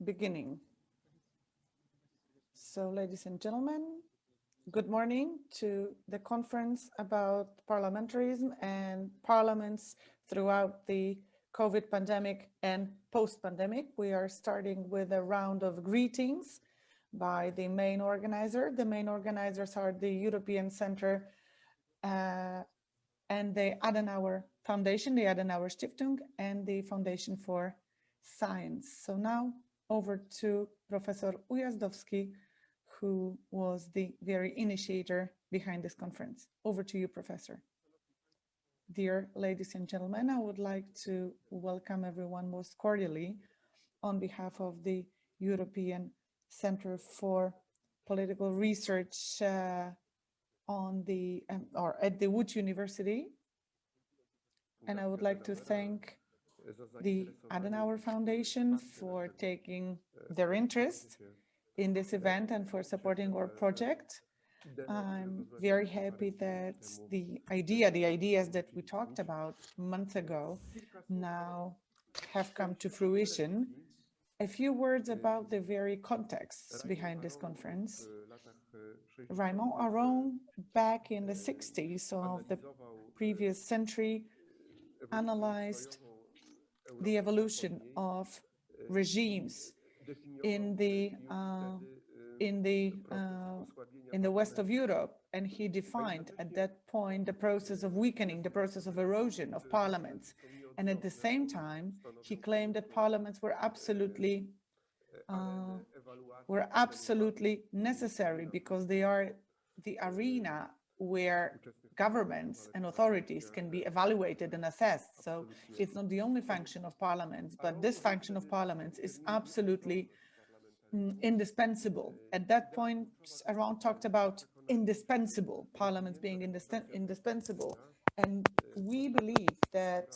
beginning. So, ladies and gentlemen, good morning to the conference about parliamentarism and parliaments throughout the COVID pandemic and post-pandemic. We are starting with a round of greetings by the main organizer. The main organizers are the European Center and the Adenauer Foundation, the Adenauer Stiftung, and the Foundation for Science. So now over to Professor Ujazdowski, who was the very initiator behind this conference. Over to you, Professor. Dear ladies and gentlemen, I would like to welcome everyone most cordially on behalf of the European Center for Political Research at the Łódź University. And I would like to thank the Adenauer Foundation for taking their interest in this event and for supporting our project. I'm very happy that the ideas that we talked about months ago now have come to fruition. A few words about the very context behind this conference. Raymond Aron, back in the 60s of the previous century, analyzed the evolution of regimes in the west of Europe, and he defined at that point the process of weakening, the process of erosion of parliaments. And at the same time, he claimed that parliaments were absolutely necessary because they are the arena where governments and authorities can be evaluated and assessed. So it's not the only function of parliaments, but this function of parliaments is absolutely indispensable. At that point, Aron talked about indispensable, parliaments being indispensable. And we believe that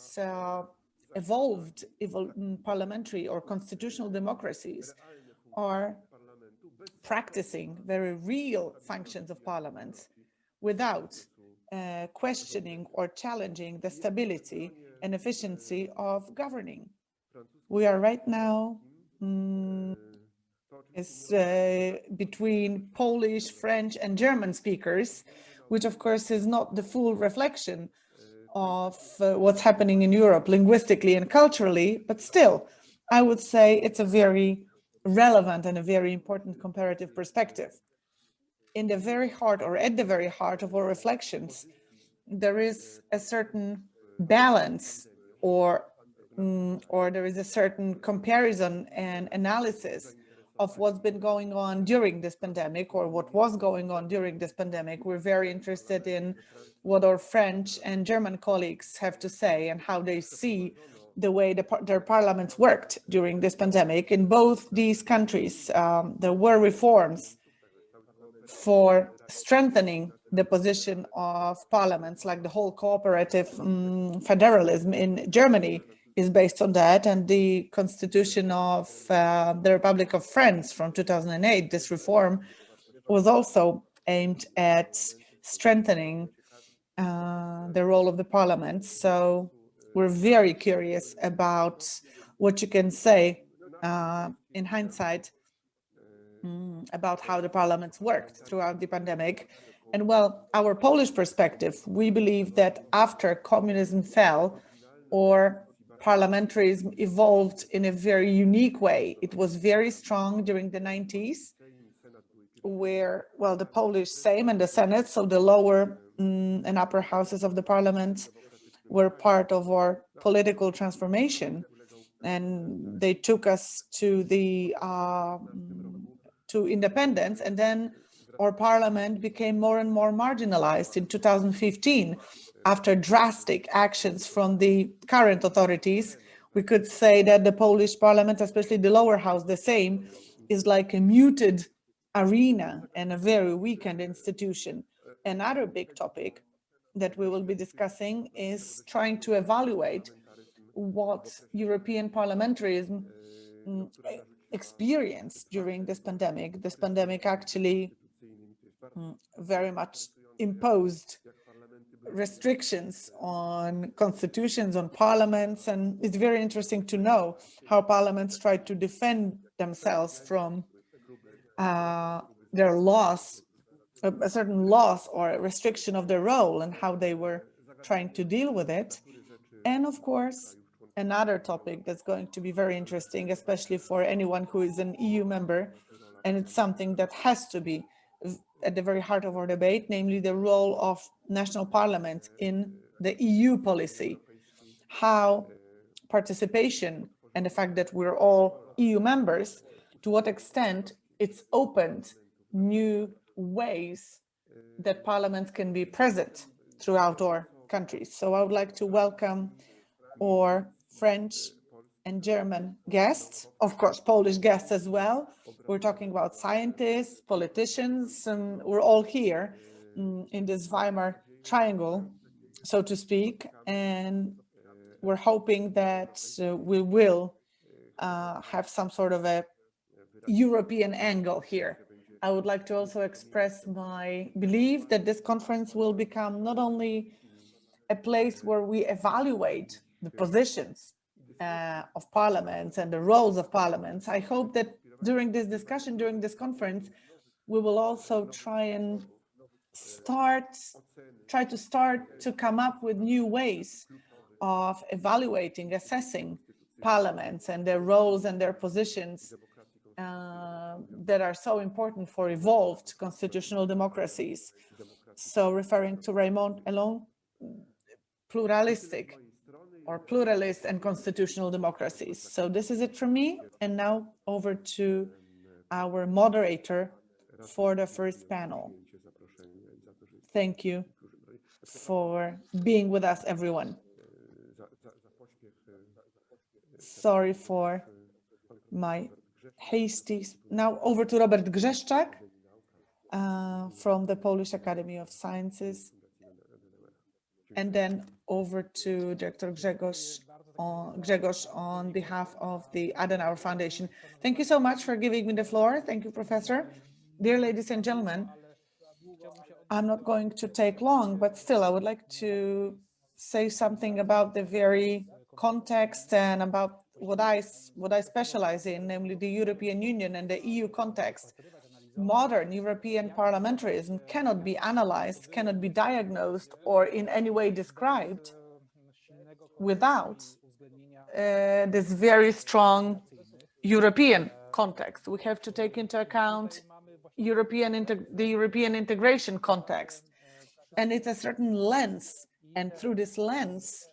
evolved parliamentary or constitutional democracies are practicing very real functions of parliaments without questioning or challenging the stability and efficiency of governing. We are right now between Polish, French, and German speakers, which of course is not the full reflection of what's happening in Europe linguistically and culturally, but still, I would say it's a very relevant and a very important comparative perspective. In the very heart, or at the very heart of our reflections, there is a certain balance or there is a certain comparison and analysis of what's been going on during this pandemic or what was going on during this pandemic. We're very interested in what our French and German colleagues have to say and how they see the way their parliaments worked during this pandemic. In both these countries, there were reforms for strengthening the position of parliaments, like the whole cooperative federalism in Germany is based on that, and the constitution of the Republic of France from 2008, this reform was also aimed at strengthening the role of the parliament. So we're very curious about what you can say in hindsight about how the parliaments worked throughout the pandemic. And well, our Polish perspective, we believe that after communism fell, or parliamentarism evolved in a very unique way. It was very strong during the 90s, where, well, the Polish Sejm and the Senate, so the lower and upper houses of the parliament, were part of our political transformation, and they took us to the to independence. And then our parliament became more and more marginalized in 2015. After drastic actions from the current authorities, we could say that the Polish parliament, especially the lower house, the Sejm, is like a muted arena and a very weakened institution. Another big topic that we will be discussing is trying to evaluate what European parliamentarism experienced during this pandemic. This pandemic actually very much imposed restrictions on constitutions, on parliaments, and it's very interesting to know how parliaments tried to defend themselves from their loss, a certain loss or a restriction of their role, and how they were trying to deal with it. And of course, another topic that's going to be very interesting, especially for anyone who is an EU member, and it's something that has to be at the very heart of our debate, namely the role of national parliaments in the EU policy, how participation and the fact that we're all EU members, to what extent it's opened new ways that parliaments can be present throughout our countries. So I would like to welcome our French and German guests, of course, Polish guests as well. We're talking about scientists, politicians, and we're all here in this Weimar triangle, so to speak, and we're hoping that we will have some sort of a European angle here. I would like to also express my belief that this conference will become not only a place where we evaluate the positions of parliaments and the roles of parliaments. I hope that during this discussion, during this conference, we will also try to come up with new ways of evaluating, assessing parliaments and their roles and their positions that are so important for evolved constitutional democracies. So referring to Raymond Alon, pluralist and constitutional democracies. So this is it from me. And now over to our moderator for the first panel. Thank you for being with us, everyone. Sorry for my hasty. Now over to Robert Grzeszczak from the Polish Academy of Sciences, and then over to Dr. Grzegorz on behalf of the Adenauer Foundation. Thank you so much for giving me the floor. Thank you, Professor. Dear ladies and gentlemen, I'm not going to take long, but still I would like to say something about the very context and about what I specialize in, namely the European Union and the EU context. Modern European parliamentarism cannot be analyzed, cannot be diagnosed, or in any way described without this very strong European context. We have to take into account the European integration context, and it's a certain lens, and through this lens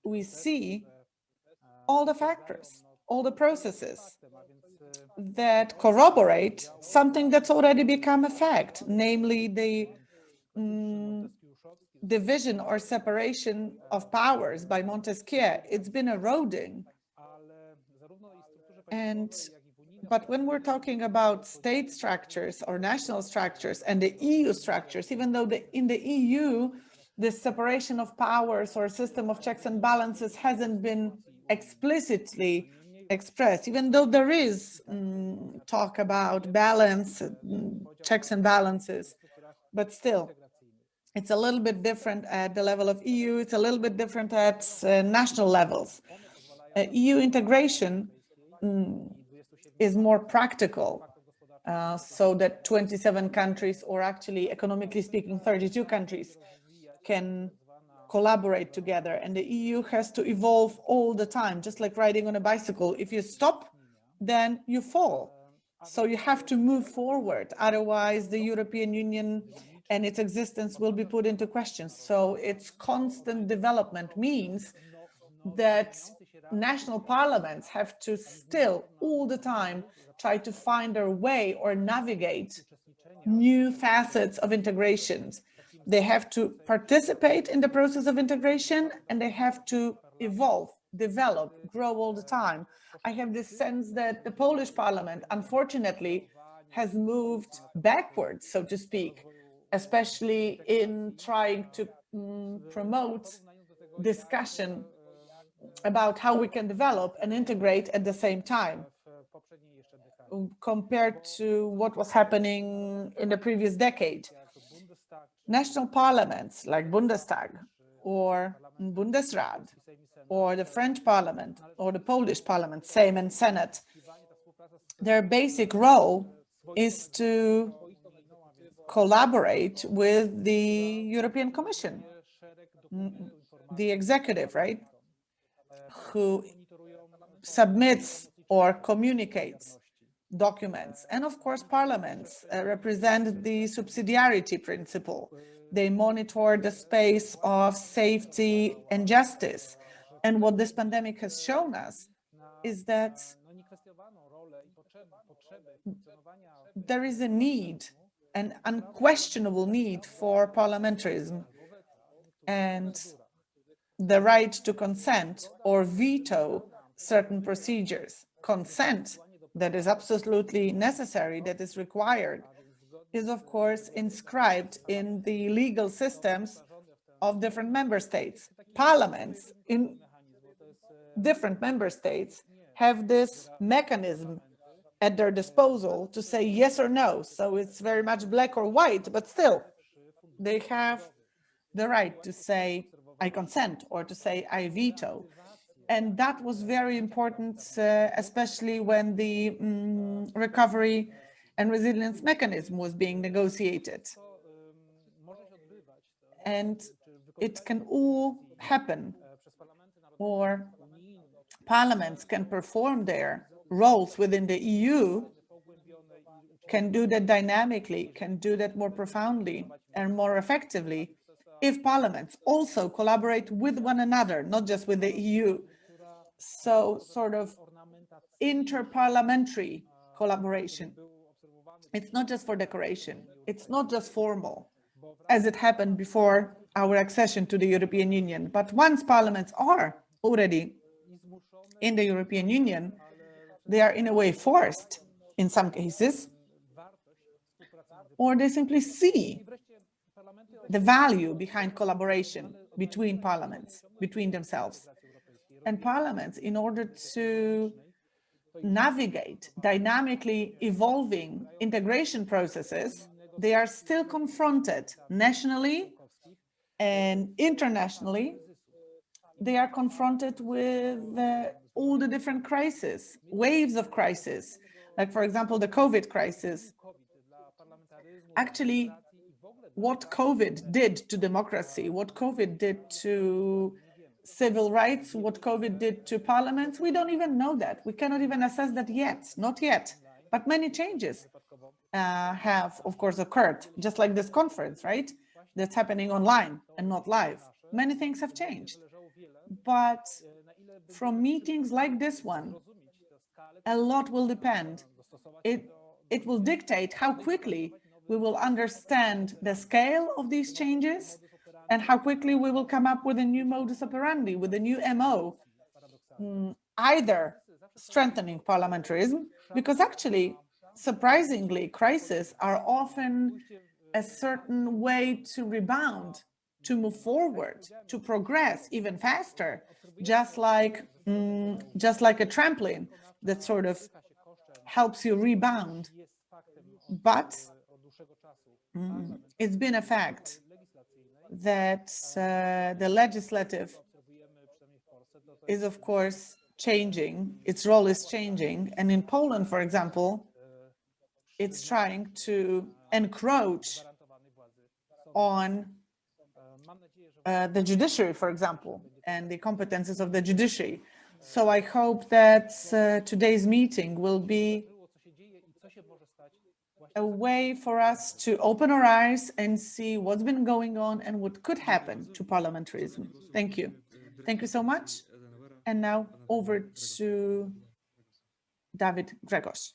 we see all the factors, all the processes that corroborate something that's already become a fact, namely the division or separation of powers by Montesquieu. It's been eroding. But when we're talking about state structures or national structures and the EU structures, even though in the EU, this separation of powers or system of checks and balances hasn't been explicitly expressed, even though there is talk about balance, checks and balances, but still, it's a little bit different at the level of EU, it's a little bit different at national levels. EU integration is more practical, so that 27 countries, or actually economically speaking 32 countries, can collaborate together, and the EU has to evolve all the time, just like riding on a bicycle. If you stop, then you fall. So you have to move forward, otherwise the European Union and its existence will be put into question. So its constant development means that national parliaments have to still all the time try to find their way or navigate new facets of integrations. They have to participate in the process of integration, and they have to evolve, develop, grow all the time. I have this sense that the Polish parliament, unfortunately, has moved backwards, so to speak, especially in trying to promote discussion about how we can develop and integrate at the same time, compared to what was happening in the previous decade. National parliaments like Bundestag or Bundesrat or the French parliament or the Polish parliament, Sejm and Senate, their basic role is to collaborate with the European Commission, the executive, right, who submits or communicates documents. And of course, parliaments represent the subsidiarity principle. They monitor the space of safety and justice. And what this pandemic has shown us is that there is a need, an unquestionable need for parliamentarism and the right to consent or veto certain procedures. Consent that is absolutely necessary, that is required, is of course inscribed in the legal systems of different member states. Parliaments in different member states have this mechanism at their disposal to say yes or no. So it's very much black or white, but still they have the right to say I consent or to say I veto. And that was very important, especially when the recovery and resilience mechanism was being negotiated. And it can all happen, or parliaments can perform their roles within the EU, can do that dynamically, can do that more profoundly and more effectively, if parliaments also collaborate with one another, not just with the EU. So sort of interparliamentary collaboration. It's not just for decoration. It's not just formal, as it happened before our accession to the European Union. But once parliaments are already in the European Union, they are in a way forced in some cases, or they simply see the value behind collaboration between parliaments, between themselves. And parliaments, in order to navigate dynamically evolving integration processes, they are still confronted nationally and internationally. They are confronted with all the different crises, waves of crisis, like, for example, the COVID crisis. Actually, what COVID did to democracy, what COVID did to civil rights, what COVID did to parliaments, we don't even know that. We cannot even assess that yet, not yet. But many changes have, of course, occurred, just like this conference, right? That's happening online and not live. Many things have changed. But from meetings like this one, a lot will depend. It will dictate how quickly we will understand the scale of these changes and how quickly we will come up with a new modus operandi, with a new MO, either strengthening parliamentarism, because actually, surprisingly, crises are often a certain way to rebound, to move forward, to progress even faster, just like a trampoline that sort of helps you rebound. But it's been a fact that the legislative is, of course, changing. Its role is changing. And in Poland, for example, it's trying to encroach on the judiciary, for example, and the competences of the judiciary. So I hope that today's meeting will be a way for us to open our eyes and see what's been going on and what could happen to parliamentarism. Thank you. Thank you so much. And now over to David Grzegorz.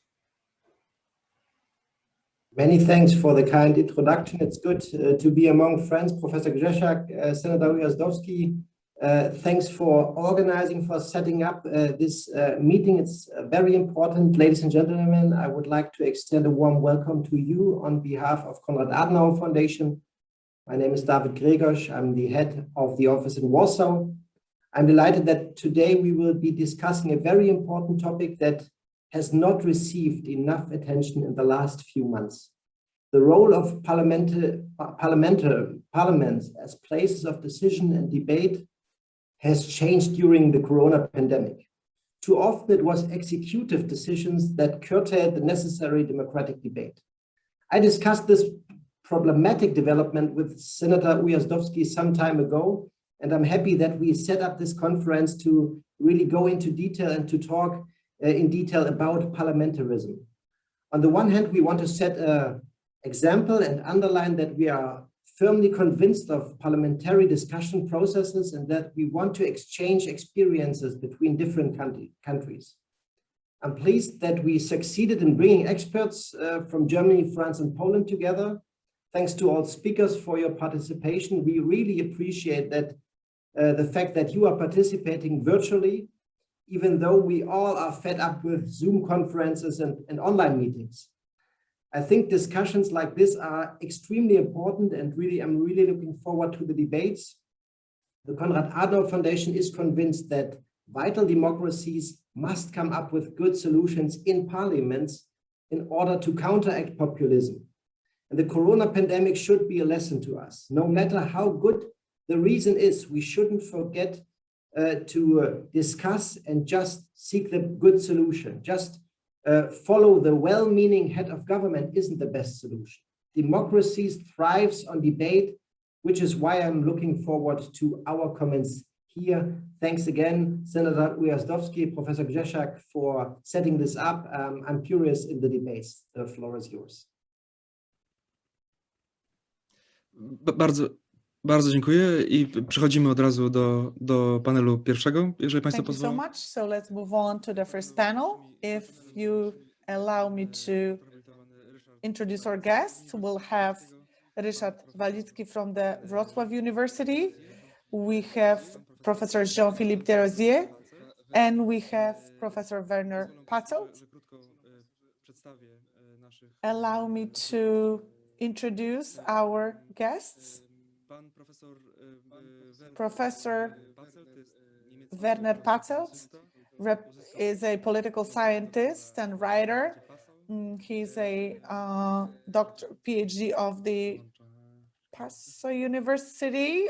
Many thanks for the kind introduction. It's good to be among friends. Professor Grzesiak, Senator Ujazdowski, thanks for organizing, for setting up this meeting. It's very important. Ladies and gentlemen, I would like to extend a warm welcome to you on behalf of Konrad Adenauer Foundation. My name is David Grzegorz. I'm the head of the office in Warsaw. I'm delighted that today we will be discussing a very important topic that has not received enough attention in the last few months. The role of parliaments as places of decision and debate has changed during the corona pandemic. Too often it was executive decisions that curtailed the necessary democratic debate. I discussed this problematic development with Senator Ujazdowski some time ago, and I'm happy that we set up this conference to really go into detail and to talk in detail about parliamentarism. On the one hand, we want to set an example and underline that we are firmly convinced of parliamentary discussion processes and that we want to exchange experiences between different countries. I'm pleased that we succeeded in bringing experts from Germany, France, and Poland together. Thanks to all speakers for your participation. We really appreciate that the fact that you are participating virtually, even though we all are fed up with Zoom conferences and online meetings. I think discussions like this are extremely important, and I'm really looking forward to the debates. The Konrad Adenauer Foundation is convinced that vital democracies must come up with good solutions in parliaments in order to counteract populism. And the corona pandemic should be a lesson to us. No matter how good the reason is, we shouldn't forget to discuss and just seek the good solution. Just follow the well-meaning head of government isn't the best solution. Democracy thrives on debate, which is why I'm looking forward to our comments here. Thanks again, Senator Ujazdowski, Professor Grzesiak, for setting this up. I'm curious in the debates. The floor is yours. Bardzo dziękuję i przechodzimy od razu do panelu pierwszego, jeżeli Państwo pozwolą. Thank you so much. So let's move on to the first panel. If you allow me to introduce our guests, we'll have Ryszard Walicki from the Wrocław University. We have Professor Jean-Philippe Desrosiers, and we have Professor Werner Patzelt. Allow me to introduce our guests. Professor Werner Patzelt is a political scientist and writer. He's a PhD of the Passau University.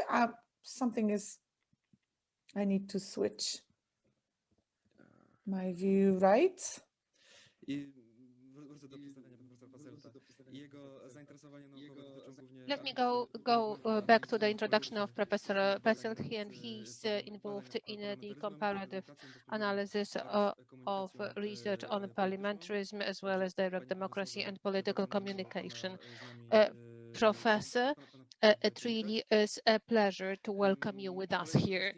I need to switch my view right. Let me go back to the introduction of Professor Patzelt. He's involved in the comparative analysis of research on parliamentarism as well as direct democracy and political communication. Professor, it really is a pleasure to welcome you with us here.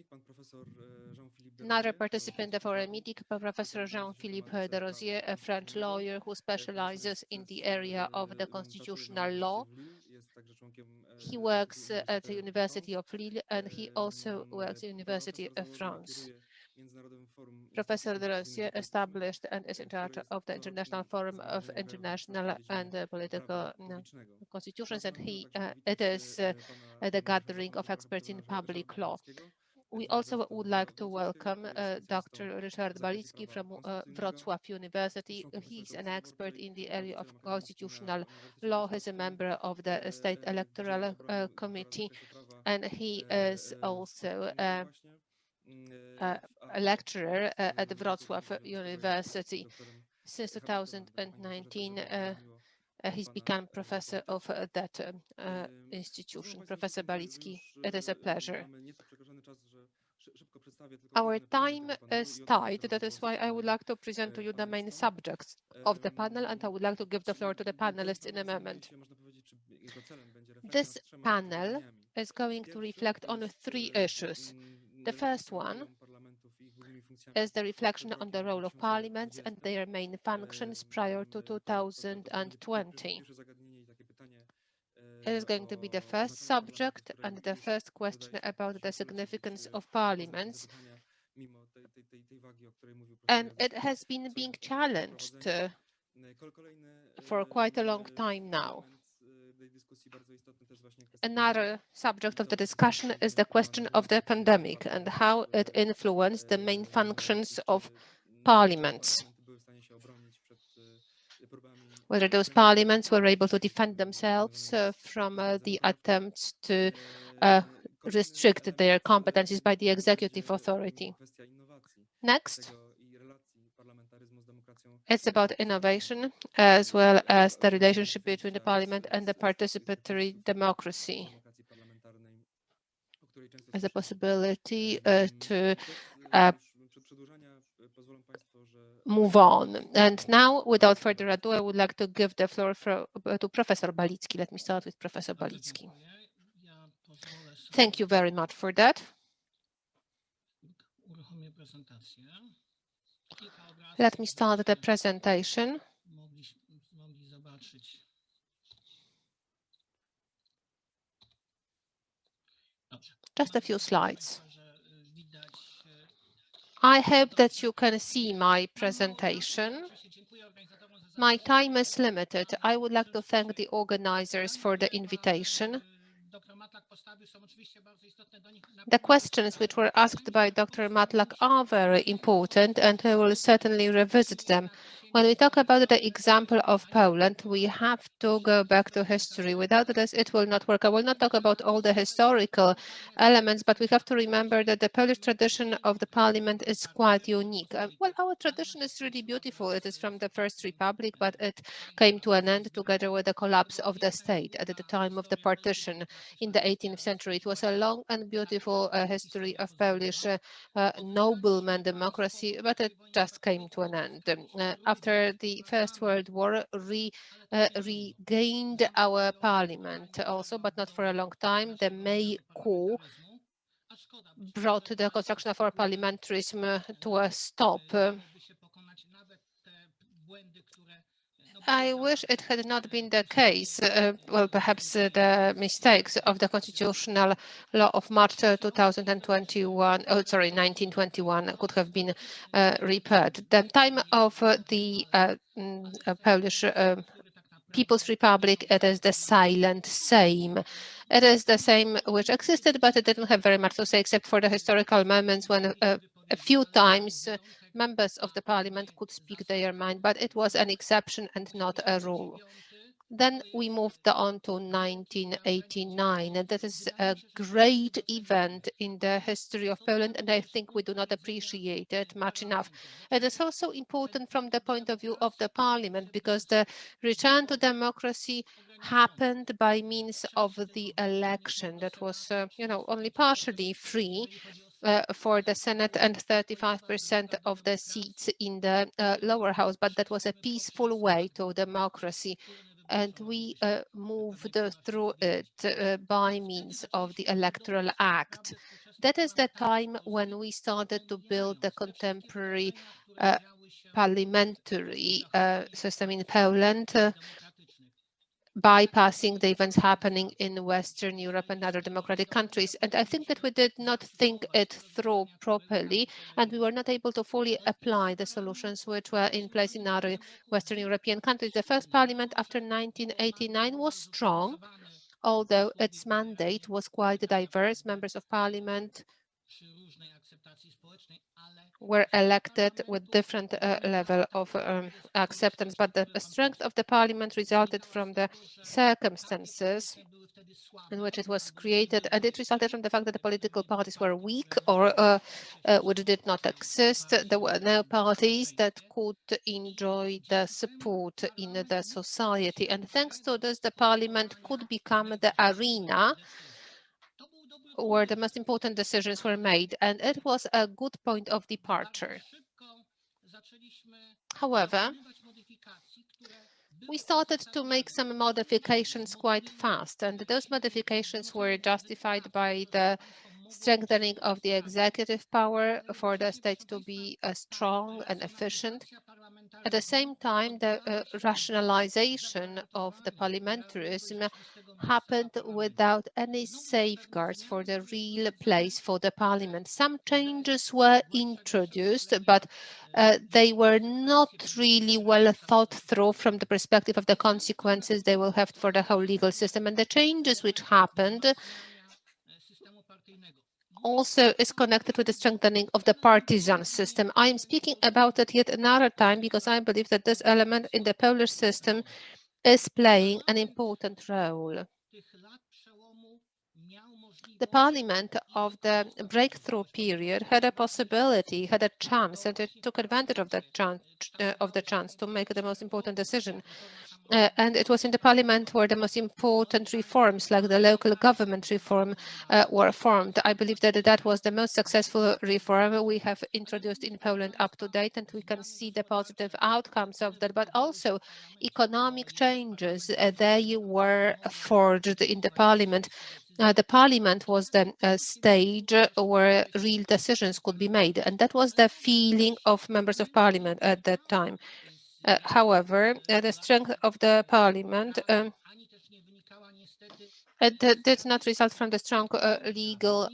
Another participant of our meeting, Professor Jean-Philippe Desrosiers, a French lawyer who specializes in the area of the constitutional law. He works at the University of Lille, and he also works at the University of France. Professor Desrosiers established and is in charge of the International Forum of International and Political Constitutions, and it is the gathering of experts in public law. We also would like to welcome Dr. Ryszard Walicki from Wrocław University. He's an expert in the area of constitutional law. He's a member of the State Electoral Committee, and he is also a lecturer at Wrocław University. Since 2019, he's become professor of that institution. Professor Walicki, it is a pleasure. Our time is tight. That is why I would like to present to you the main subjects of the panel, and I would like to give the floor to the panelists in a moment. This panel is going to reflect on 3 issues. The first one is the reflection on the role of parliaments and their main functions prior to 2020. It is going to be the first subject and the first question about the significance of parliaments. And it has been being challenged for quite a long time now. Another subject of the discussion is the question of the pandemic and how it influenced the main functions of parliaments. Whether those parliaments were able to defend themselves from the attempts to restrict their competencies by the executive authority. Next, It's about innovation as well as the relationship between the parliament and the participatory democracy as a possibility to move on. And now, without further ado, I would like to give the floor to Professor Balicki. Let me start with Professor Balicki. Thank you very much for that. Let me start the presentation. Just a few slides. I hope that you can see my presentation. My time is limited. I would like to thank the organizers for the invitation. The questions which were asked by Dr. Matlack are very important, and I will certainly revisit them. When we talk about the example of Poland, we have to go back to history. Without this, it will not work. I will not talk about all the historical elements, but we have to remember that the Polish tradition of the parliament is quite unique. Well, our tradition is really beautiful. It is from the First Republic, but it came to an end together with the collapse of the state at the time of the partition in the 18th century. It was a long and beautiful history of Polish nobleman democracy, but it just came to an end. After the First World War, regained our parliament also, but not for a long time. The May coup brought the construction of our parliamentarism to a stop. I wish it had not been the case. Well, perhaps the mistakes of the constitutional law of March 1921 could have been repaired. The time of the Polish People's Republic, it is the silent same. It is the same which existed, but it didn't have very much to say except for the historical moments when a few times members of the parliament could speak their mind, but it was an exception and not a rule. Then we moved on to 1989, and that is a great event in the history of Poland, and I think we do not appreciate it much enough. It is also important from the point of view of the parliament, because the return to democracy happened by means of the election that was, only partially free for the Senate and 35% of the seats in the lower house, but that was a peaceful way to democracy. And we moved through it by means of the Electoral Act. That is the time when we started to build the contemporary parliamentary system in Poland, bypassing the events happening in Western Europe and other democratic countries. And I think that we did not think it through properly, and we were not able to fully apply the solutions which were in place in other Western European countries. The first parliament after 1989 was strong, although its mandate was quite diverse. Members of parliament were elected with different level of acceptance, but the strength of the parliament resulted from the circumstances in which it was created, and it resulted from the fact that the political parties were weak or which did not exist. There were no parties that could enjoy the support in the society, and thanks to this, the parliament could become the arena where the most important decisions were made, and it was a good point of departure. However, we started to make some modifications quite fast, and those modifications were justified by the strengthening of the executive power for the state to be strong and efficient. At the same time, the rationalization of the parliamentarism happened without any safeguards for the real place for the parliament. Some changes were introduced, but they were not really well thought through from the perspective of the consequences they will have for the whole legal system. And the changes which happened also is connected with the strengthening of the partisan system. I am speaking about it yet another time because I believe that this element in the Polish system is playing an important role. the parliament of the breakthrough period had a possibility, had a chance, and it took advantage of that chance to make the most important decision. And it was in the parliament where the most important reforms, like the local government reform, were formed. I believe that that was the most successful reform we have introduced in Poland up to date, and we can see the positive outcomes of that, but also economic changes. They were forged in the parliament. The parliament was the stage where real decisions could be made, and that was the feeling of members of parliament at that time. However, the strength of the parliament did not result from the strong legal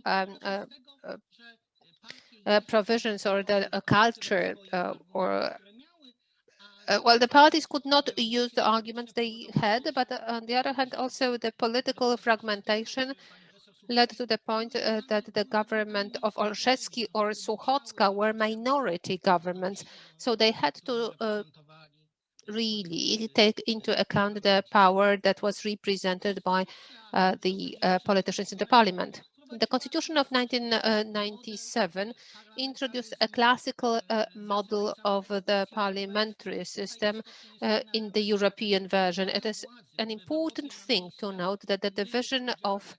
provisions or the culture well, the parties could not use the arguments they had, but on the other hand, also the political fragmentation led to the point that the government of Olszewski or Suchocka were minority governments. So they had to really take into account the power that was represented by the politicians in the parliament. The Constitution of 1997 introduced a classical model of the parliamentary system in the European version. It is an important thing to note that the division of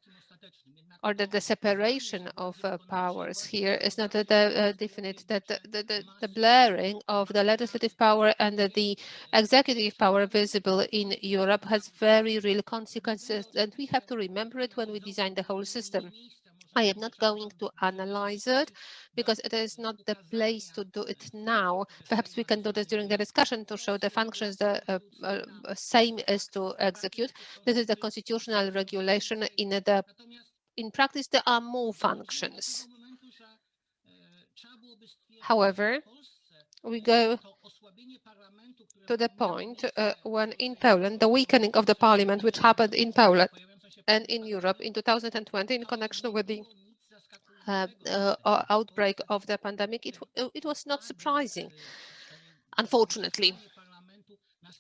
or that the separation of powers here is not definite, that the blurring of the legislative power and the executive power visible in Europe has very real consequences, and we have to remember it when we design the whole system. I am not going to analyze it because it is not the place to do it now. Perhaps we can do this during the discussion to show the functions the same as to execute. This is the constitutional regulation. In practice, there are more functions. However, we go to the point when in Poland, the weakening of the parliament, which happened in Poland and in Europe in 2020 in connection with the outbreak of the pandemic, it was not surprising. Unfortunately,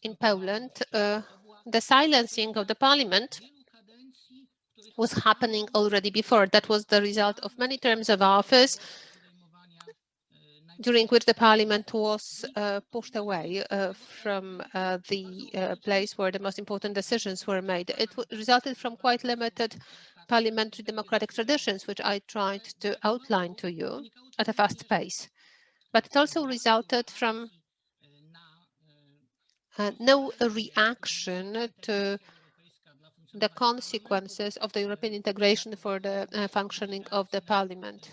in Poland, the silencing of the parliament was happening already before. That was the result of many terms of office during which the parliament was pushed away from the place where the most important decisions were made. It resulted from quite limited parliamentary democratic traditions, which I tried to outline to you at a fast pace. But it also resulted from no reaction to the consequences of the European integration for the functioning of the parliament.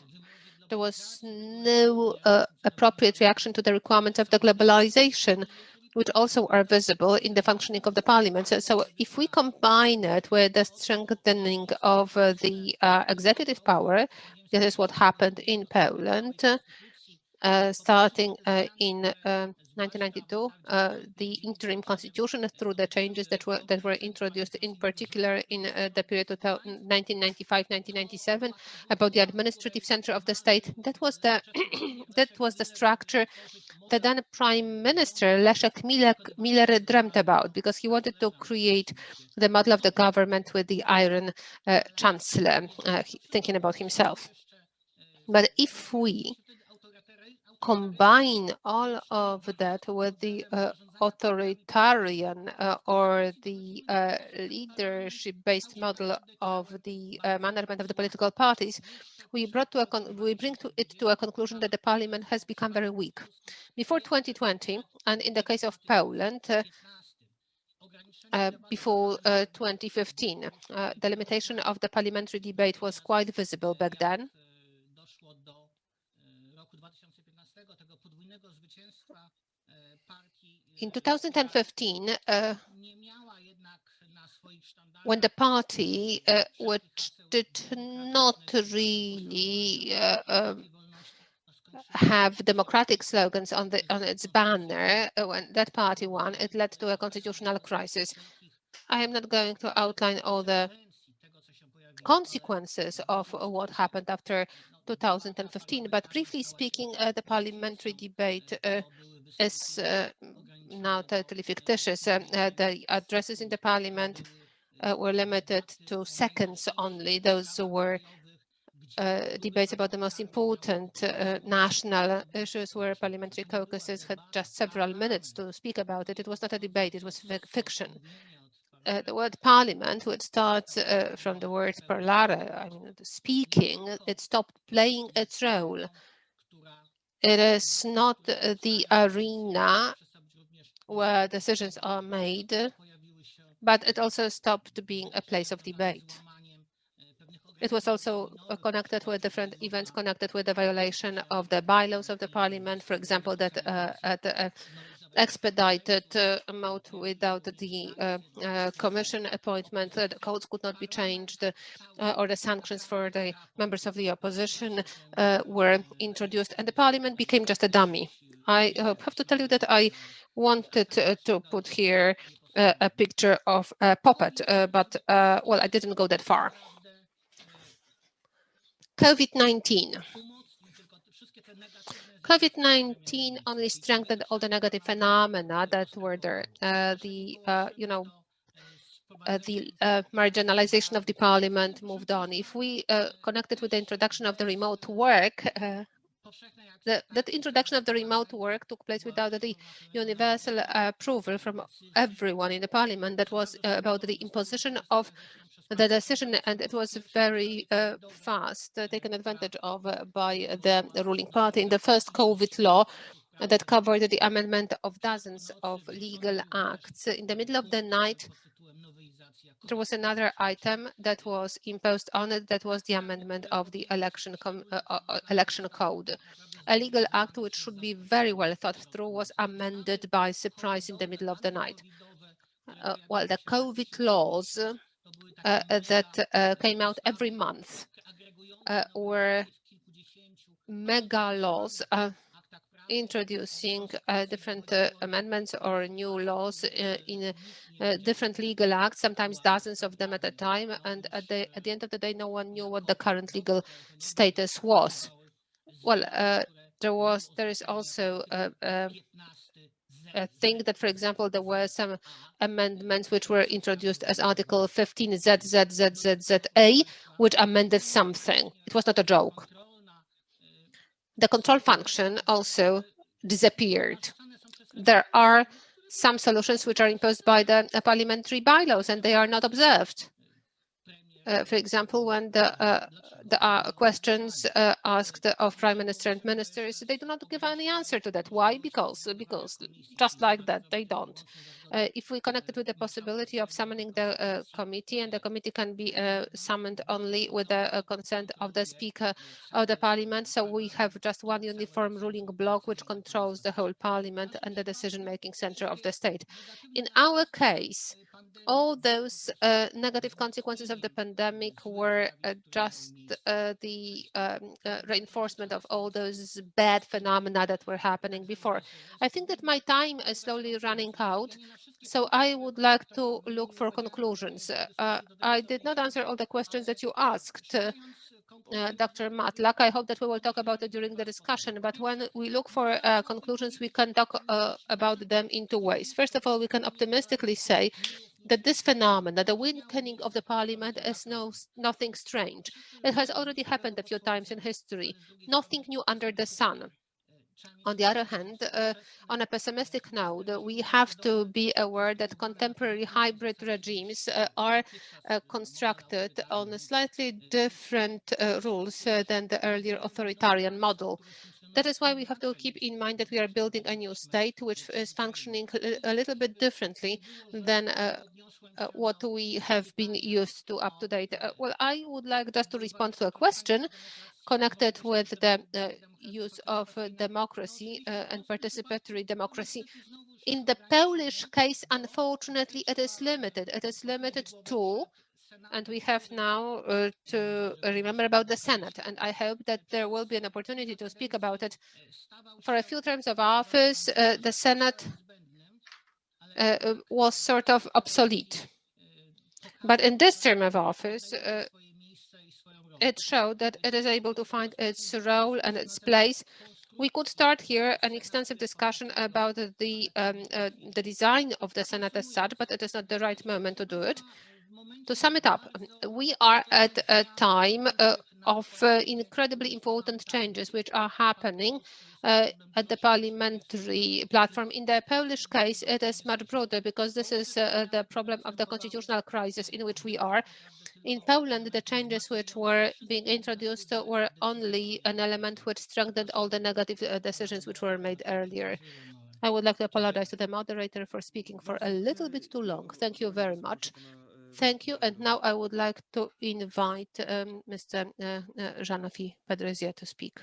There was no appropriate reaction to the requirements of the globalization, which also are visible in the functioning of the parliament. So if we combine it with the strengthening of the executive power, this is what happened in Poland. Starting in 1992, the interim constitution through the changes that were introduced, in particular in the period of 1995-1997, about the administrative center of the state. That was the that was the structure that then Prime Minister Leszek Miller dreamt about, because he wanted to create the model of the government with the Iron Chancellor, thinking about himself. But if we combine all of that with the authoritarian or the leadership-based model of the management of the political parties, we bring it to a conclusion that the parliament has become very weak. Before 2020, and in the case of Poland, before 2015, the limitation of the parliamentary debate was quite visible back then. In 2015, when the party, which did not really have democratic slogans on its banner, when that party won, it led to a constitutional crisis. I am not going to outline all the consequences of what happened after 2015, but briefly speaking, the parliamentary debate is now totally fictitious. The addresses in the parliament were limited to seconds only. Those were debates about the most important national issues where parliamentary caucuses had just several minutes to speak about it. It was not a debate, it was fiction. The word parliament, which starts from the word parlare, I mean, speaking, it stopped playing its role. It is not the arena where decisions are made, but it also stopped being a place of debate. It was also connected with different events connected with the violation of the bylaws of the parliament, for example, that at the expedited mode without the commission appointment, the codes could not be changed, or the sanctions for the members of the opposition were introduced, and the parliament became just a dummy. I have to tell you that I wanted to put here a picture of a puppet, but well, I didn't go that far. COVID-19. COVID-19 only strengthened all the negative phenomena that were there. The marginalization of the parliament moved on. If we connect it with the introduction of the remote work, that introduction of the remote work took place without the universal approval from everyone in the parliament. That was about the imposition of the decision, and it was very fast taken advantage of by the ruling party. In the first COVID law that covered the amendment of dozens of legal acts, in the middle of the night, there was another item that was imposed on it, that was the amendment of the election code. A legal act which should be very well thought through was amended by surprise in the middle of the night. Well, the COVID laws that came out every month were mega laws introducing different amendments or new laws in different legal acts, sometimes dozens of them at a time. And at the end of the day, no one knew what the current legal status was. Well, there is also a thing that, for example, there were some amendments which were introduced as Article 15 ZZZZZA, which amended something. It was not a joke. The control function also disappeared. There are some solutions which are imposed by the parliamentary bylaws, and they are not observed. For example, when there are questions asked of Prime Minister and ministers, they do not give any answer to that. Why? Because just like that, they don't. If we connect it with the possibility of summoning the committee, and the committee can be summoned only with the consent of the Speaker of the Parliament, so we have just one uniform ruling bloc which controls the whole Parliament and the decision-making center of the state. In our case, all those negative consequences of the pandemic were just the reinforcement of all those bad phenomena that were happening before. I think that my time is slowly running out, so I would like to look for conclusions. I did not answer all the questions that you asked, Dr. Matlack. I hope that we will talk about it during the discussion, but when we look for conclusions, we can talk about them in two ways. First of all, we can optimistically say that this phenomenon, the weakening of the parliament, is nothing strange. It has already happened a few times in history, nothing new under the sun. On the other hand, on a pessimistic note, we have to be aware that contemporary hybrid regimes are constructed on slightly different rules than the earlier authoritarian model. That is why we have to keep in mind that we are building a new state which is functioning a little bit differently than what we have been used to up to date. Well, I would like just to respond to a question connected with the use of democracy and participatory democracy. In the Polish case, unfortunately, it is limited. It is limited to, and we have now to remember about the Senate, and I hope that there will be an opportunity to speak about it. For a few terms of office, the Senate was sort of obsolete. But in this term of office, it showed that it is able to find its role and its place. We could start here an extensive discussion about the design of the Senate as such, but it is not the right moment to do it. To sum it up, we are at a time of incredibly important changes which are happening at the parliamentary platform. In the Polish case, it is much broader because this is the problem of the constitutional crisis in which we are. In Poland, the changes which were being introduced were only an element which strengthened all the negative decisions which were made earlier. I would like to apologize to the moderator for speaking for a little bit too long. Thank you very much. Thank you. And now I would like to invite Mr. Jean-Nofi Pedrezier to speak.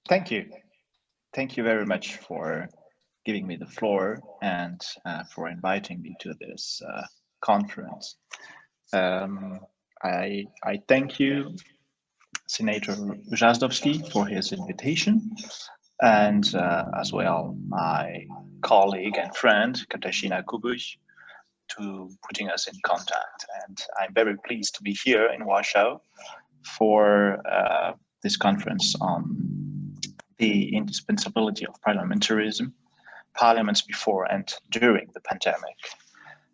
Thank you. Thank you very much for giving me the floor and for inviting me to this conference. I thank you, Senator Ujazdowski, for his invitation, and as well my colleague and friend Katarzyna Kubuś to putting us in contact. And I'm very pleased to be here in Warsaw for this conference on the indispensability of parliamentarism, parliaments before and during the pandemic,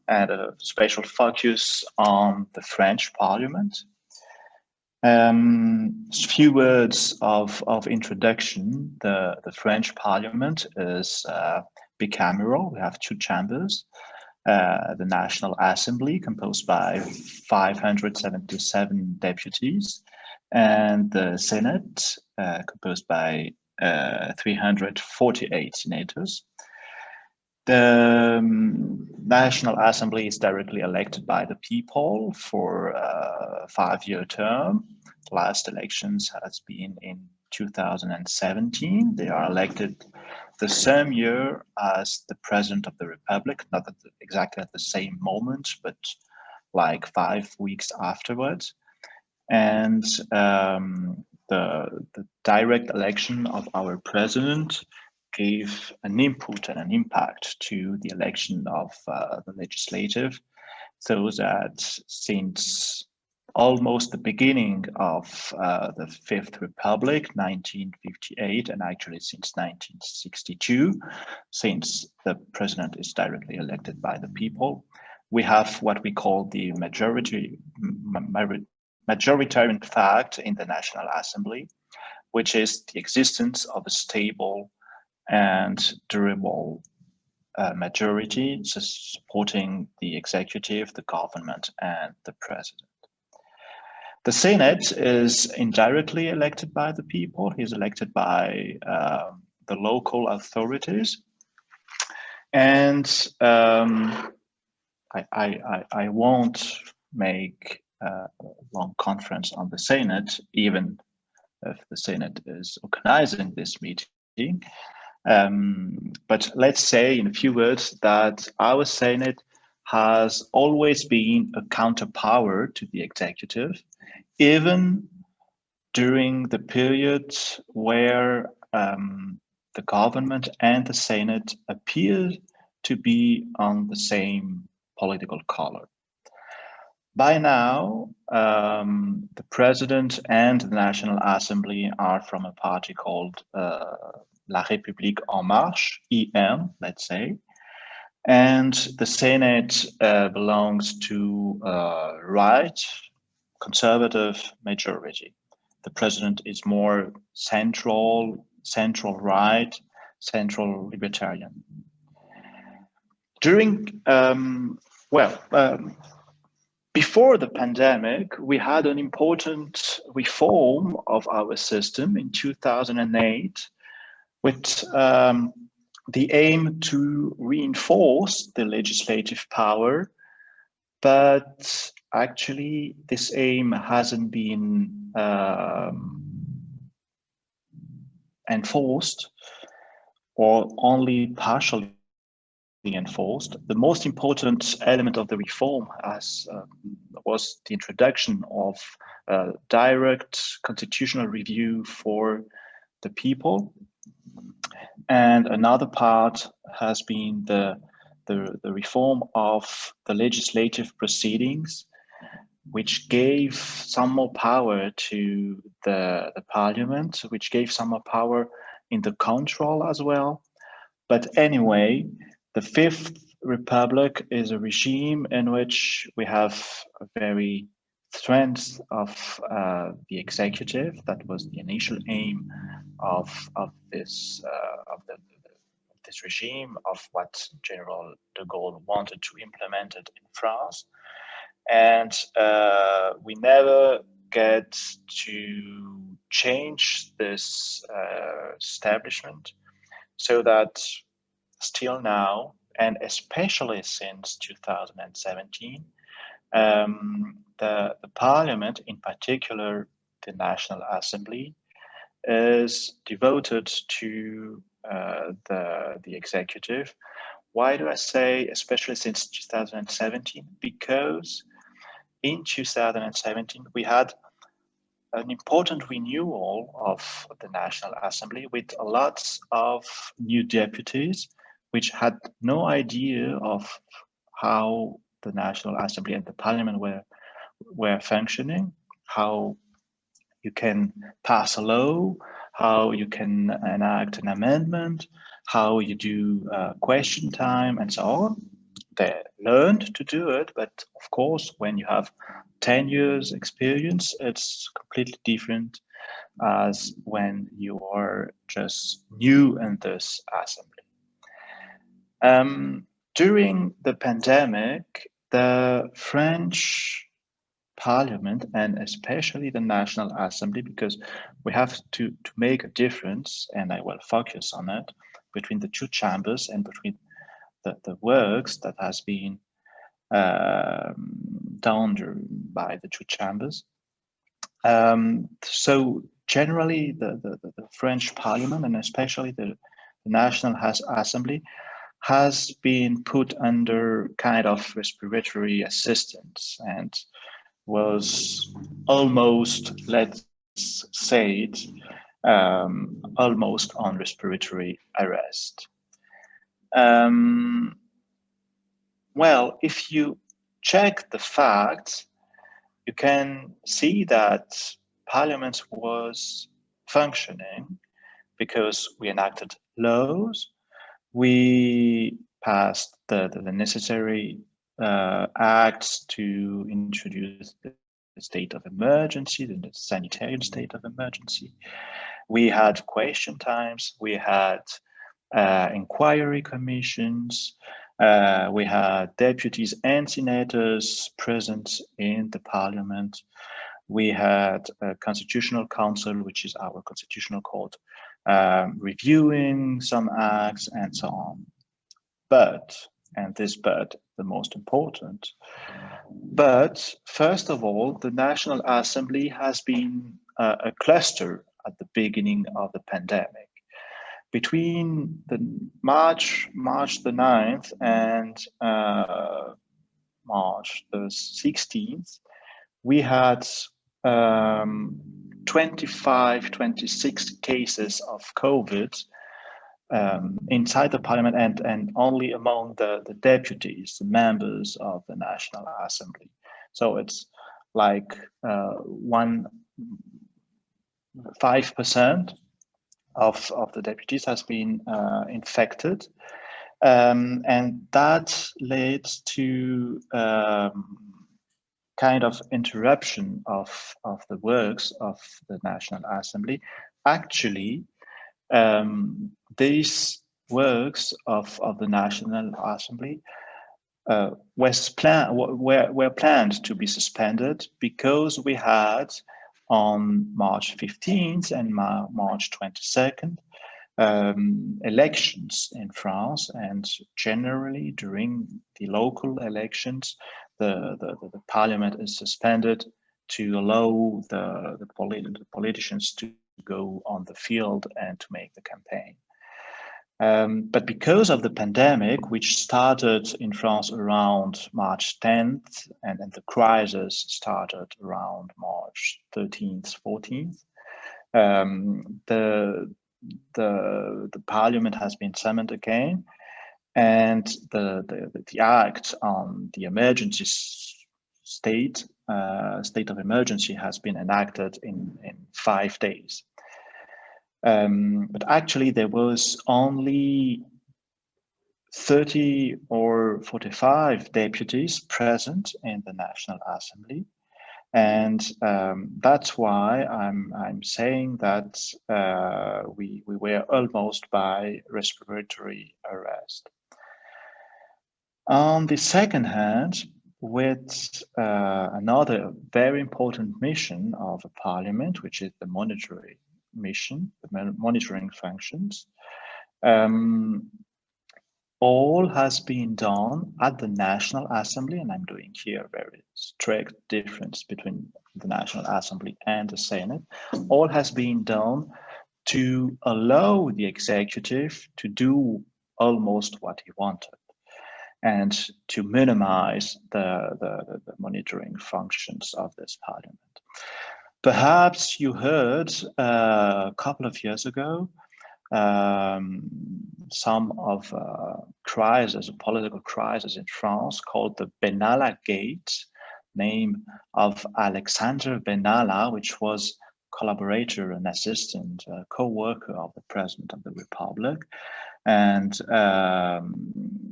and a special focus on the French Parliament. Few words of introduction. The French Parliament is bicameral. We have two chambers. The National Assembly, composed by 577 deputies, and the Senate, composed by 348 senators. The National Assembly is directly elected by the people for a 5-year term. The last elections has been in 2017. They are elected the same year as the President of the Republic, not exactly at the same moment, but like 5 weeks afterwards. And the direct election of our president gave an input and an impact to the election of the legislative, so that since almost the beginning of the Fifth Republic, 1958, and actually since 1962, since the president is directly elected by the people, we have what we call the majoritarian fact in the National Assembly, which is the existence of a stable and durable majority supporting the executive, the government, and the president. The Senate is indirectly elected by the people. He's elected by the local authorities. And I won't make a long conference on the Senate, even if the Senate is organizing this meeting. But let's say in a few words that our Senate has always been a counterpower to the executive, even during the period where the government and the Senate appear to be on the same political color. By now, the president and the National Assembly are from a party called La République En Marche, EN, let's say, and the Senate belongs to right, conservative majority. The president is more central right, central libertarian. During, before the pandemic, we had an important reform of our system in 2008 with the aim to reinforce the legislative power, but actually this aim hasn't been enforced, or only partially enforced. The most important element of the reform was the introduction of direct constitutional review for the people. And another part has been the reform of the legislative proceedings, which gave some more power to the parliament, which gave some more power in the control as well. But anyway, the Fifth Republic is a regime in which we have a very strength of the executive. That was the initial aim of this this regime, of what General de Gaulle wanted to implement it in France. And we never get to change this establishment, so that still now, and especially since 2017, the parliament, in particular the National Assembly, is devoted to the executive. Why do I say especially since 2017? Because in 2017 we had an important renewal of the National Assembly with lots of new deputies, which had no idea of how the National Assembly and the Parliament were functioning, how you can pass a law, how you can enact an amendment, how you do question time, and so on. They learned to do it, but of course, when you have 10 years experience, it's completely different as when you are just new in this assembly. During the pandemic, the French Parliament, and especially the National Assembly, because we have to make a difference, and I will focus on it, between the two chambers and between the works that has been done by the two chambers. So generally, the French Parliament, and especially the National Assembly, has been put under kind of respiratory assistance and was almost, let's say it, almost on respiratory arrest. Well, if you check the facts, you can see that Parliament was functioning because we enacted laws, we passed the necessary acts to introduce the state of emergency, the sanitary state of emergency. We had question times, we had inquiry commissions, we had deputies and senators present in the parliament. We had a constitutional council, which is our constitutional court, reviewing some acts and so on. But, and this but, the most important, but first of all, the National Assembly has been a cluster at the beginning of the pandemic. Between the March the 9th and March the 16th, we had 26 cases of COVID inside the parliament and only among the deputies, the members of the National Assembly. So it's like 5% of the deputies has been infected, and that leads to kind of interruption of the works of the National Assembly. Actually, these works of the National Assembly were planned to be suspended because we had on March 15th and March 22nd elections in France, and generally during the local elections the parliament is suspended to allow the politicians to go on the field and to make the campaign. But because of the pandemic, which started in France around March 10th, and the crisis started around March 13th, 14th, the parliament has been summoned again, and the act on the emergency state of emergency has been enacted in 5 days. But actually there was only 30 or 45 deputies present in the National Assembly. And that's why I'm saying that we were almost by respiratory arrest. On the second hand, with another very important mission of a parliament, which is the monitoring mission, the monitoring functions, all has been done at the National Assembly, and I'm doing here a very strict difference between the National Assembly and the Senate. All has been done to allow the executive to do almost what he wanted and to minimize the monitoring functions of this parliament. Perhaps you heard a couple of years ago some of crisis, a political crisis in France called the Benalla Gate, name of Alexandre Benalla, which was collaborator and assistant, co-worker of the President of the Republic. And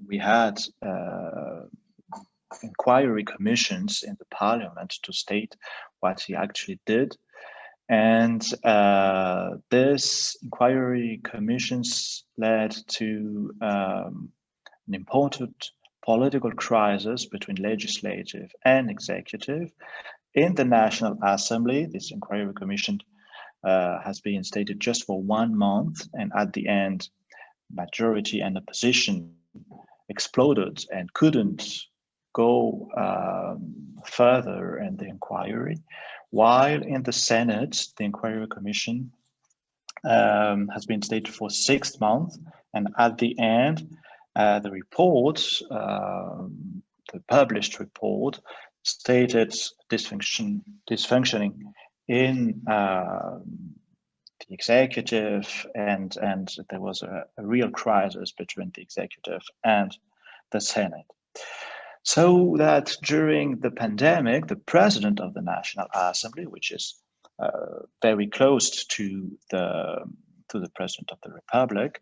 we had inquiry commissions in the parliament to state what he actually did. And this inquiry commissions led to an important political crisis between legislative and executive. In the National Assembly, this inquiry commission has been stated just for 1 month, and at the end, majority and opposition exploded and couldn't go further in the inquiry. While in the Senate, the inquiry commission has been stated for 6 months, and at the end, the report, the published report, stated dysfunctioning in the executive, and there was a real crisis between the executive and the Senate. So that during the pandemic, the president of the National Assembly, which is very close to the president of the Republic,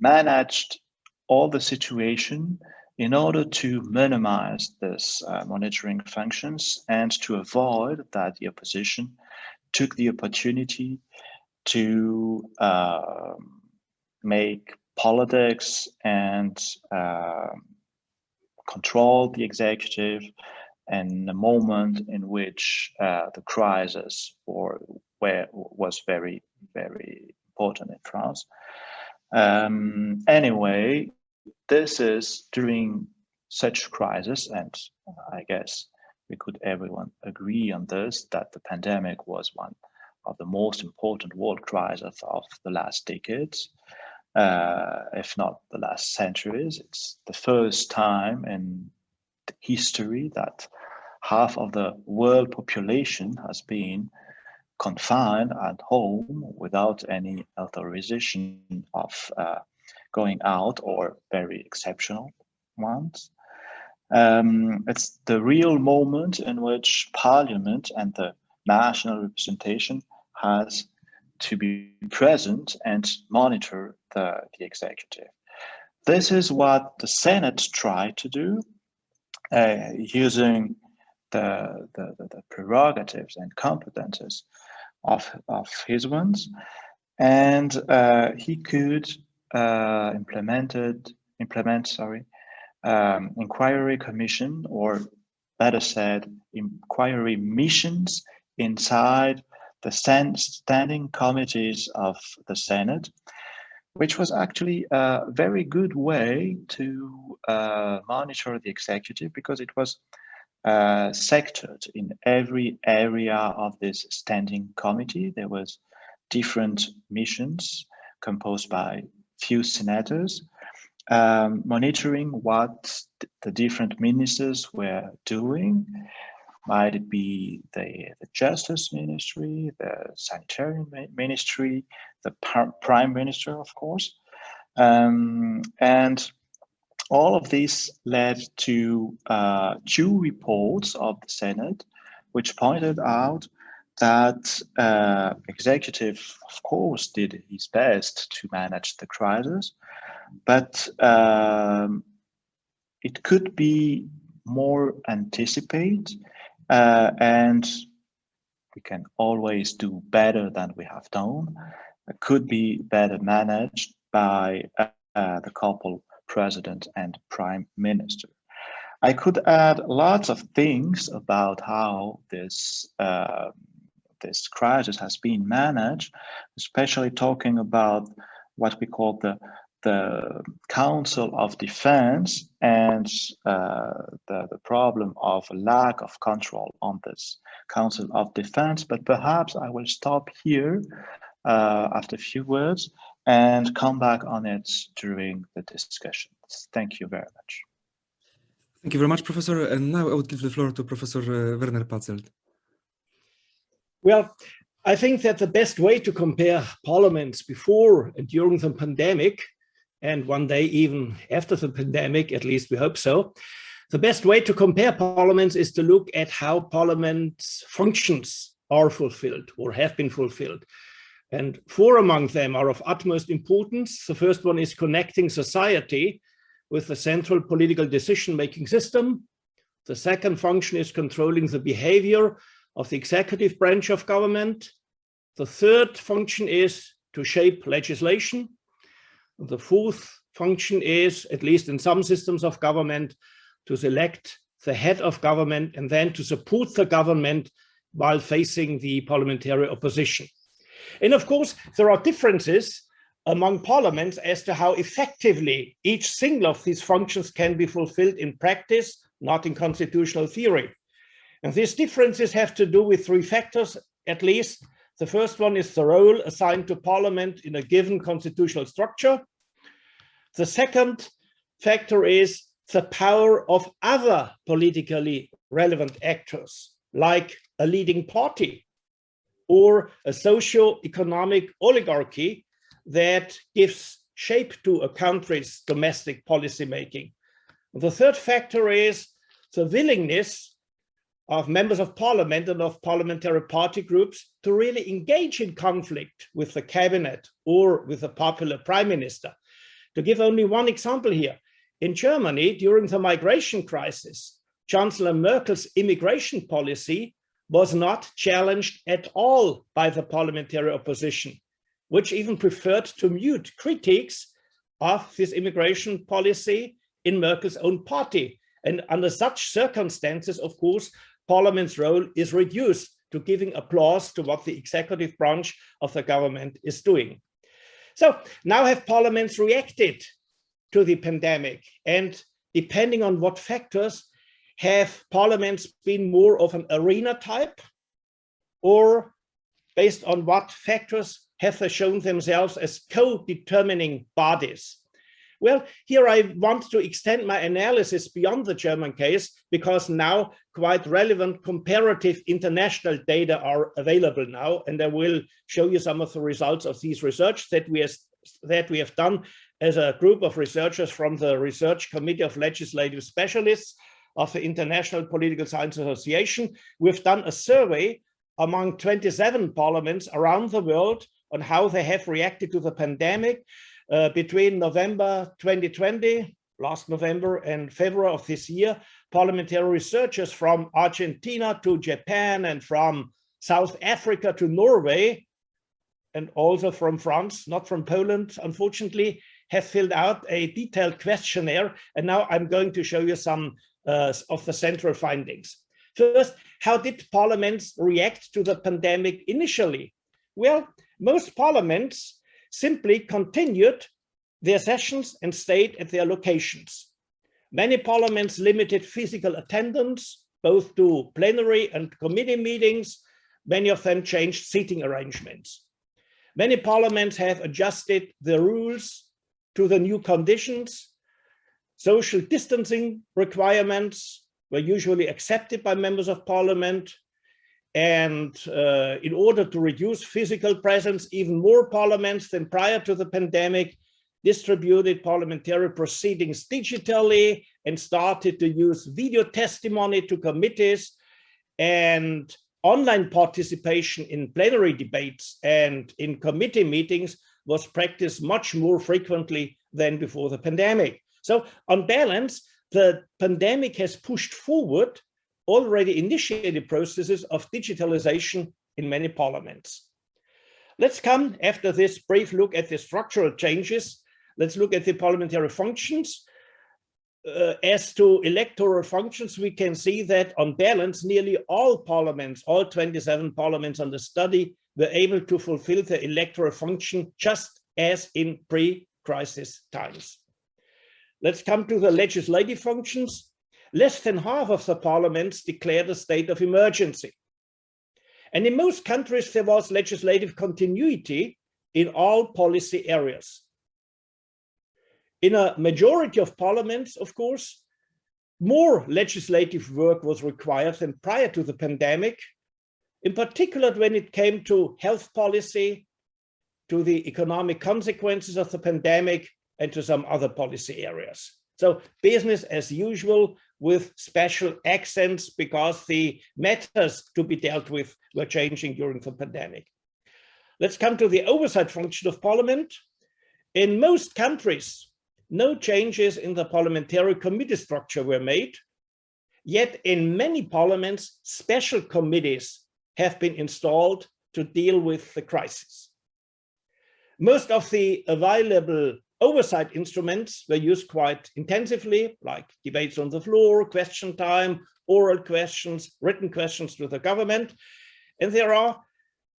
managed all the situation in order to minimize this monitoring functions and to avoid that the opposition took the opportunity to make politics and control the executive in a moment in which the crisis was very, very important in France. Anyway, this is during such crisis, and I guess we could everyone agree on this, that the pandemic was one of the most important world crises of the last decades. If not the last centuries. It's the first time in history that half of the world population has been confined at home without any authorization of going out, or very exceptional ones. It's the real moment in which Parliament and the national representation has to be present and monitor the executive. This is what the Senate tried to do, using the prerogatives and competences of his ones, and he could implement inquiry commission, or better said, inquiry missions inside the standing committees of the Senate, which was actually a very good way to monitor the executive, because it was sectored in every area of this standing committee. There was different missions composed by few senators, monitoring what the different ministers were doing. Might it be the Justice Ministry, the Sanitary Ministry, the Prime Minister, of course. And all of this led to 2 reports of the Senate, which pointed out that executive, of course, did his best to manage the crisis, but it could be more anticipated, and we can always do better than we have done. It could be better managed by the couple, president and prime minister. I could add lots of things about how this this crisis has been managed, especially talking about what we call the Council of Defense and the problem of lack of control on this Council of Defense. But perhaps I will stop here after a few words and come back on it during the discussions. Thank you very much. Thank you very much, Professor. And now I would give the floor to Professor Werner Patzelt. Well, I think that the best way to compare parliaments before and during the pandemic, and one day even after the pandemic, at least we hope so, the best way to compare parliaments is to look at how parliament's functions are fulfilled or have been fulfilled. And four among them are of utmost importance. The first one is connecting society with the central political decision-making system. The second function is controlling the behavior of the executive branch of government. The third function is to shape legislation. The fourth function is, at least in some systems of government, to select the head of government and then to support the government while facing the parliamentary opposition. And of course, there are differences among parliaments as to how effectively each single of these functions can be fulfilled in practice, not in constitutional theory. And these differences have to do with three factors, at least. The first one is the role assigned to parliament in a given constitutional structure. The second factor is the power of other politically relevant actors, like a leading party or a socio-economic oligarchy that gives shape to a country's domestic policy making. The third factor is the willingness of members of parliament and of parliamentary party groups to really engage in conflict with the cabinet or with a popular prime minister. To give only one example here, in Germany, during the migration crisis, Chancellor Merkel's immigration policy was not challenged at all by the parliamentary opposition, which even preferred to mute critiques of this immigration policy in Merkel's own party. And under such circumstances, of course, Parliament's role is reduced to giving applause to what the executive branch of the government is doing. So now have parliaments reacted to the pandemic? And depending on what factors, have parliaments been more of an arena type? Or based on what factors have they shown themselves as co-determining bodies? Well, here I want to extend my analysis beyond the German case because now quite relevant comparative international data are available now, and I will show you some of the results of these research that we have done as a group of researchers from the Research Committee of Legislative Specialists of the International Political Science Association. We've done a survey among 27 parliaments around the world on how they have reacted to the pandemic. Between November 2020, last November, and February of this year, parliamentary researchers from Argentina to Japan and from South Africa to Norway, and also from France, not from Poland, unfortunately, have filled out a detailed questionnaire. And now I'm going to show you some of the central findings. First, how did parliaments react to the pandemic initially? Well, most parliaments simply continued their sessions and stayed at their locations. Many parliaments limited physical attendance, both to plenary and committee meetings. Many of them changed seating arrangements. Many parliaments have adjusted the rules to the new conditions. Social distancing requirements were usually accepted by members of parliament. And in order to reduce physical presence, even more parliaments than prior to the pandemic distributed parliamentary proceedings digitally and started to use video testimony to committees. And online participation in plenary debates and in committee meetings was practiced much more frequently than before the pandemic. So on balance, the pandemic has pushed forward already initiated processes of digitalization in many parliaments. Let's come, after this brief look at the structural changes, let's look at the parliamentary functions. As to electoral functions, we can see that on balance, nearly all parliaments, all 27 parliaments under study, were able to fulfill the electoral function just as in pre-crisis times. Let's come to the legislative functions. Less than half of the parliaments declared a state of emergency. And in most countries, there was legislative continuity in all policy areas. In a majority of parliaments, of course, more legislative work was required than prior to the pandemic, in particular when it came to health policy, to the economic consequences of the pandemic, and to some other policy areas. So business as usual with special accents because the matters to be dealt with were changing during the pandemic. Let's come to the oversight function of parliament. In most countries, no changes in the parliamentary committee structure were made, yet in many parliaments, special committees have been installed to deal with the crisis. Most of the available oversight instruments were used quite intensively, like debates on the floor, question time, oral questions, written questions to the government. And there are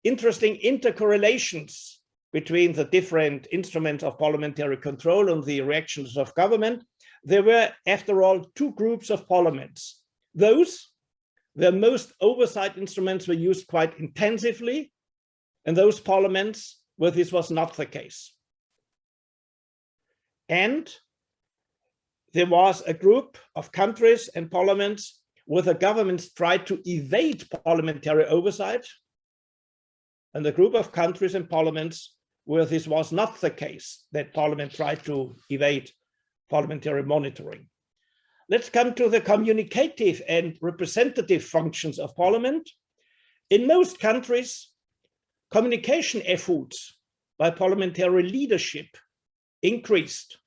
interesting intercorrelations between the different instruments of parliamentary control and the reactions of government. There were, after all, two groups of parliaments. Those where most oversight instruments were used quite intensively, and those parliaments where this was not the case. And there was a group of countries and parliaments where the governments tried to evade parliamentary oversight, and a group of countries and parliaments where this was not the case, that parliament tried to evade parliamentary monitoring. Let's come to the communicative and representative functions of parliament. In most countries, communication efforts by parliamentary leadership increased,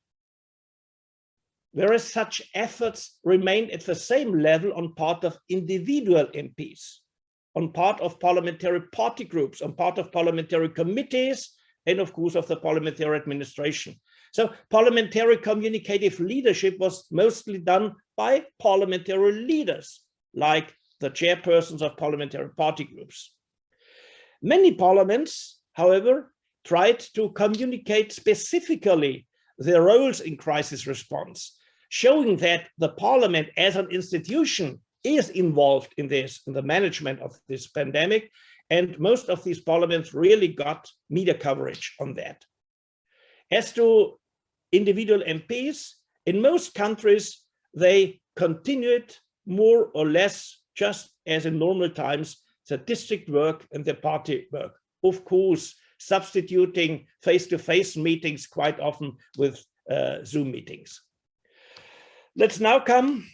whereas such efforts remained at the same level on part of individual MPs, on part of parliamentary party groups, on part of parliamentary committees, and of course of the parliamentary administration. So parliamentary communicative leadership was mostly done by parliamentary leaders, like the chairpersons of parliamentary party groups. Many parliaments, however, tried to communicate specifically their roles in crisis response, showing that the parliament as an institution is involved in this, in the management of this pandemic, and most of these parliaments really got media coverage on that. As to individual MPs, in most countries, they continued more or less just as in normal times, the district work and the party work. Of course, substituting face-to-face meetings quite often with Zoom meetings. Let's now come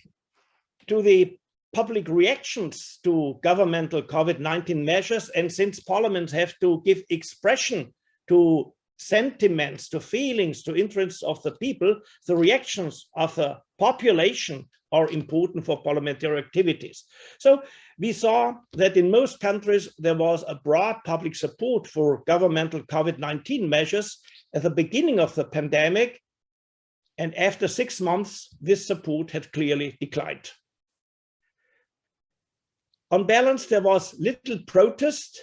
to the public reactions to governmental COVID-19 measures. And since parliaments have to give expression to sentiments, to feelings, to interests of the people, the reactions of the population are important for parliamentary activities. So we saw that in most countries, there was a broad public support for governmental COVID-19 measures at the beginning of the pandemic. And after 6 months, this support had clearly declined. On balance, there was little protest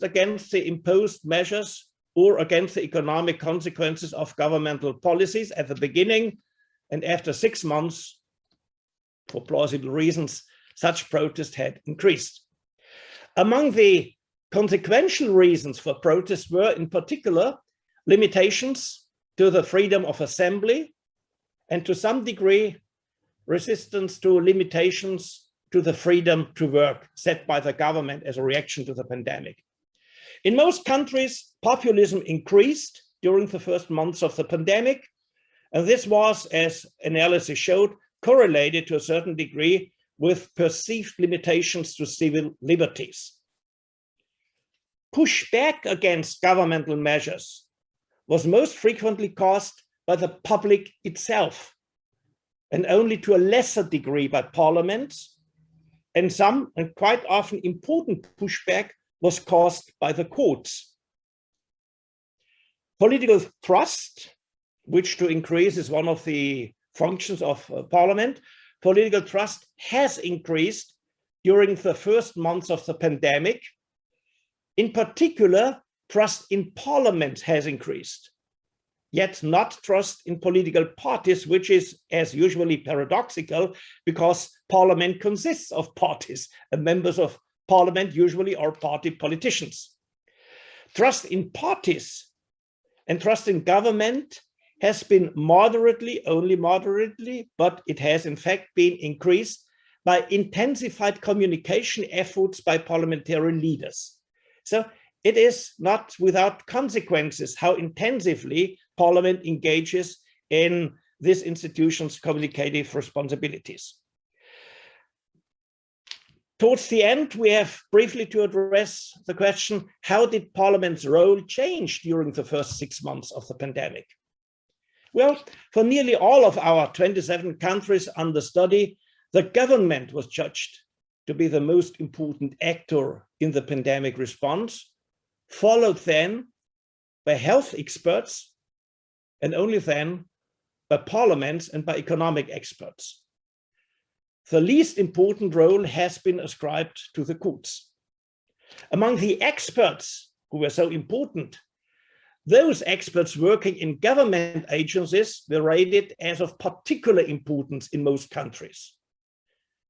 against the imposed measures or against the economic consequences of governmental policies at the beginning. And after 6 months, for plausible reasons, such protest had increased. Among the consequential reasons for protest were, in particular, limitations to the freedom of assembly and to some degree, resistance to limitations to the freedom to work set by the government as a reaction to the pandemic. In most countries, populism increased during the first months of the pandemic, and this was, as analysis showed, correlated to a certain degree with perceived limitations to civil liberties. Pushback against governmental measures was most frequently caused by the public itself, and only to a lesser degree by parliaments, and some, and quite often important pushback was caused by the courts. Political trust, which to increase is one of the functions of parliament, political trust has increased during the first months of the pandemic. In particular, trust in parliament has increased, yet not trust in political parties, which is as usually paradoxical because parliament consists of parties and members of parliament usually are party politicians. Trust in parties and trust in government has been moderately, only moderately, but it has in fact been increased by intensified communication efforts by parliamentary leaders. So it is not without consequences how intensively Parliament engages in this institution's communicative responsibilities. Towards the end, we have briefly to address the question, how did Parliament's role change during the first 6 months of the pandemic? Well, for nearly all of our 27 countries under study, the government was judged to be the most important actor in the pandemic response, followed then by health experts, and only then by parliaments and by economic experts. The least important role has been ascribed to the courts. Among the experts who were so important, those experts working in government agencies were rated as of particular importance in most countries.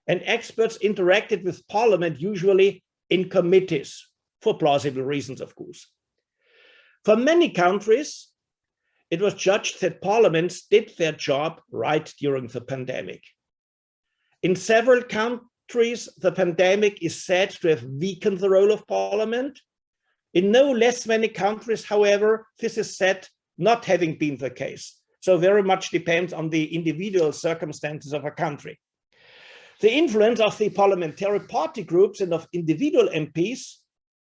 And experts interacted with parliament usually in committees, for plausible reasons, of course. For many countries, it was judged that parliaments did their job right during the pandemic. In several countries, the pandemic is said to have weakened the role of parliament. In no less many countries, however, this is said not having been the case. So very much depends on the individual circumstances of a country. The influence of the parliamentary party groups and of individual MPs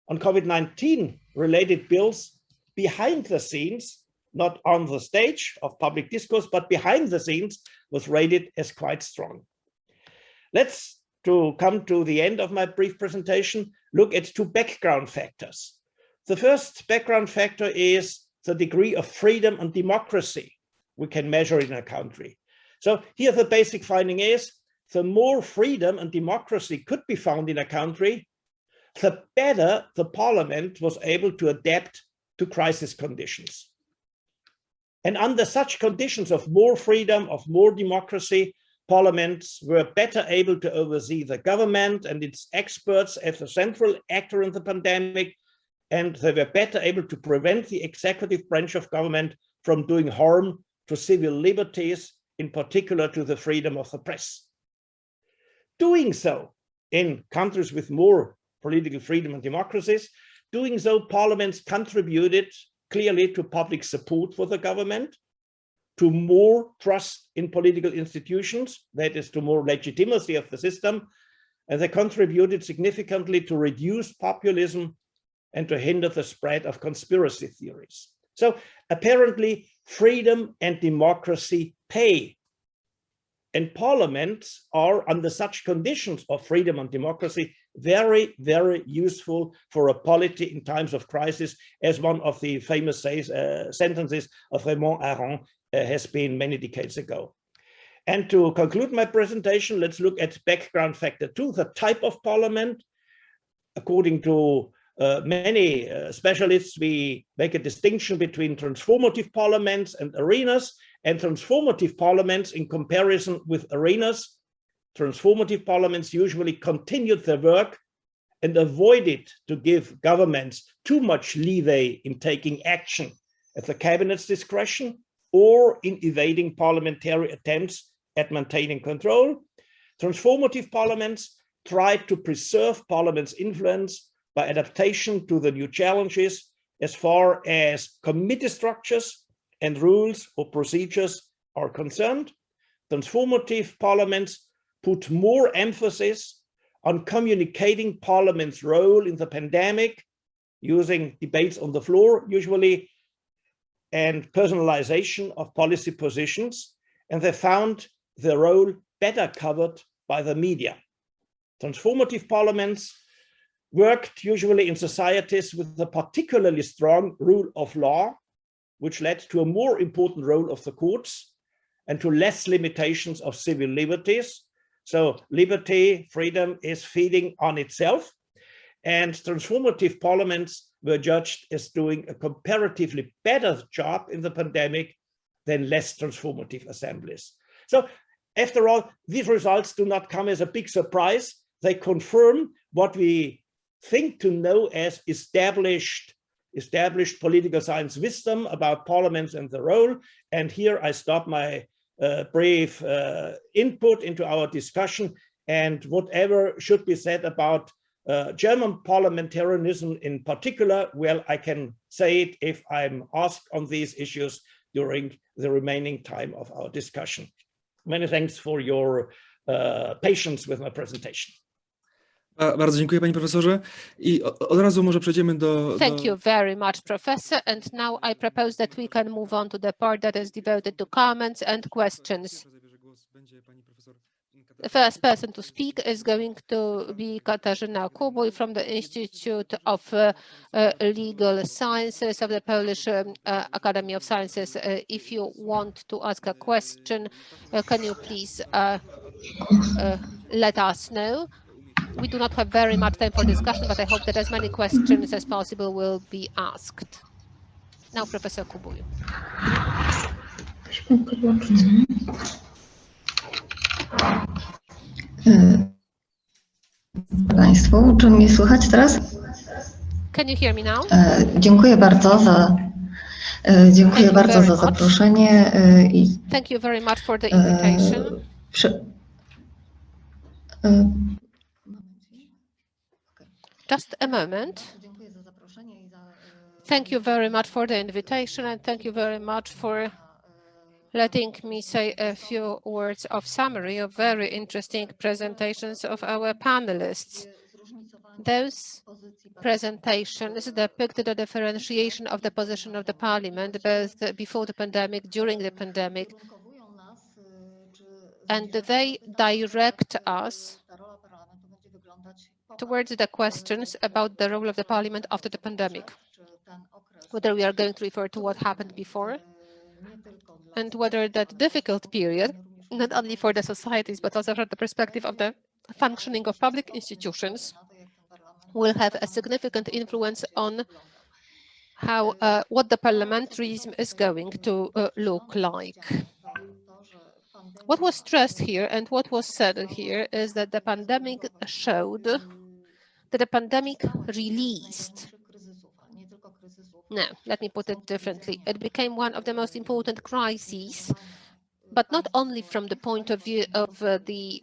on COVID-19 related bills behind the scenes, not on the stage of public discourse, but behind the scenes, was rated as quite strong. Let's, to come to the end of my brief presentation, look at two background factors. The first background factor is the degree of freedom and democracy we can measure in a country. So here the basic finding is, the more freedom and democracy could be found in a country, the better the parliament was able to adapt to crisis conditions. And under such conditions of more freedom, of more democracy, parliaments were better able to oversee the government and its experts as a central actor in the pandemic, and they were better able to prevent the executive branch of government from doing harm to civil liberties, in particular to the freedom of the press. Doing so in countries with more political freedom and democracies, doing so, parliaments contributed clearly to public support for the government, to more trust in political institutions, that is, to more legitimacy of the system, and they contributed significantly to reduce populism and to hinder the spread of conspiracy theories. So apparently, freedom and democracy pay. And parliaments are, under such conditions of freedom and democracy, very, very useful for a polity in times of crisis, as one of the famous sentences of Raymond Aron has been many decades ago. And to conclude my presentation, let's look at background factor 2, the type of parliament. According to many specialists, we make a distinction between transformative parliaments and arenas, and transformative parliaments in comparison with arenas. Transformative parliaments usually continued their work and avoided to give governments too much leeway in taking action at the cabinet's discretion or in evading parliamentary attempts at maintaining control. Transformative parliaments tried to preserve parliament's influence by adaptation to the new challenges as far as committee structures and rules or procedures are concerned. Transformative parliaments put more emphasis on communicating Parliament's role in the pandemic, using debates on the floor usually, and personalization of policy positions, and they found the role better covered by the media. Transformative parliaments worked usually in societies with a particularly strong rule of law, which led to a more important role of the courts and to less limitations of civil liberties. So liberty, freedom is feeding on itself. And transformative parliaments were judged as doing a comparatively better job in the pandemic than less transformative assemblies. So after all, these results do not come as a big surprise. They confirm what we think to know as established political science wisdom about parliaments and the role. And here I stop my brief input into our discussion, and whatever should be said about German parliamentarianism in particular, well, I can say it if I'm asked on these issues during the remaining time of our discussion. Many thanks for your patience with my presentation. Bardzo dziękuję, panie profesorze. I od razu może przejdziemy do... Thank you very much, Professor. And now I propose that we can move on to the part that is devoted to comments and questions. The first person to speak is going to be Katarzyna Kubuj from the Institute of Legal Sciences of the Polish Academy of Sciences. If you want to ask a question, can you please let us know? We do not have very much time for discussion, but I hope that as many questions as possible will be asked. Now, Professor Kubuj. Państwu, czy mnie słychać teraz? Can you hear me now? Dziękuję bardzo za zaproszenie. Thank you very much for the invitation. Just a moment. Thank you very much for the invitation, and thank you very much for letting me say a few words of summary of very interesting presentations of our panelists. Those presentations depicted the differentiation of the position of the Parliament, both before the pandemic, during the pandemic, and they direct us towards the questions about the role of the Parliament after the pandemic, whether we are going to refer to what happened before, and whether that difficult period, not only for the societies, but also from the perspective of the functioning of public institutions, will have a significant influence on how what the parliamentarism is going to look like. What was stressed here and what was said here is that the pandemic showed that the pandemic released. No, let me put it differently. It became one of the most important crises, but not only from the point of view of the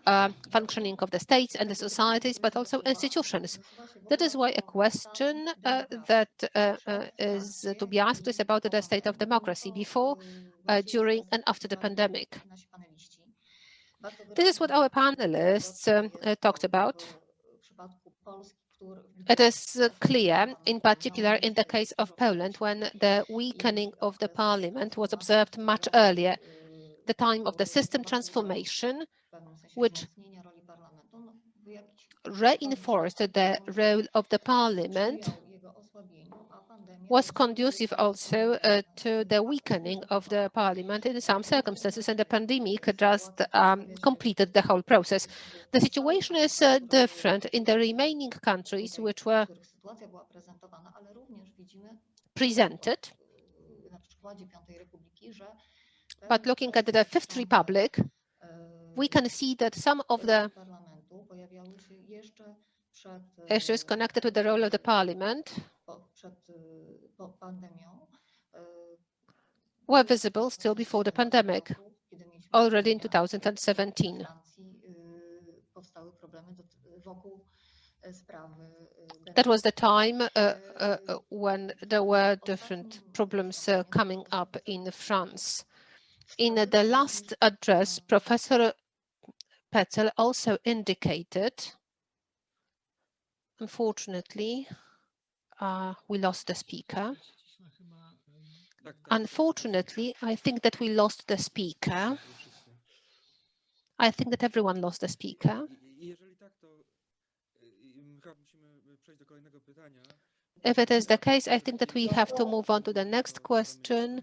functioning of the states and the societies, but also institutions. That is why a question that is to be asked is about the state of democracy before, during, and after the pandemic. This is what our panelists talked about. It is clear, in particular in the case of Poland, when the weakening of the parliament was observed much earlier, the time of the system transformation, which reinforced the role of the parliament, was conducive also to the weakening of the parliament in some circumstances, and the pandemic just completed the whole process. The situation is different in the remaining countries which were presented. But looking at the Fifth Republic, we can see that some of the issues connected with the role of the parliament were visible still before the pandemic, already in 2017. That was the time when there were different problems coming up in France. In the last address, Professor Petzel also indicated, unfortunately, we lost the speaker. Unfortunately, I think that we lost the speaker. I think that everyone lost the speaker. If it is the case, I think that we have to move on to the next question.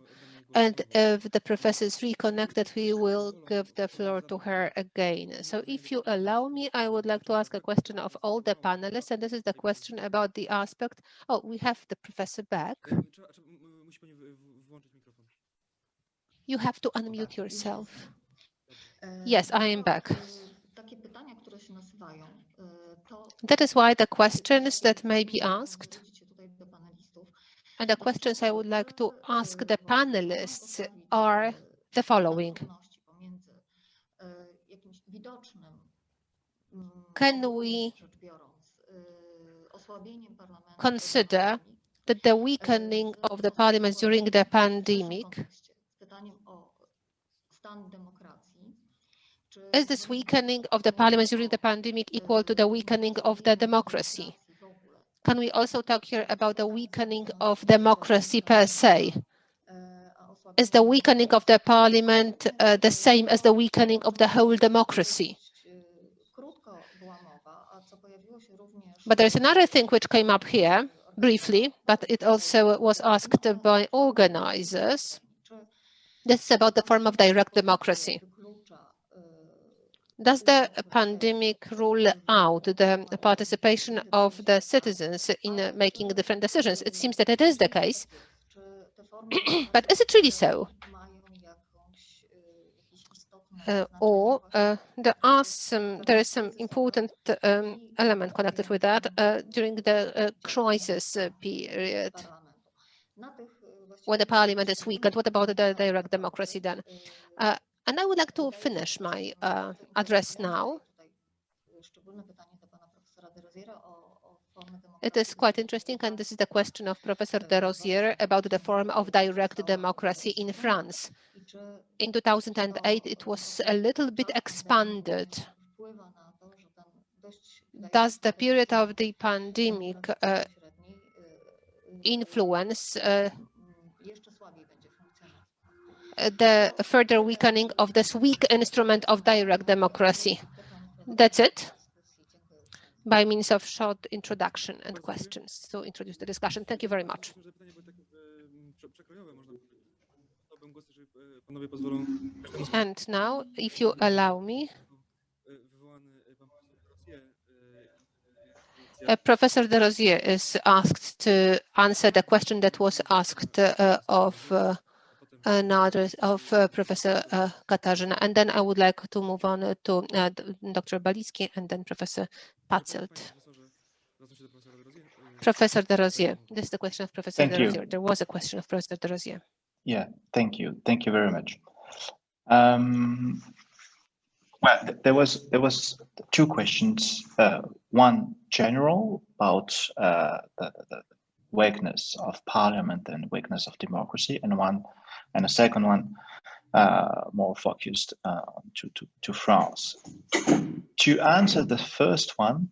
And if the professor is reconnected, we will give the floor to her again. So if you allow me, I would like to ask a question of all the panelists. And this is the question about the aspect. Oh, we have the professor back. You have to unmute yourself. Yes, I am back. That is why the questions that may be asked and the questions I would like to ask the panelists are the following. Can we consider that the weakening of the parliament during the pandemic, is this weakening of the parliament during the pandemic equal to the weakening of the democracy? Can we also talk here about the weakening of democracy per se? Is the weakening of the parliament the same as the weakening of the whole democracy? But there's another thing which came up here briefly, but it also was asked by organizers. This is about the form of direct democracy. Does the pandemic rule out the participation of the citizens in making different decisions? It seems that it is the case. But is it really so? Or there is some important element connected with that during the crisis period when the parliament is weakened. What about the direct democracy then? And I would like to finish my address now. It is quite interesting, and this is the question of Professor de Rosière about the form of direct democracy in France. In 2008, it was a little bit expanded. Does the period of the pandemic influence the further weakening of this weak instrument of direct democracy? That's it. By means of short introduction and questions to introduce the discussion. Thank you very much. And now, if you allow me, Professor de Rosière is asked to answer the question that was asked of Professor Katarzyna, and then I would like to move on to Dr. Balicki and then Professor Patzelt. Professor de Rosière, this is the question of Professor de Rosière. There was a question of Professor de Rosière. Yeah, thank you. Thank you very much. Well, there was two questions. One general about the weakness of parliament and weakness of democracy, and a second one more focused to France. To answer the first one,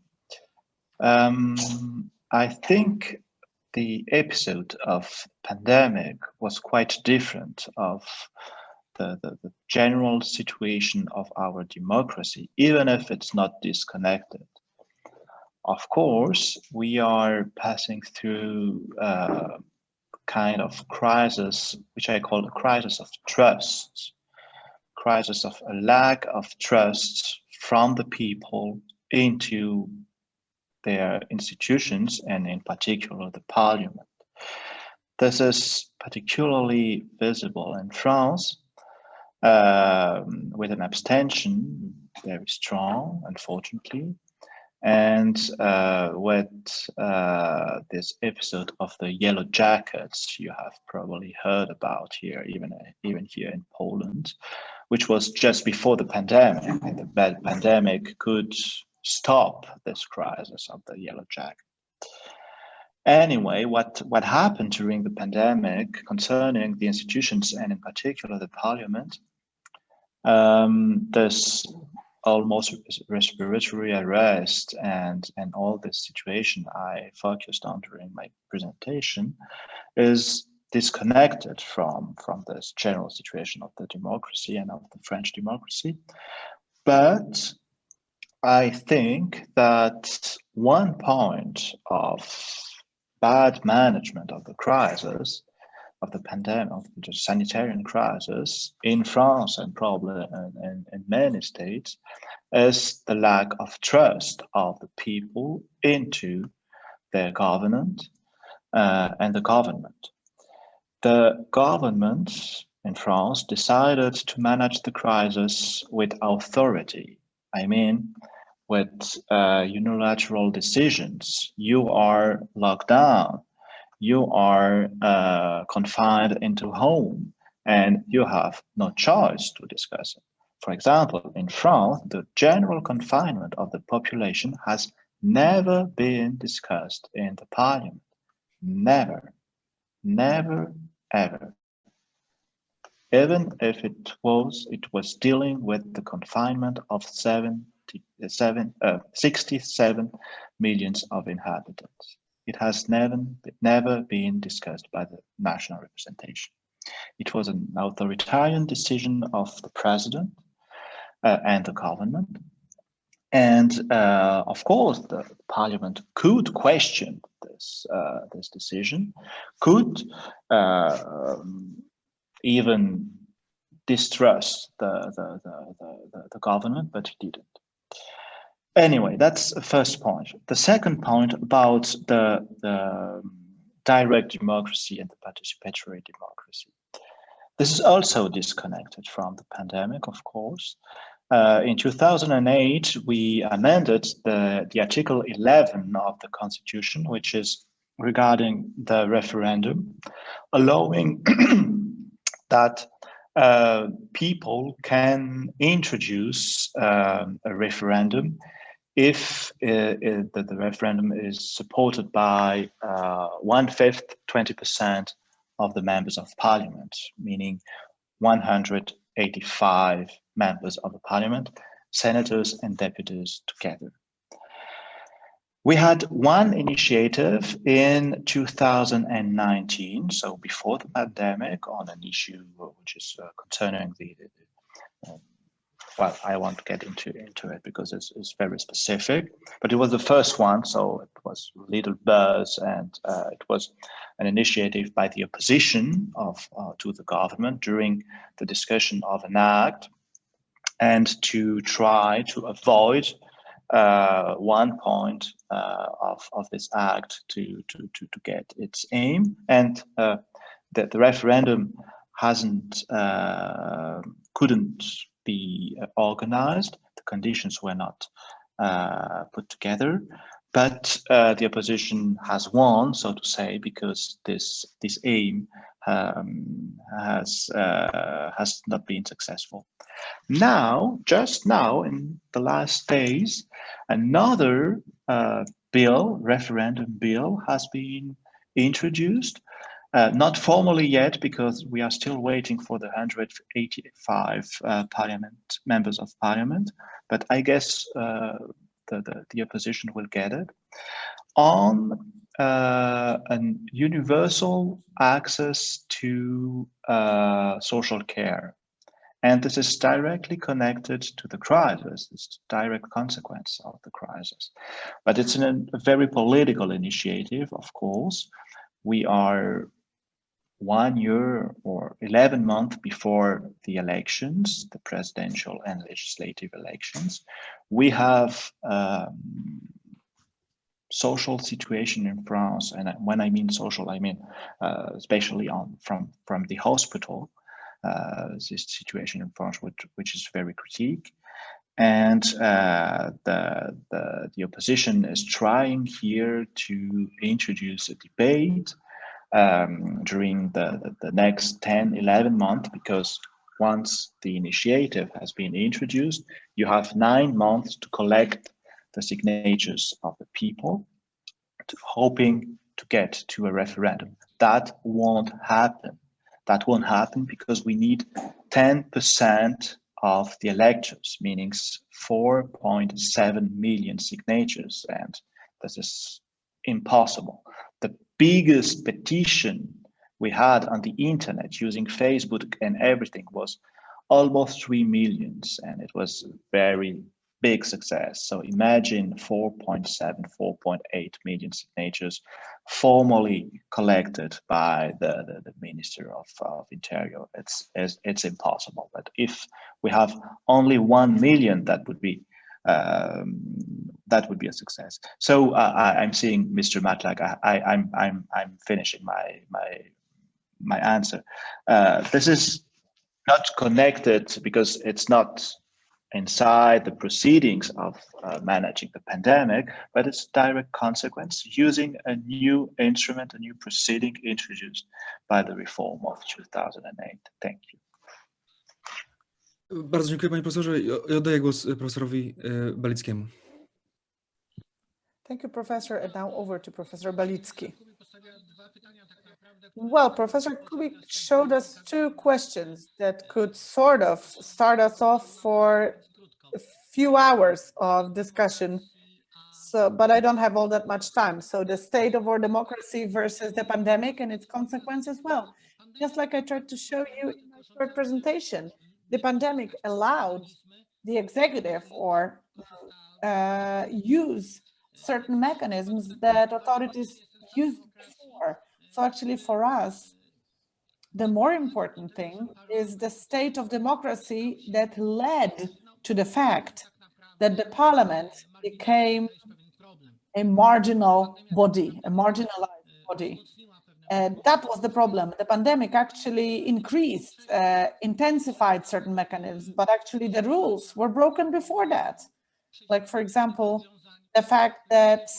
I think the episode of pandemic was quite different of the general situation of our democracy, even if it's not disconnected. Of course, we are passing through a kind of crisis, which I call a crisis of trust, crisis of a lack of trust from the people into their institutions, and in particular the parliament. This is particularly visible in France, with an abstention very strong, unfortunately, and with this episode of the yellow jackets you have probably heard about here, even here in Poland, which was just before the pandemic, and the pandemic could stop this crisis of the yellow jacket. Anyway, what happened during the pandemic concerning the institutions and in particular the parliament, this almost respiratory arrest and all this situation I focused on during my presentation is disconnected from this general situation of the democracy and of the French democracy. But I think that one point of bad management of the crisis, of the pandemic, of the sanitarian crisis in France and probably in many states, is the lack of trust of the people into their government and the government. The government in France decided to manage the crisis with authority. I mean, with unilateral decisions. You are locked down, you are confined into home, and you have no choice to discuss it. For example, in France, the general confinement of the population has never been discussed in the parliament. Never, never, ever. Even if it was dealing with the confinement of 67 million of inhabitants. It has never been discussed by the national representation. It was an authoritarian decision of the president and the government. And of course, the parliament could question this decision, could even distrust the government, but it didn't. Anyway, that's the first point. The second point about the direct democracy and the participatory democracy. This is also disconnected from the pandemic, of course. In 2008, we amended the Article 11 of the Constitution, which is regarding the referendum, allowing that people can introduce a referendum if the referendum is supported by 1/5, 20% of the members of parliament, meaning 185 members of the parliament, senators and deputies together. We had one initiative in 2019, so before the pandemic, on an issue which is concerning well, I won't get into it because it's very specific, but it was the first one, so it was a little buzz, and it was an initiative by the opposition to the government during the discussion of an act, and to try to avoid one point of this act to get its aim, and that the referendum couldn't be organized. The conditions were not put together, but the opposition has won, so to say, because this aim has not been successful. Now, just now, in the last days, another referendum bill has been introduced. Not formally yet, because we are still waiting for the 185 members of parliament, but I guess the opposition will get it, on an universal access to social care. And this is directly connected to the crisis. It's a direct consequence of the crisis. But it's a very political initiative, of course. We are 1 year or 11 months before the elections, the presidential and legislative elections. We have social situation in France, and when I mean social, I mean especially from the hospital. This situation in France, which is very critique, and the opposition is trying here to introduce a debate during the next 10, 11 months, because once the initiative has been introduced, you have 9 months to collect the signatures of the people, hoping to get to a referendum. That won't happen. That won't happen because we need 10% of the electors, meaning 4.7 million signatures, and this is impossible. The biggest petition we had on the internet using Facebook and everything was almost 3 million, and it was a very big success. So imagine 4.7, 4.8 million signatures formally collected by the Minister of Interior. It's impossible. But if we have only 1 million, that would be a success. So I'm seeing Mr. Matlak. I'm finishing my answer. This is not connected because it's not inside the proceedings of managing the pandemic, but it's direct consequence using a new instrument, a new proceeding introduced by the reform of 2008. Thank you. Bardzo dziękuję, panie profesorze. I oddaję głos profesorowi Balickiemu. Thank you, Professor. And now over to Professor Balicki. Well, Professor Kubik showed us two questions that could sort of start us off for a few hours of discussion. So, but I don't have all that much time. So the state of our democracy versus the pandemic and its consequences. Well, just like I tried to show you in my short presentation, the pandemic allowed the executive or use certain mechanisms that authorities used before. So actually for us, the more important thing is the state of democracy that led to the fact that the parliament became a marginal body, a marginalized body. And that was the problem. The pandemic actually increased, intensified certain mechanisms, but actually the rules were broken before that. Like, for example, the fact that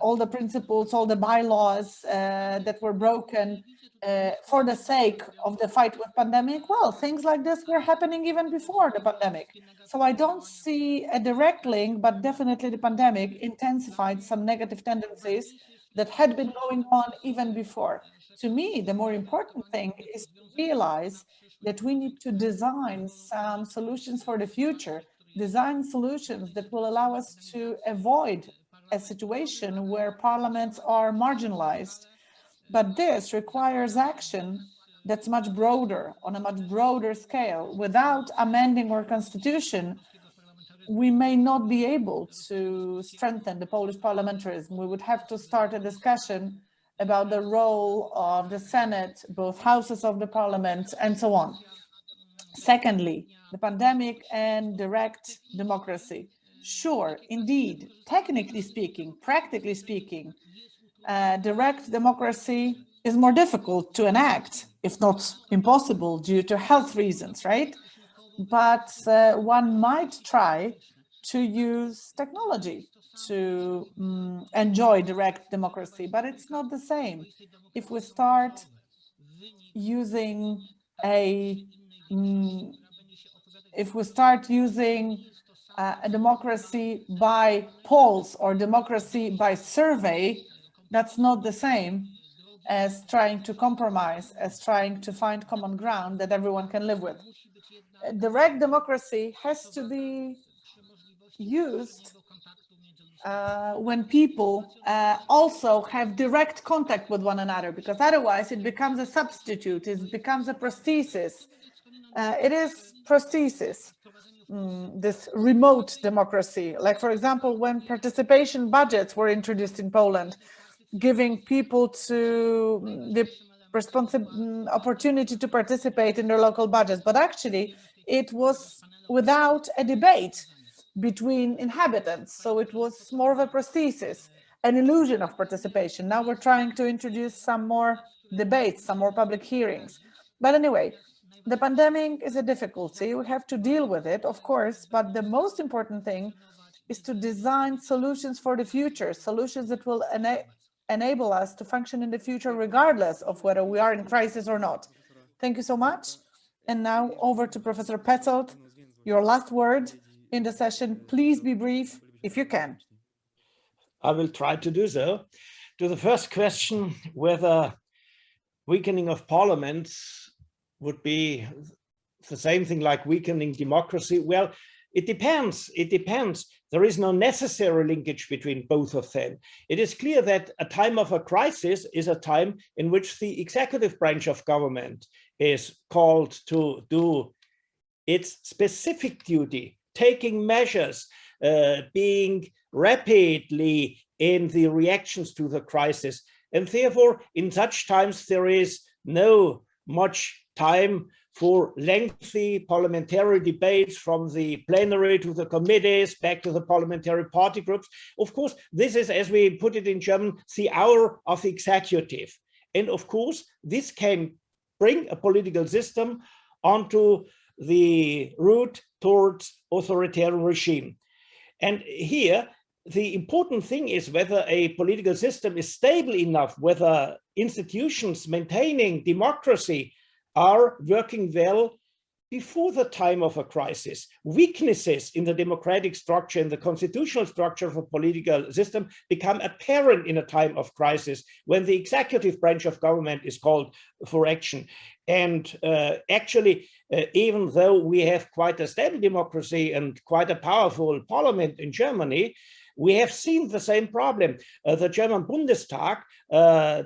all the principles, all the bylaws that were broken for the sake of the fight with pandemic, well, things like this were happening even before the pandemic. So I don't see a direct link, but definitely the pandemic intensified some negative tendencies that had been going on even before. To me, the more important thing is to realize that we need to design some solutions for the future, design solutions that will allow us to avoid a situation where parliaments are marginalized. But this requires action that's much broader, on a much broader scale. Without amending our constitution, we may not be able to strengthen the Polish parliamentarism. We would have to start a discussion about the role of the Senate, both houses of the parliament, and so on. Secondly, the pandemic and direct democracy. Sure, indeed, technically speaking, practically speaking, direct democracy is more difficult to enact, if not impossible, due to health reasons, right? But one might try to use technology to enjoy direct democracy, but it's not the same. If we start using a democracy by polls or democracy by survey, that's not the same as trying to compromise, as trying to find common ground that everyone can live with. Direct democracy has to be used when people also have direct contact with one another, because otherwise it becomes a substitute, it becomes a prosthesis. It is prosthesis, this remote democracy. Like, for example, when participation budgets were introduced in Poland, giving people to the opportunity to participate in their local budgets. But actually, it was without a debate between inhabitants. So it was more of a prosthesis, an illusion of participation. Now we're trying to introduce some more debates, some more public hearings. But anyway, the pandemic is a difficulty. We have to deal with it, of course, but the most important thing is to design solutions for the future, solutions that will enable us to function in the future regardless of whether we are in crisis or not. Thank you so much. And now over to Professor Petzold. Your last word in the session. Please be brief if you can. I will try to do so. To the first question, whether weakening of parliaments would be the same thing like weakening democracy. Well, it depends. It depends. There is no necessary linkage between both of them. It is clear that a time of a crisis is a time in which the executive branch of government is called to do its specific duty, taking measures, being rapidly in the reactions to the crisis. And therefore, in such times, there is no much time for lengthy parliamentary debates from the plenary to the committees, back to the parliamentary party groups. Of course, this is, as we put it in German, the hour of the executive. And of course, this can bring a political system onto the route towards authoritarian regime. And here, the important thing is whether a political system is stable enough, whether institutions maintaining democracy are working well before the time of a crisis. Weaknesses in the democratic structure, in the constitutional structure of a political system become apparent in a time of crisis when the executive branch of government is called for action. And actually, even though we have quite a stable democracy and quite a powerful parliament in Germany, we have seen the same problem. The German Bundestag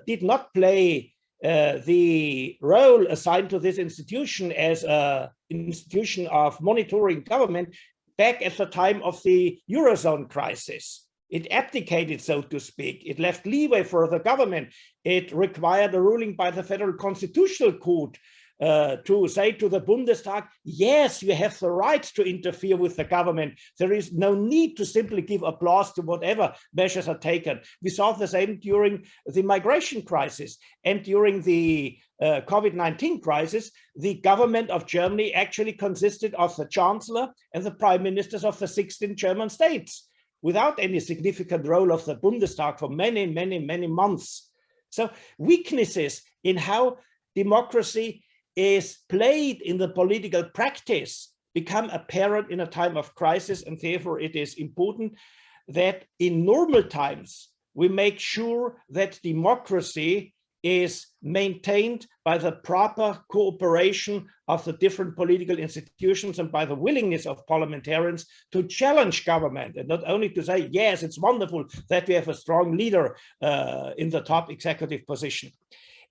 did not play the role assigned to this institution as an institution of monitoring government back at the time of the Eurozone crisis. It abdicated, so to speak. It left leeway for the government. It required a ruling by the Federal Constitutional Court to say to the Bundestag, yes, you have the right to interfere with the government. There is no need to simply give applause to whatever measures are taken. We saw the same during the migration crisis and during the COVID-19 crisis. The government of Germany actually consisted of the chancellor and the prime ministers of the 16 German states, without any significant role of the Bundestag for many, many, many months. So weaknesses in how democracy is played in the political practice become apparent in a time of crisis, and therefore it is important that in normal times we make sure that democracy is maintained by the proper cooperation of the different political institutions and by the willingness of parliamentarians to challenge government, and not only to say, yes, it's wonderful that we have a strong leader in the top executive position.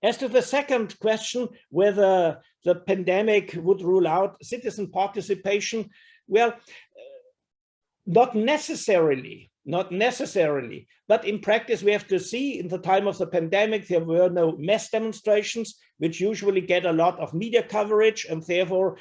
As to the second question, whether the pandemic would rule out citizen participation, well, not necessarily, but in practice, we have to see in the time of the pandemic, there were no mass demonstrations, which usually get a lot of media coverage and therefore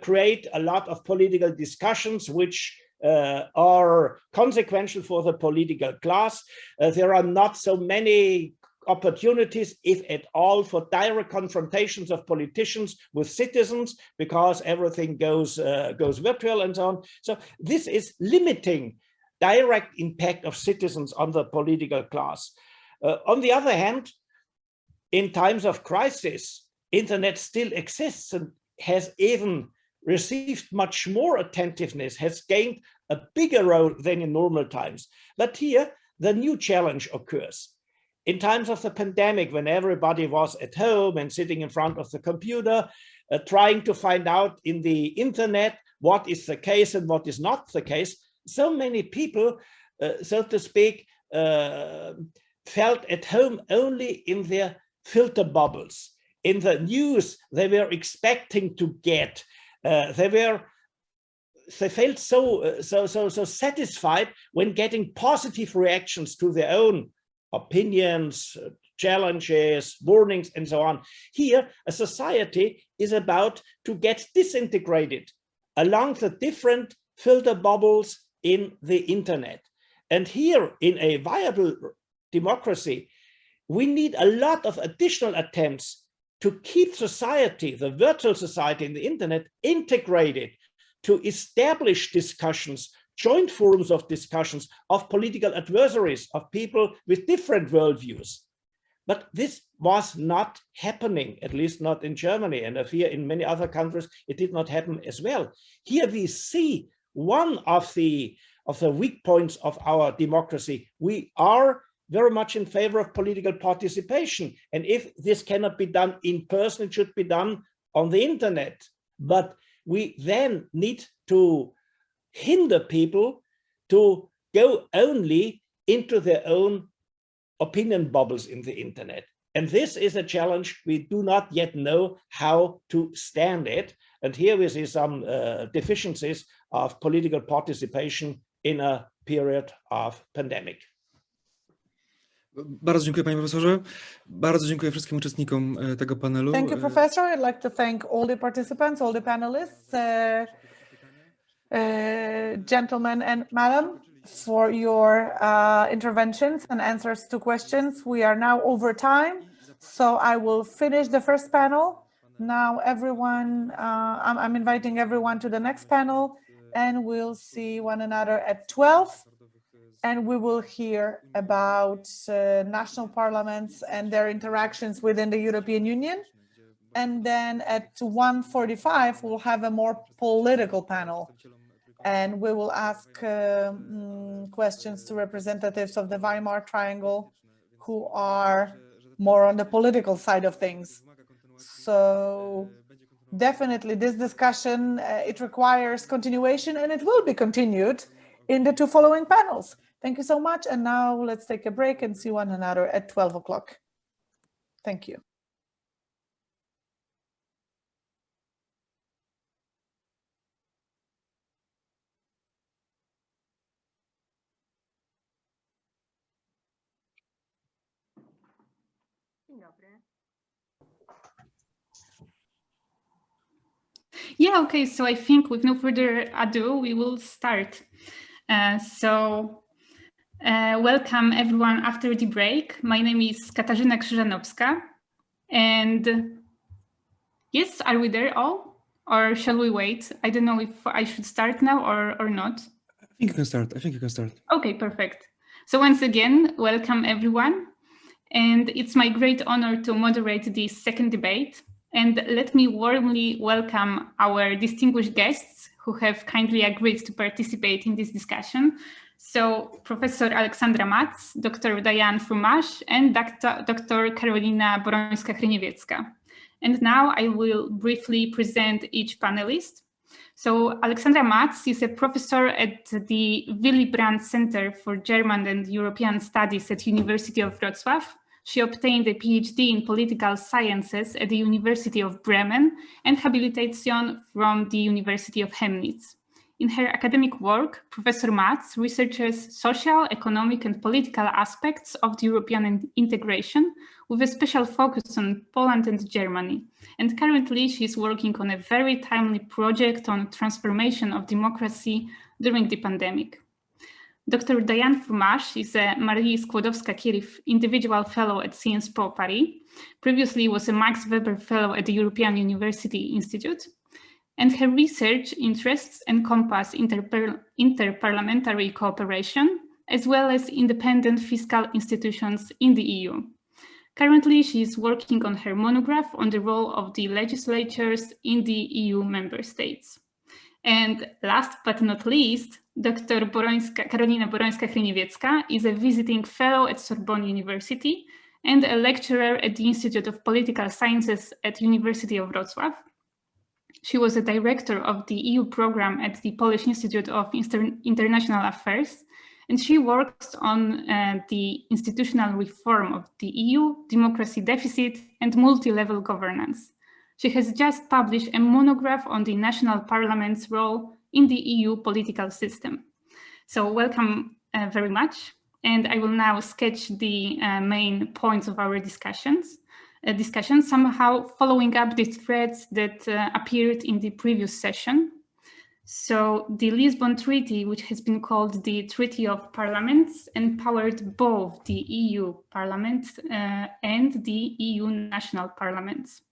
create a lot of political discussions, which are consequential for the political class. There are not so many opportunities, if at all, for direct confrontations of politicians with citizens, because everything goes virtual and so on. So this is limiting direct impact of citizens on the political class. On the other hand, in times of crisis, internet still exists and has even received much more attentiveness, has gained a bigger role than in normal times. But here, the new challenge occurs. In times of the pandemic, when everybody was at home and sitting in front of the computer, trying to find out in the internet what is the case and what is not the case, so many people, so to speak, felt at home only in their filter bubbles. In the news they were expecting to get, they felt so satisfied when getting positive reactions to their own opinions, challenges, warnings, and so on. Here, a society is about to get disintegrated along the different filter bubbles in the internet. And here, in a viable democracy, we need a lot of additional attempts to keep society, the virtual society in the internet, integrated, to establish discussions, joint forums of discussions of political adversaries, of people with different worldviews. But this was not happening, at least not in Germany, and here in many other countries, it did not happen as well. Here we see one of the weak points of our democracy. We are very much in favor of political participation. And if this cannot be done in person, it should be done on the internet, but we then need to hinder people to go only into their own opinion bubbles in the internet. And this is a challenge. We do not yet know how to stand it. And here we see some deficiencies of political participation in a period of pandemic. Bardzo dziękuję, panie profesorze. Bardzo dziękuję wszystkim uczestnikom tego panelu. Thank you, Professor. I'd like to thank all the participants, all the panelists, gentlemen and madam, for your interventions and answers to questions. We are now over time, so I will finish the first panel. Now everyone, I'm inviting everyone to the next panel, and we'll see one another at 12. And we will hear about national parliaments and their interactions within the European Union. And then at 1:45, we'll have a more political panel. And we will ask questions to representatives of the Weimar Triangle who are more on the political side of things. So definitely this discussion, it requires continuation, and it will be continued in the two following panels. Thank you so much. And now let's take a break and see one another at 12 o'clock. Thank you. Yeah, okay, so I think with no further ado, we will start. Welcome everyone after the break. My name is Katarzyna Krzyżanowska. And yes, are we there all? Or shall we wait? I don't know if I should start now or not. I think you can start. Okay, perfect. So once again, welcome everyone. And it's my great honor to moderate this second debate. And let me warmly welcome our distinguished guests who have kindly agreed to participate in this discussion. So Professor Aleksandra Matz, Dr. Diane Frumash, and Dr. Karolina Borońska-Hryniewiecka. And now I will briefly present each panelist. So Aleksandra Matz is a professor at the Willy Brandt Center for German and European Studies at University of Wrocław. She obtained a PhD in political sciences at the University of Bremen and habilitation from the University of Chemnitz. In her academic work, Professor Matz researches social, economic, and political aspects of the European integration, with a special focus on Poland and Germany. And currently, she is working on a very timely project on transformation of democracy during the pandemic. Dr. Diane Frumash is a Marie Skłodowska-Curie Individual Fellow at Sciences Po Paris. Previously was a Max Weber Fellow at the European University Institute. And her research interests encompass interparliamentary cooperation, as well as independent fiscal institutions in the EU. Currently, she is working on her monograph on the role of the legislatures in the EU member states. And last but not least, Dr. Karolina Borońska-Hryniewiecka is a visiting fellow at Sorbonne University and a lecturer at the Institute of Political Sciences at University of Wrocław. She was a director of the EU program at the Polish Institute of International Affairs, and she works on the institutional reform of the EU, democracy deficit, and multi-level governance. She has just published a monograph on the national parliament's role in the EU political system. So welcome very much. And I will now sketch the main points of our discussion, somehow following up the threads that appeared in the previous session. So the Lisbon Treaty, which has been called the Treaty of Parliaments, empowered both the EU Parliament and the EU national parliaments.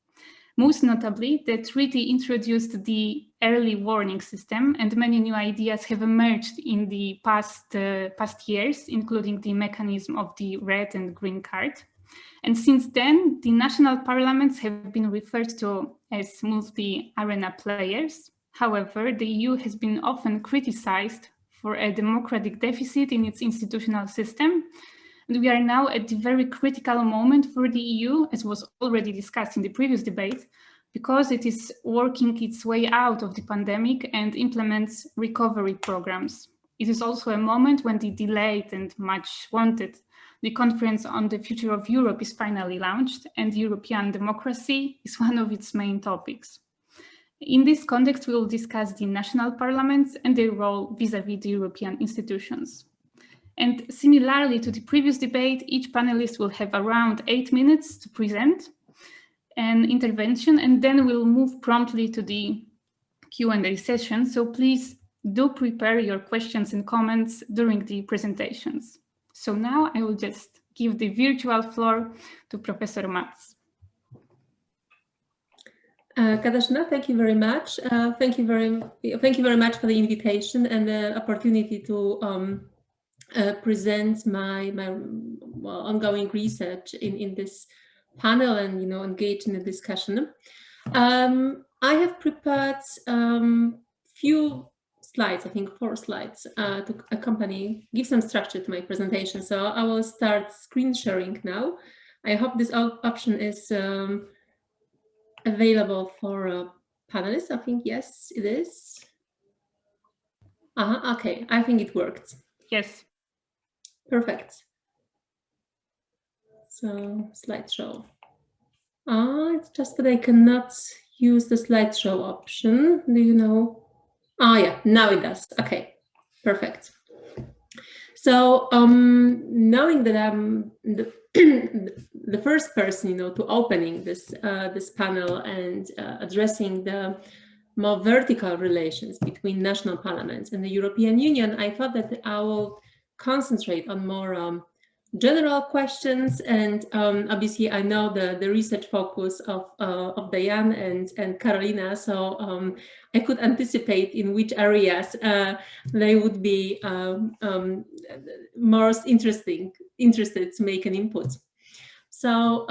Most notably, the treaty introduced the early warning system, and many new ideas have emerged in the past years, including the mechanism of the red and green card. And since then, the national parliaments have been referred to as multi-arena players. However, the EU has been often criticized for a democratic deficit in its institutional system. And we are now at the very critical moment for the EU, as was already discussed in the previous debate, because it is working its way out of the pandemic and implements recovery programs. It is also a moment when the delayed and much wanted the Conference on the Future of Europe is finally launched, and European democracy is one of its main topics. In this context, we will discuss the national parliaments and their role vis-à-vis the European institutions. And similarly to the previous debate, each panelist will have around 8 minutes to present an intervention, and then we'll move promptly to the Q&A session. So please do prepare your questions and comments during the presentations. So now I will just give the virtual floor to Professor Mats. Katarzyna, thank you very much. Thank you very much for the invitation and the opportunity to present my ongoing research in this panel and engage in a discussion. I have prepared few slides, I think 4 slides, to give some structure to my presentation. So I will start screen sharing now. I hope this option is available for panelists. I think yes, it is. Okay, I think it worked. Yes. Perfect. So slideshow. It's just that I cannot use the slideshow option. Do you know? Yeah, now it does. Okay, perfect. So knowing that I'm the first person, to opening this panel and addressing the more vertical relations between national parliaments and the European Union, I thought that I will concentrate on more general questions, and obviously I know the research focus of Diane and Carolina, so I could anticipate in which areas they would be most interested to make an input. So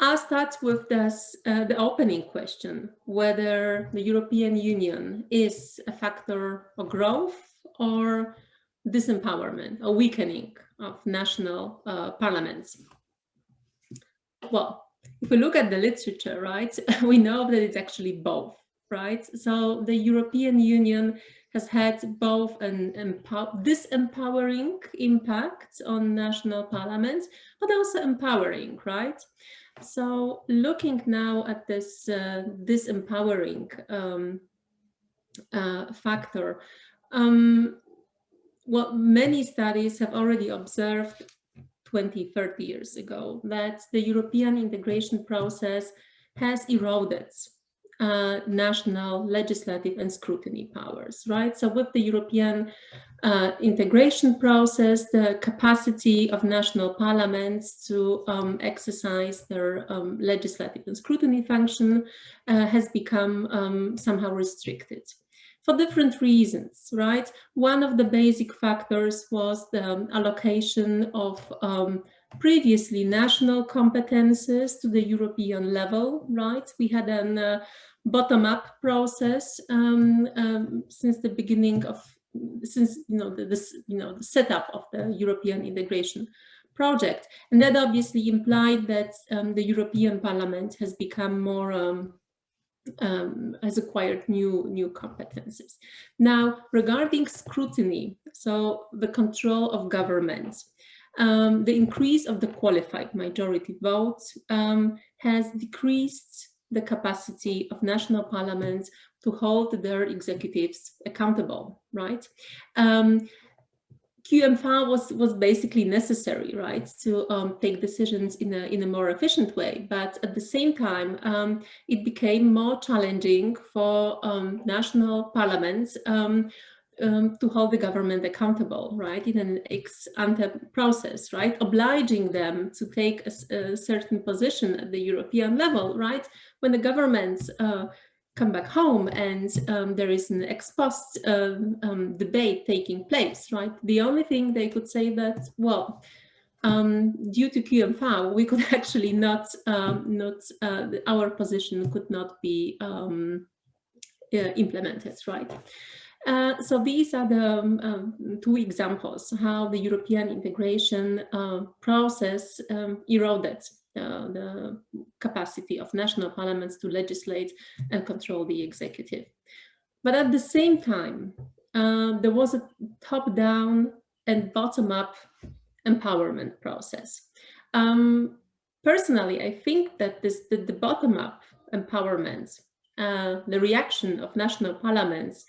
I'll start with the opening question, whether the European Union is a factor of growth or disempowerment, a weakening of national parliaments. Well, if we look at the literature, right, we know that it's actually both, right? So the European Union has had both an disempowering impact on national parliaments, but also empowering, right? So looking now at this disempowering factor, well, many studies have already observed 20, 30 years ago that the European integration process has eroded national legislative and scrutiny powers, right? So with the European integration process, the capacity of national parliaments to exercise their legislative and scrutiny function has become somehow restricted. For different reasons, right? One of the basic factors was the allocation of previously national competences to the European level, right? We had a bottom-up process since the beginning of, the setup of the European integration project, and that obviously implied that the European Parliament has become more has acquired new competences. Now, regarding scrutiny, so the control of government, the increase of the qualified majority vote has decreased the capacity of national parliaments to hold their executives accountable, right? QMV was basically necessary, right, to take decisions in a more efficient way, but at the same time, it became more challenging for national parliaments to hold the government accountable, right, in an ex-ante process, right, obliging them to take a certain position at the European level, right, when the governments come back home and there is an ex post debate taking place, right? The only thing they could say that, well, due to QMV, we could actually our position could not be implemented, right? So these are the 2 examples how the European integration process eroded the capacity of national parliaments to legislate and control the executive. But at the same time, there was a top-down and bottom-up empowerment process. Personally, I think that the bottom-up empowerment, the reaction of national parliaments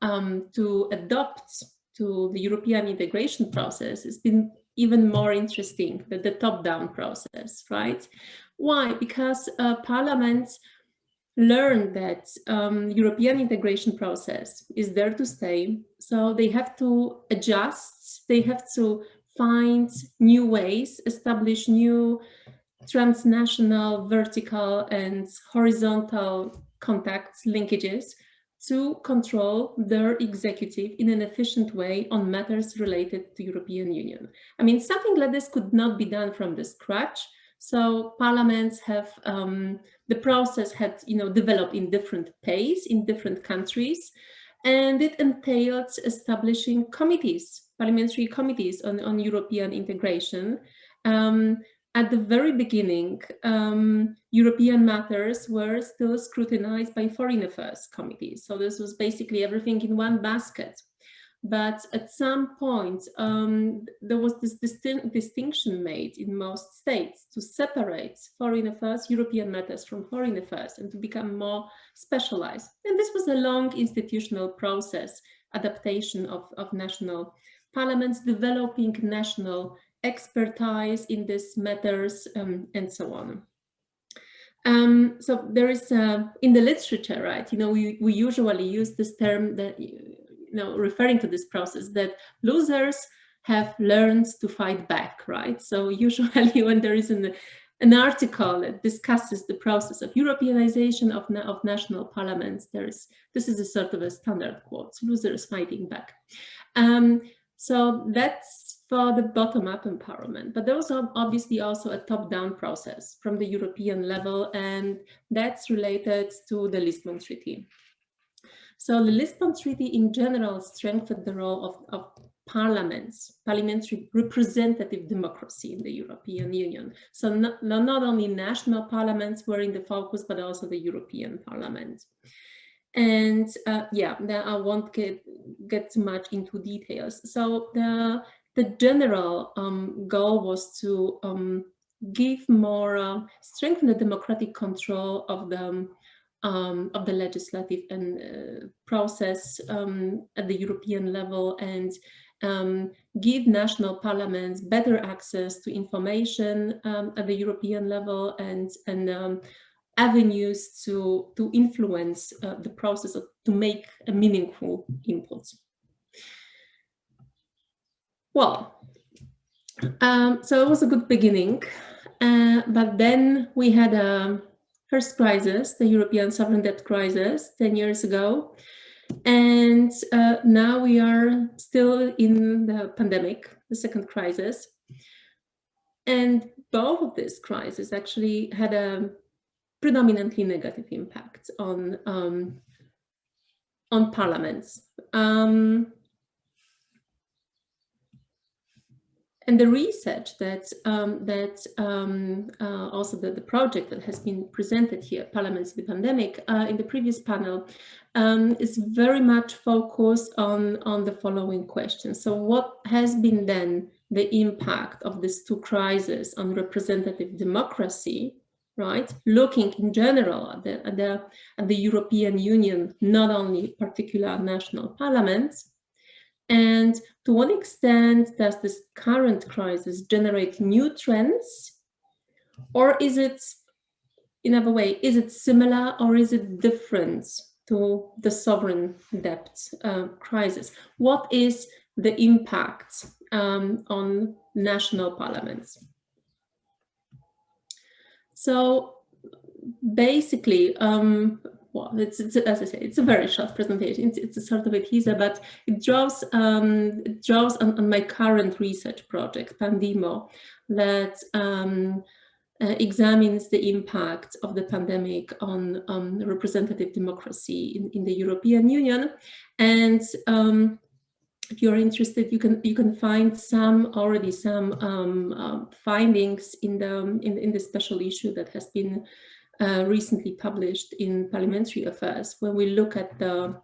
to adopt to the European integration process has been even more interesting than the top-down process, right? Why? Because parliaments learned that European integration process is there to stay, so they have to adjust, they have to find new ways, establish new transnational, vertical and horizontal contacts, linkages to control their executive in an efficient way on matters related to European Union. I mean, something like this could not be done from the scratch. So parliaments have, the process had, developed in different pace in different countries, and it entailed establishing committees, parliamentary committees on European integration. At the very beginning, European matters were still scrutinized by foreign affairs committees. So this was basically everything in one basket. But at some point, there was this distinction made in most states to separate foreign affairs, European matters from foreign affairs, and to become more specialized. And this was a long institutional process, adaptation of national parliaments, developing national expertise in these matters, and so on. So there is, in the literature, right, we usually use this term that, referring to this process, that losers have learned to fight back, right? So usually when there is an article that discusses the process of Europeanization of national parliaments, this is a sort of a standard quote, losers fighting back. So that's for the bottom-up empowerment, but there was obviously also a top-down process from the European level, and that's related to the Lisbon Treaty. So the Lisbon Treaty in general strengthened the role of parliaments, parliamentary representative democracy in the European Union. So not only national parliaments were in the focus, but also the European Parliament. And then I won't get too much into details. So the general goal was to give more, strengthen the democratic control of the legislative and process at the European level, and give national parliaments better access to information at the European level, and avenues to influence the process, to make a meaningful input. Well, so it was a good beginning, but then we had a first crisis, the European sovereign debt crisis 10 years ago, and now we are still in the pandemic, the second crisis, and both of these crises actually had a predominantly negative impact on parliaments. And the research that also the project that has been presented here, Parliaments in the Pandemic, in the previous panel, is very much focused on the following questions. So what has been then the impact of these two crises on representative democracy, right? Looking in general at the European Union, not only particular national parliaments, and to what extent does this current crisis generate new trends, or is it, in other way, is it similar or is it different to the sovereign debt crisis? What is the impact on national parliaments? So basically, well, it's as I say, it's a very short presentation. It's a sort of a teaser, but it draws on my current research project, Pandemo, that examines the impact of the pandemic on representative democracy in the European Union. And if you're interested, you can find some findings in the special issue that has been recently published in Parliamentary Affairs, when we look at the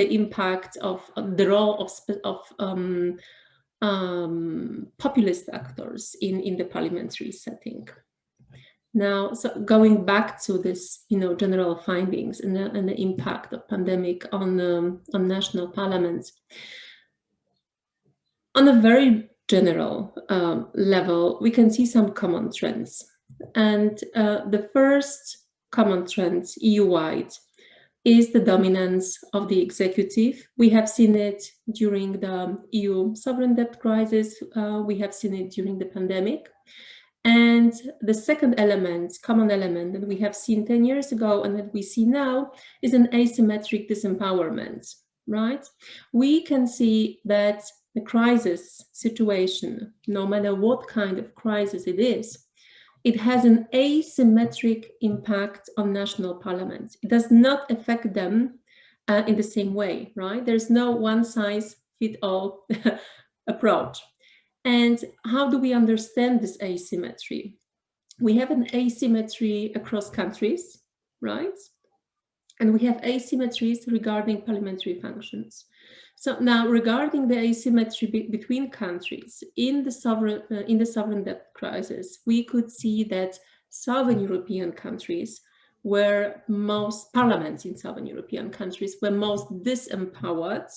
impact of the role of populist actors in the parliamentary setting. Now, so going back to this, general findings and the impact of pandemic on national parliaments, on a very general level, we can see some common trends. And the first common trend, EU-wide, is the dominance of the executive. We have seen it during the EU sovereign debt crisis. We have seen it during the pandemic. And the second element, common element that we have seen 10 years ago and that we see now is an asymmetric disempowerment, right? We can see that the crisis situation, no matter what kind of crisis it is, it has an asymmetric impact on national parliaments. It does not affect them in the same way, right? There's no one-size-fits-all approach. And how do we understand this asymmetry? We have an asymmetry across countries, right? And we have asymmetries regarding parliamentary functions. So now, regarding the asymmetry between countries in the sovereign debt crisis, we could see that southern European countries were most parliaments in southern European countries were most disempowered.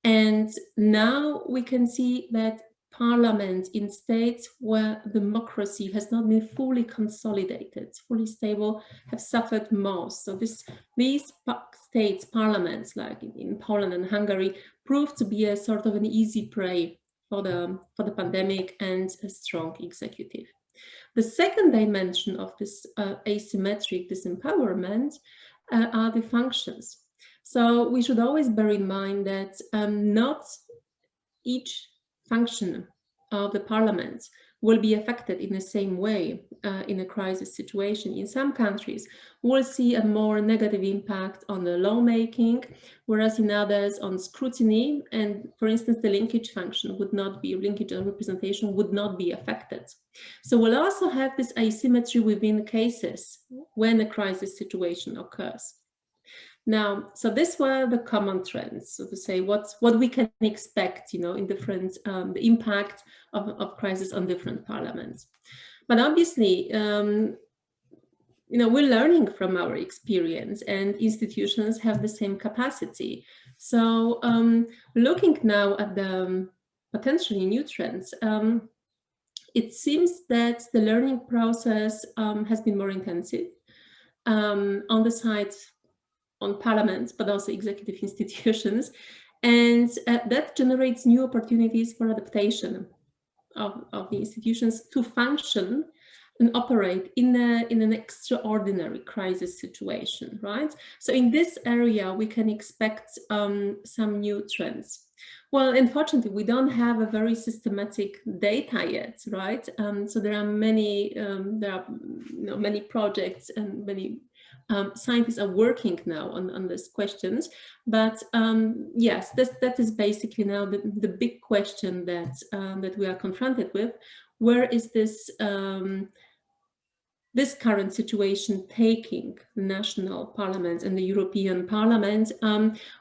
And now we can see that parliament in states where democracy has not been fully consolidated, fully stable, have suffered most. So these states, parliaments, like in Poland and Hungary, proved to be a sort of an easy prey for the pandemic and a strong executive. The second dimension of this asymmetric disempowerment are the functions. So we should always bear in mind that not each function of the parliament will be affected in the same way in a crisis situation. In some countries, we'll see a more negative impact on the lawmaking, whereas in others on scrutiny, and for instance, the linkage function would not be, linkage and representation would not be affected. So we'll also have this asymmetry within cases when a crisis situation occurs. Now, so these were the common trends, so to say, what we can expect, in different, the impact of crisis on different parliaments. But obviously, we're learning from our experience, and institutions have the same capacity. So looking now at the potentially new trends, it seems that the learning process has been more intensive on the side on parliaments, but also executive institutions. And that generates new opportunities for adaptation of the institutions to function and operate in an extraordinary crisis situation, right? So in this area, we can expect some new trends. Well, unfortunately, we don't have a very systematic data yet, right? So there are many, many projects and many scientists are working now on these questions, but yes, that is basically now the big question that we are confronted with. Where is this this current situation taking national parliaments and the European Parliament?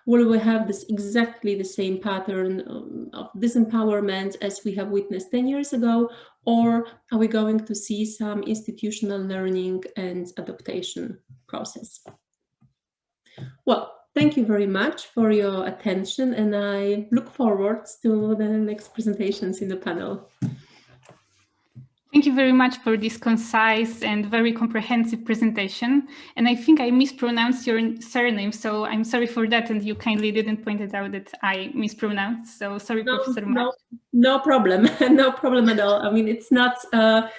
Will we have this exactly the same pattern of disempowerment as we have witnessed 10 years ago, or are we going to see some institutional learning and adaptation process? Well, thank you very much for your attention, and I look forward to the next presentations in the panel. Thank you very much for this concise and very comprehensive presentation. And I think I mispronounced your surname, so I'm sorry for that. And you kindly didn't point it out that I mispronounced. So sorry, Professor Mark. No problem. No problem at all. I mean, it's not a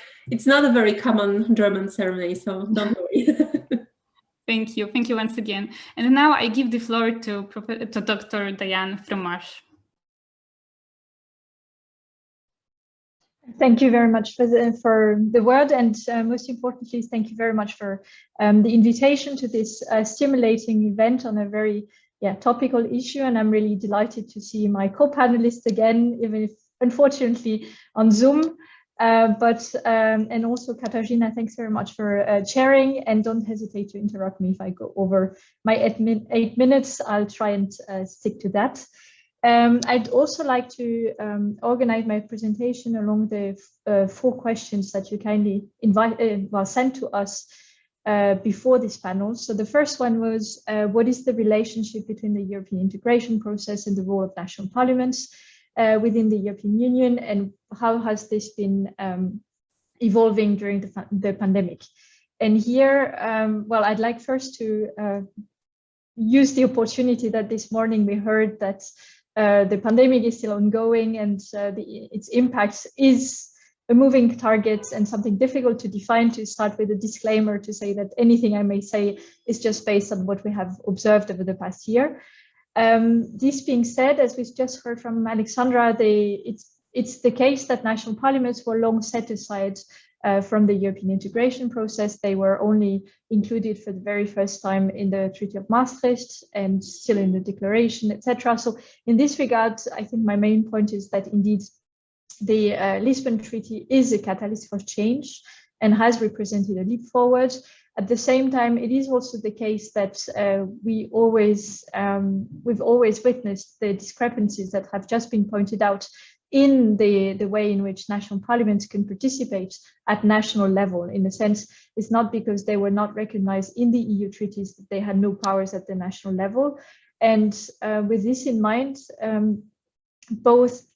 very common German surname, so don't worry. Thank you. Thank you once again. And now I give the floor to Dr. Diane Fromage. Thank you very much for the word, and most importantly, thank you very much for the invitation to this stimulating event on a very topical issue. And I'm really delighted to see my co-panelists again, even if unfortunately on Zoom. And also Katarzyna, thanks very much for chairing, and don't hesitate to interrupt me if I go over my 8 minutes. I'll try and stick to that. I'd also like to organize my presentation along the 4 questions that you kindly sent to us before this panel. So the first one was, what is the relationship between the European integration process and the role of national parliaments within the European Union, and how has this been evolving during the pandemic? And here, I'd like first to use the opportunity that this morning we heard that the pandemic is still ongoing, and its impact is a moving target and something difficult to define, to start with a disclaimer to say that anything I may say is just based on what we have observed over the past year. This being said, as we've just heard from Alexandra, it's the case that national parliaments were long set aside from the European integration process. They were only included for the very first time in the Treaty of Maastricht and still in the declaration, etc. So in this regard, I think my main point is that indeed the Lisbon Treaty is a catalyst for change and has represented a leap forward. At the same time, it is also the case that we've always witnessed the discrepancies that have just been pointed out in the way in which national parliaments can participate at national level. In a sense, it's not because they were not recognized in the EU treaties that they had no powers at the national level. And with this in mind, both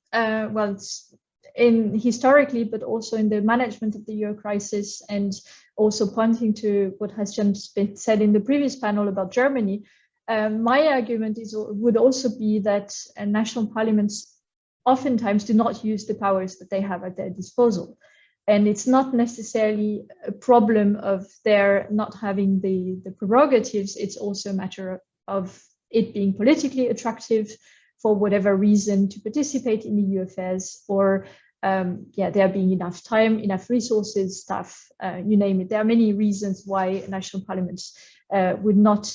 historically, but also in the management of the Euro crisis, and also pointing to what has just been said in the previous panel about Germany, my argument would also be that national parliaments oftentimes do not use the powers that they have at their disposal. And it's not necessarily a problem of their not having the prerogatives, it's also a matter of it being politically attractive for whatever reason to participate in EU affairs, or there being enough time, enough resources, staff, you name it. There are many reasons why national parliaments would not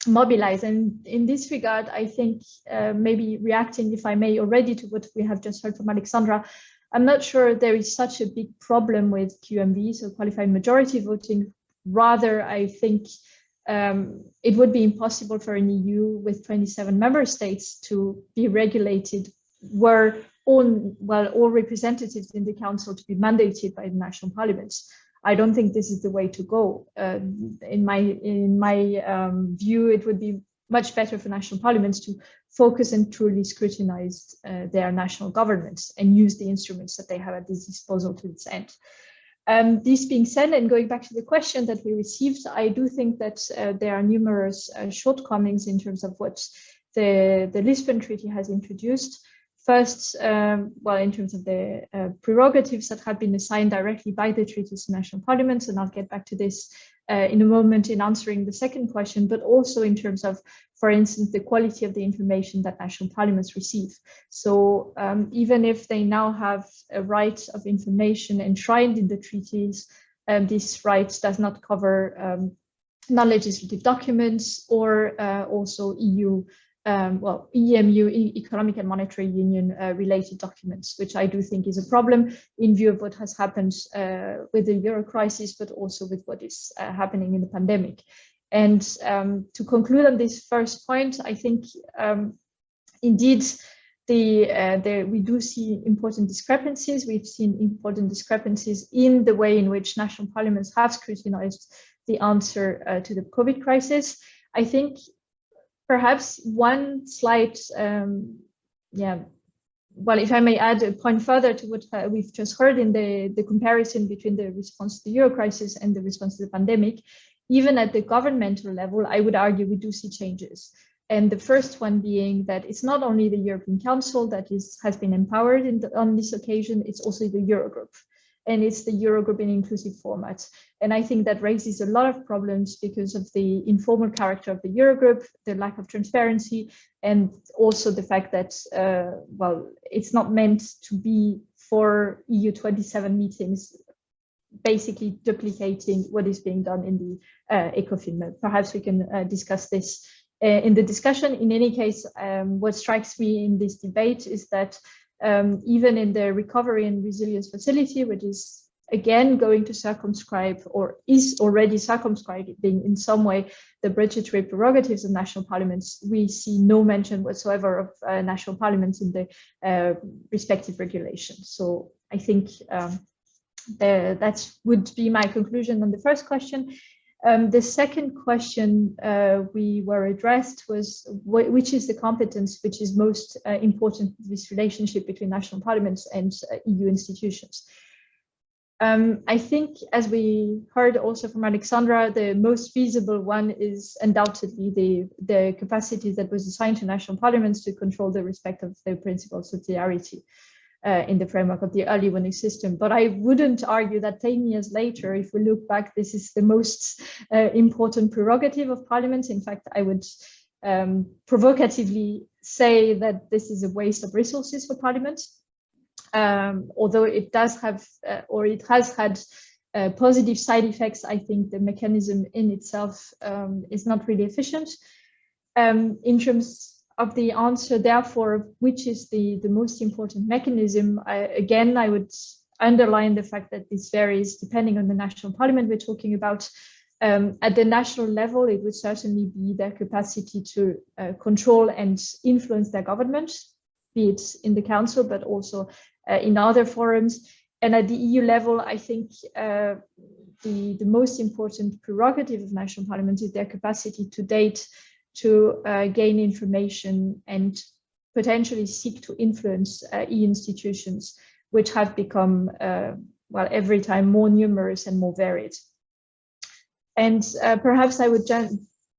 mobilize. And in this regard, I think maybe reacting, if I may, already to what we have just heard from Alexandra, I'm not sure there is such a big problem with QMV, so qualified majority voting. Rather, I think it would be impossible for an EU with 27 member states to be regulated were all representatives in the council to be mandated by the national parliaments. I don't think this is the way to go. In my view, it would be much better for national parliaments to focus and truly scrutinize their national governments and use the instruments that they have at their disposal to this end. This being said, and going back to the question that we received, I do think that there are numerous shortcomings in terms of what the Lisbon Treaty has introduced. First, in terms of the prerogatives that have been assigned directly by the treaties to national parliaments, and I'll get back to this in a moment in answering the second question, but also in terms of, for instance, the quality of the information that national parliaments receive. So even if they now have a right of information enshrined in the treaties, this right does not cover non-legislative documents or also EU EMU, Economic and Monetary Union related documents, which I do think is a problem in view of what has happened with the Euro crisis, but also with what is happening in the pandemic. And to conclude on this first point, I think indeed we do see important discrepancies. We've seen important discrepancies in the way in which national parliaments have scrutinized the answer to the COVID crisis. I think perhaps one slight, if I may add a point further to what we've just heard in the comparison between the response to the Euro crisis and the response to the pandemic, even at the governmental level, I would argue we do see changes. And the first one being that it's not only the European Council that has been empowered on this occasion, it's also the Eurogroup. And it's the Eurogroup in inclusive format. And I think that raises a lot of problems because of the informal character of the Eurogroup, the lack of transparency, and also the fact that, it's not meant to be for EU 27 meetings, basically duplicating what is being done in the ECOFIN. Perhaps we can discuss this in the discussion. In any case, what strikes me in this debate is that even in the Recovery and Resilience Facility, which is again going to circumscribe or is already circumscribing in some way the budgetary prerogatives of national parliaments, we see no mention whatsoever of national parliaments in the respective regulations. So I think that would be my conclusion on the first question. The second question we were addressed was which is the competence which is most important in this relationship between national parliaments and EU institutions. I think, as we heard also from Alexandra, the most feasible one is undoubtedly the capacity that was assigned to national parliaments to control the respect of the principle of subsidiarity in the framework of the early warning system. But I wouldn't argue that 10 years later, if we look back, this is the most important prerogative of parliaments. In fact, I would provocatively say that this is a waste of resources for parliament. Although it does have, or it has had positive side effects, I think the mechanism in itself is not really efficient. In terms of the answer, therefore, which is the most important mechanism, I would underline the fact that this varies depending on the national parliament we're talking about. At the national level, it would certainly be their capacity to control and influence their government, be it in the council, but also in other forums. And at the EU level, I think the most important prerogative of national parliaments is their capacity to date to gain information and potentially seek to influence EU institutions, which have become, well, every time more numerous and more varied. And perhaps I would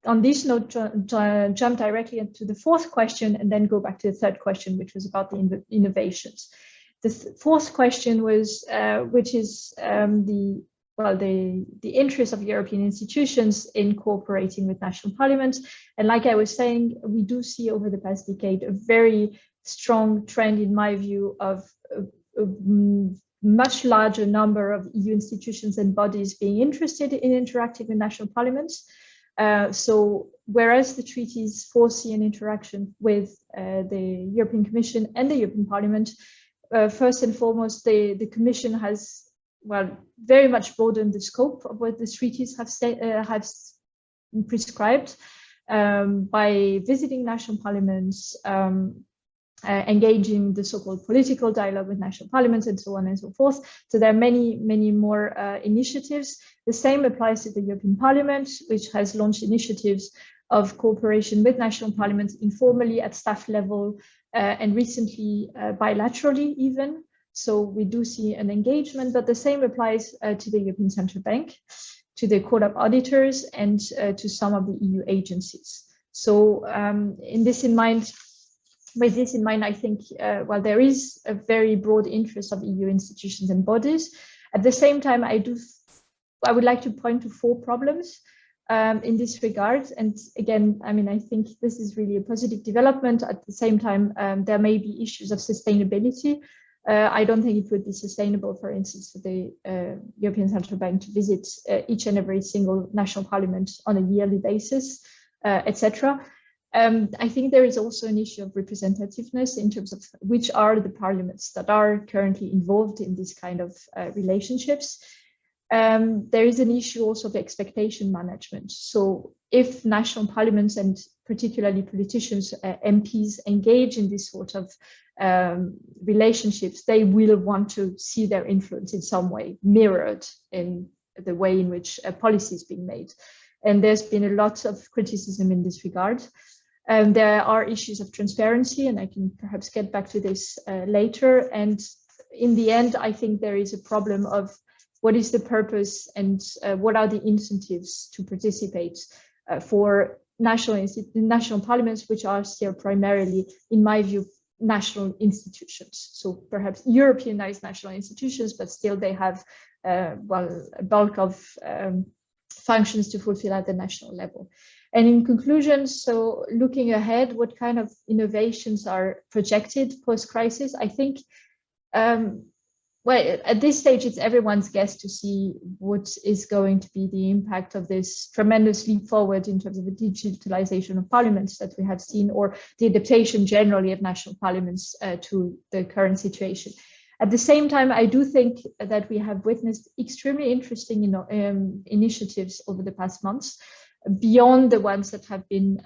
on this note, jump directly into the fourth question and then go back to the third question, which was about the innovations. The fourth question was, which is the interest of European institutions in cooperating with national parliaments. And like I was saying, we do see over the past decade a very strong trend, in my view, of a much larger number of EU institutions and bodies being interested in interacting with national parliaments. So whereas the treaties foresee an interaction with the European Commission and the European Parliament, first and foremost, the Commission has, well, very much broadened the scope of what the treaties have prescribed by visiting national parliaments, engaging the so-called political dialogue with national parliaments, and so on and so forth. So there are many, many more initiatives. The same applies to the European Parliament, which has launched initiatives of cooperation with national parliaments informally at staff level and recently bilaterally even. So we do see an engagement, but the same applies to the European Central Bank, to the Court of Auditors, and to some of the EU agencies. So with this in mind, I think, well, there is a very broad interest of EU institutions and bodies. At the same time, I would like to point to 4 problems in this regard. And again, I mean, I think this is really a positive development. At the same time, there may be issues of sustainability. I don't think it would be sustainable, for instance, for the European Central Bank to visit each and every single national parliament on a yearly basis, etc. I think there is also an issue of representativeness in terms of which are the parliaments that are currently involved in this kind of relationships. There is an issue also of expectation management. So if national parliaments and particularly politicians, MPs, engage in this sort of relationships, they will want to see their influence in some way mirrored in the way in which policy is being made. And there's been a lot of criticism in this regard. There are issues of transparency, and I can perhaps get back to this later. And in the end, I think there is a problem of what is the purpose and what are the incentives to participate for national parliaments, which are still primarily, in my view, national institutions. So perhaps Europeanized national institutions, but still they have well, a bulk of functions to fulfill at the national level. And in conclusion, so looking ahead, what kind of innovations are projected post-crisis? I think well, at this stage, it's everyone's guess to see what is going to be the impact of this tremendous leap forward in terms of the digitalization of parliaments that we have seen, or the adaptation generally of national parliaments to the current situation. At the same time, I do think that we have witnessed extremely interesting initiatives over the past months, beyond the ones that have been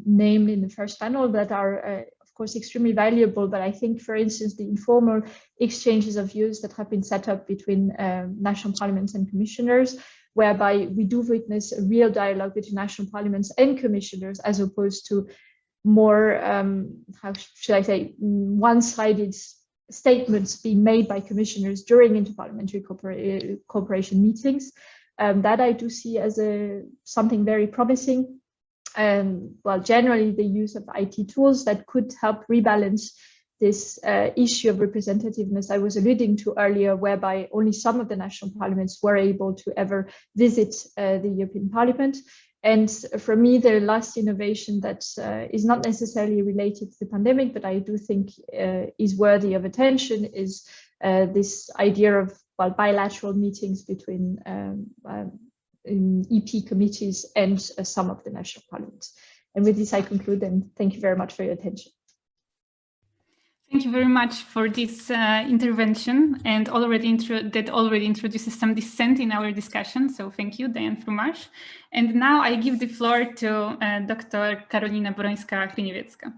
named in the first panel, that are of course extremely valuable. But I think, for instance, the informal exchanges of views that have been set up between national parliaments and commissioners, whereby we do witness a real dialogue between national parliaments and commissioners, as opposed to more, how should I say, one-sided statements being made by commissioners during interparliamentary cooperation meetings. That I do see as something very promising. Well, generally the use of IT tools that could help rebalance this issue of representativeness I was alluding to earlier, whereby only some of the national parliaments were able to ever visit the European Parliament. And for me, the last innovation that is not necessarily related to the pandemic, but I do think is worthy of attention, is this idea of, well, bilateral meetings between EP committees and some of the national parliaments. And with this, I conclude, and thank you very much for your attention. Thank you very much for this intervention, and that already introduces some dissent in our discussion. So thank you, Diane Frumash. And now I give the floor to Dr. Karolina Borońska-Hryniewiecka.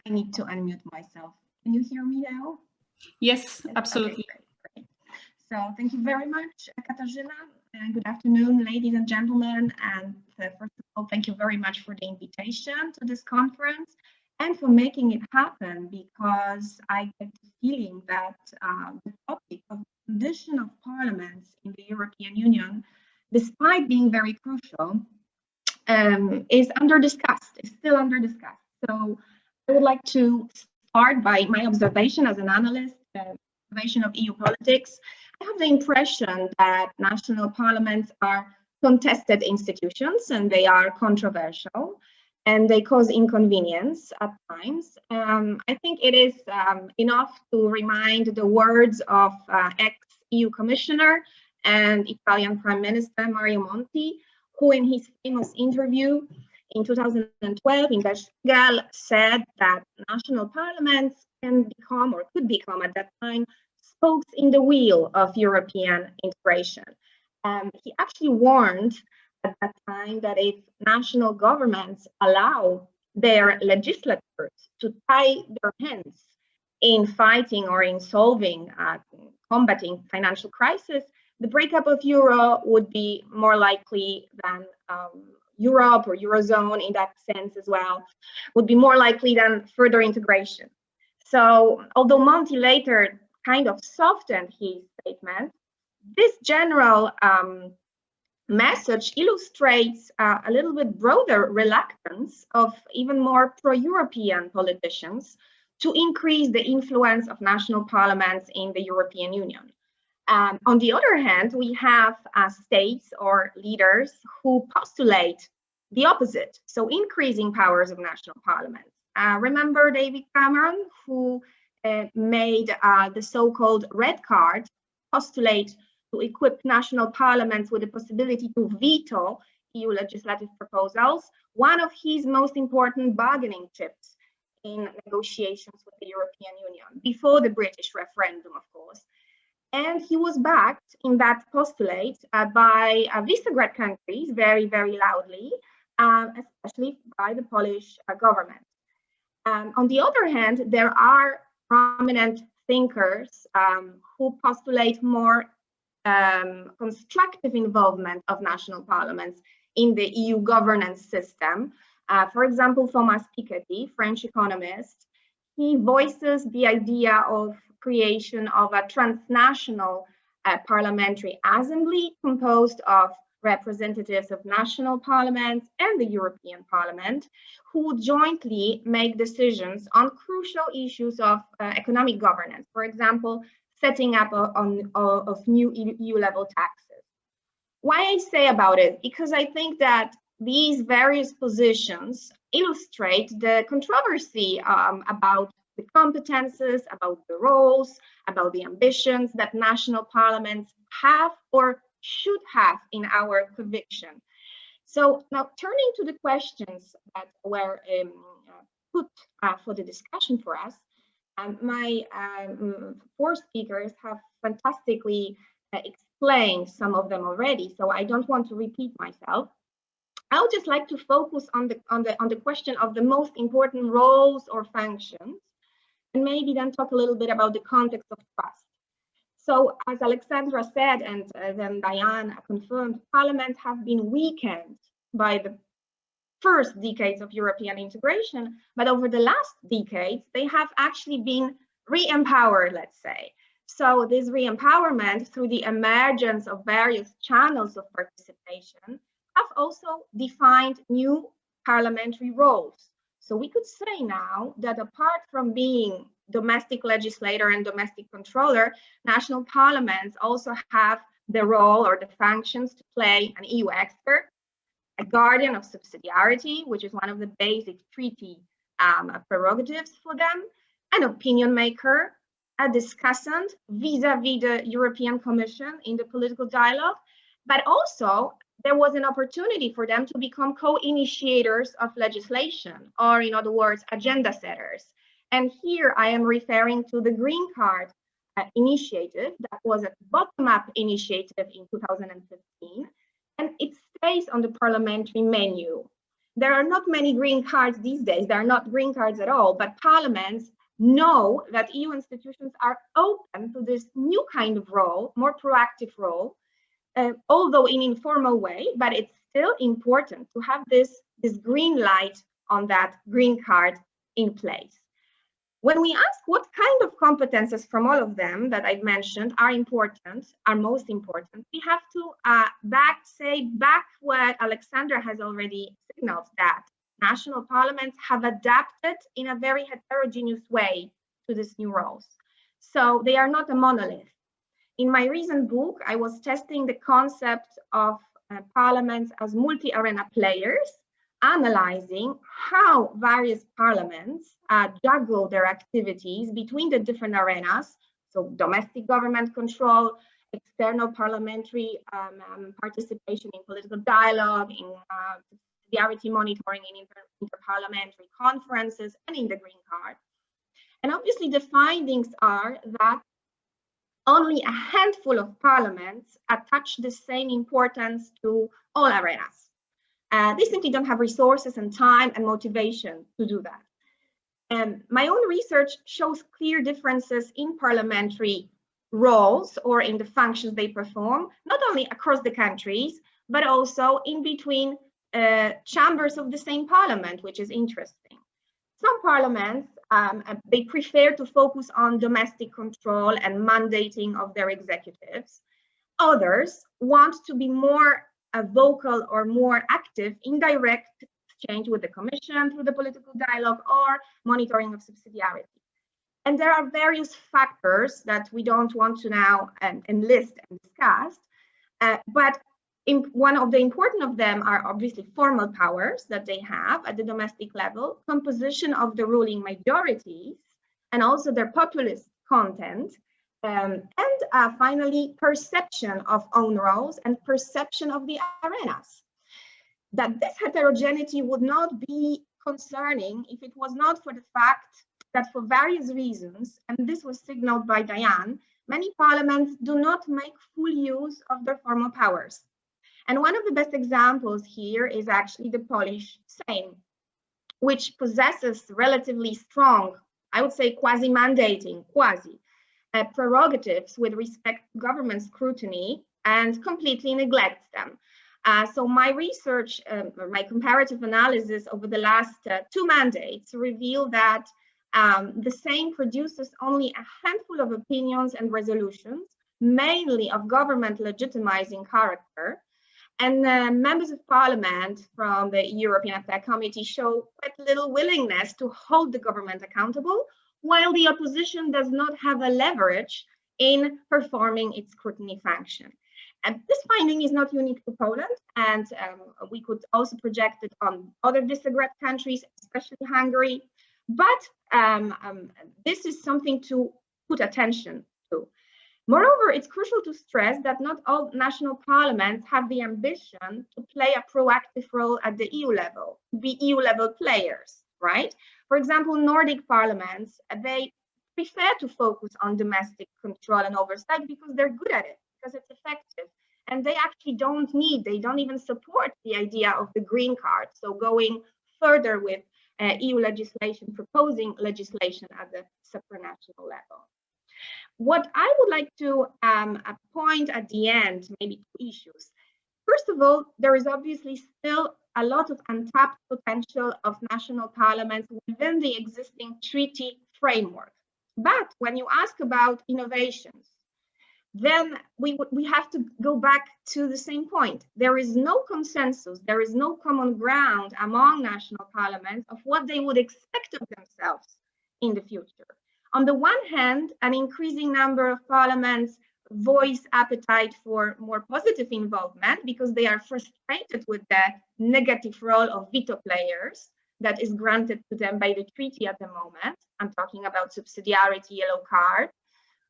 I need to unmute myself. Can you hear me now? Yes, absolutely. Okay, great. So thank you very much, Katarzyna. And good afternoon, ladies and gentlemen. And first of all, thank you very much for the invitation to this conference and for making it happen, because I get the feeling that the topic of the condition of parliaments in the European Union, despite being very crucial, is still under discussed. So I would like to start by my observation as an analyst, observation of EU politics. I have the impression that national parliaments are contested institutions, and they are controversial, and they cause inconvenience at times. I think it is enough to remind the words of ex-EU Commissioner and Italian Prime Minister Mario Monti, who in his famous interview in 2012 in Der Spiegel said that national parliaments can become, or could become at that time, spokes in the wheel of European integration. He actually warned at that time that if national governments allow their legislators to tie their hands in fighting or in solving, combating financial crisis, the breakup of Euro would be more likely than Europe or Eurozone in that sense as well, would be more likely than further integration. So although Monti later kind of softened his statement, this general message illustrates a little bit broader reluctance of even more pro-European politicians to increase the influence of national parliaments in the European Union. On the other hand, we have states or leaders who postulate the opposite, so increasing powers of national parliaments. Remember David Cameron, who made the so-called red card postulate to equip national parliaments with the possibility to veto EU legislative proposals, one of his most important bargaining chips in negotiations with the European Union, before the British referendum, of course. And he was backed in that postulate by Visegrad countries very, very loudly, especially by the Polish government. On the other hand, there are prominent thinkers who postulate more constructive involvement of national parliaments in the EU governance system. For example, Thomas Piketty, French economist, he voices the idea of creation of a transnational parliamentary assembly composed of representatives of national parliaments and the European Parliament, who would jointly make decisions on crucial issues of economic governance, for example, setting up of new EU-level taxes. Why I say about it? Because I think that these various positions illustrate the controversy about the competences, about the roles, about the ambitions that national parliaments have or should have in our conviction. So now turning to the questions that were put for the discussion for us, my four speakers have fantastically explained some of them already, so I don't want to repeat myself. I would just like to focus on the question of the most important roles or functions, and maybe then talk a little bit about the context of trust. So as Alexandra said, and then Diane confirmed, parliaments have been weakened by the first decades of European integration, but over the last decades, they have actually been re-empowered, let's say. So this re-empowerment through the emergence of various channels of participation have also defined new parliamentary roles. So we could say now that apart from being domestic legislator and domestic controller, national parliaments also have the role or the functions to play an EU expert, a guardian of subsidiarity, which is one of the basic treaty prerogatives for them, an opinion maker, a discussant vis-a-vis the European Commission in the political dialogue, but also there was an opportunity for them to become co-initiators of legislation, or in other words, agenda setters. And here I am referring to the Green Card initiative that was a bottom-up initiative in 2015, and it stays on the parliamentary menu. There are not many green cards these days. There are not green cards at all, but parliaments know that EU institutions are open to this new kind of role, more proactive role, although in informal way, but it's still important to have this green light on that green card in place. When we ask what kind of competences from all of them that I've mentioned are important, are most important, we have to back what Alexandra has already signaled, that national parliaments have adapted in a very heterogeneous way to these new roles. So they are not a monolith. In my recent book, I was testing the concept of parliaments as multi-arena players, analyzing how various parliaments juggle their activities between the different arenas, so domestic government control, external parliamentary participation in political dialogue, in subsidiarity monitoring, in interparliamentary conferences, and in the Green Card. And obviously the findings are that only a handful of parliaments attach the same importance to all arenas. They simply don't have resources and time and motivation to do that. And my own research shows clear differences in parliamentary roles or in the functions they perform, not only across the countries, but also in between chambers of the same parliament, which is interesting. Some parliaments, they prefer to focus on domestic control and mandating of their executives. Others want to be more vocal or more active in direct exchange with the Commission through the political dialogue or monitoring of subsidiarity. And there are various factors that we don't want to now enlist and discuss, but one of the important of them are obviously formal powers that they have at the domestic level, composition of the ruling majorities, and also their populist content, and finally, perception of own roles and perception of the arenas. That this heterogeneity would not be concerning if it was not for the fact that for various reasons, and this was signaled by Diane, many parliaments do not make full use of their formal powers. And one of the best examples here is actually the Polish Sejm, which possesses relatively strong, I would say quasi-mandating, prerogatives with respect to government scrutiny and completely neglects them. So my research, my comparative analysis over the last 2 mandates reveal that the Sejm produces only a handful of opinions and resolutions, mainly of government legitimizing character. And members of parliament from the European Affairs Committee show quite little willingness to hold the government accountable, while the opposition does not have a leverage in performing its scrutiny function. And this finding is not unique to Poland, and we could also project it on other Visegrad countries, especially Hungary. But this is something to put attention to. Moreover, it's crucial to stress that not all national parliaments have the ambition to play a proactive role at the EU level, be EU level players, right? For example, Nordic parliaments, they prefer to focus on domestic control and oversight because they're good at it, because it's effective. And they actually they don't even support the idea of the green card. So going further with EU legislation, proposing legislation at the supranational level. What I would like to point at the end, maybe two issues. First of all, there is obviously still a lot of untapped potential of national parliaments within the existing treaty framework. But when you ask about innovations, then we have to go back to the same point. There is no consensus, there is no common ground among national parliaments of what they would expect of themselves in the future. On the one hand, an increasing number of parliaments voice appetite for more positive involvement because they are frustrated with the negative role of veto players that is granted to them by the treaty at the moment. I'm talking about subsidiarity, yellow card,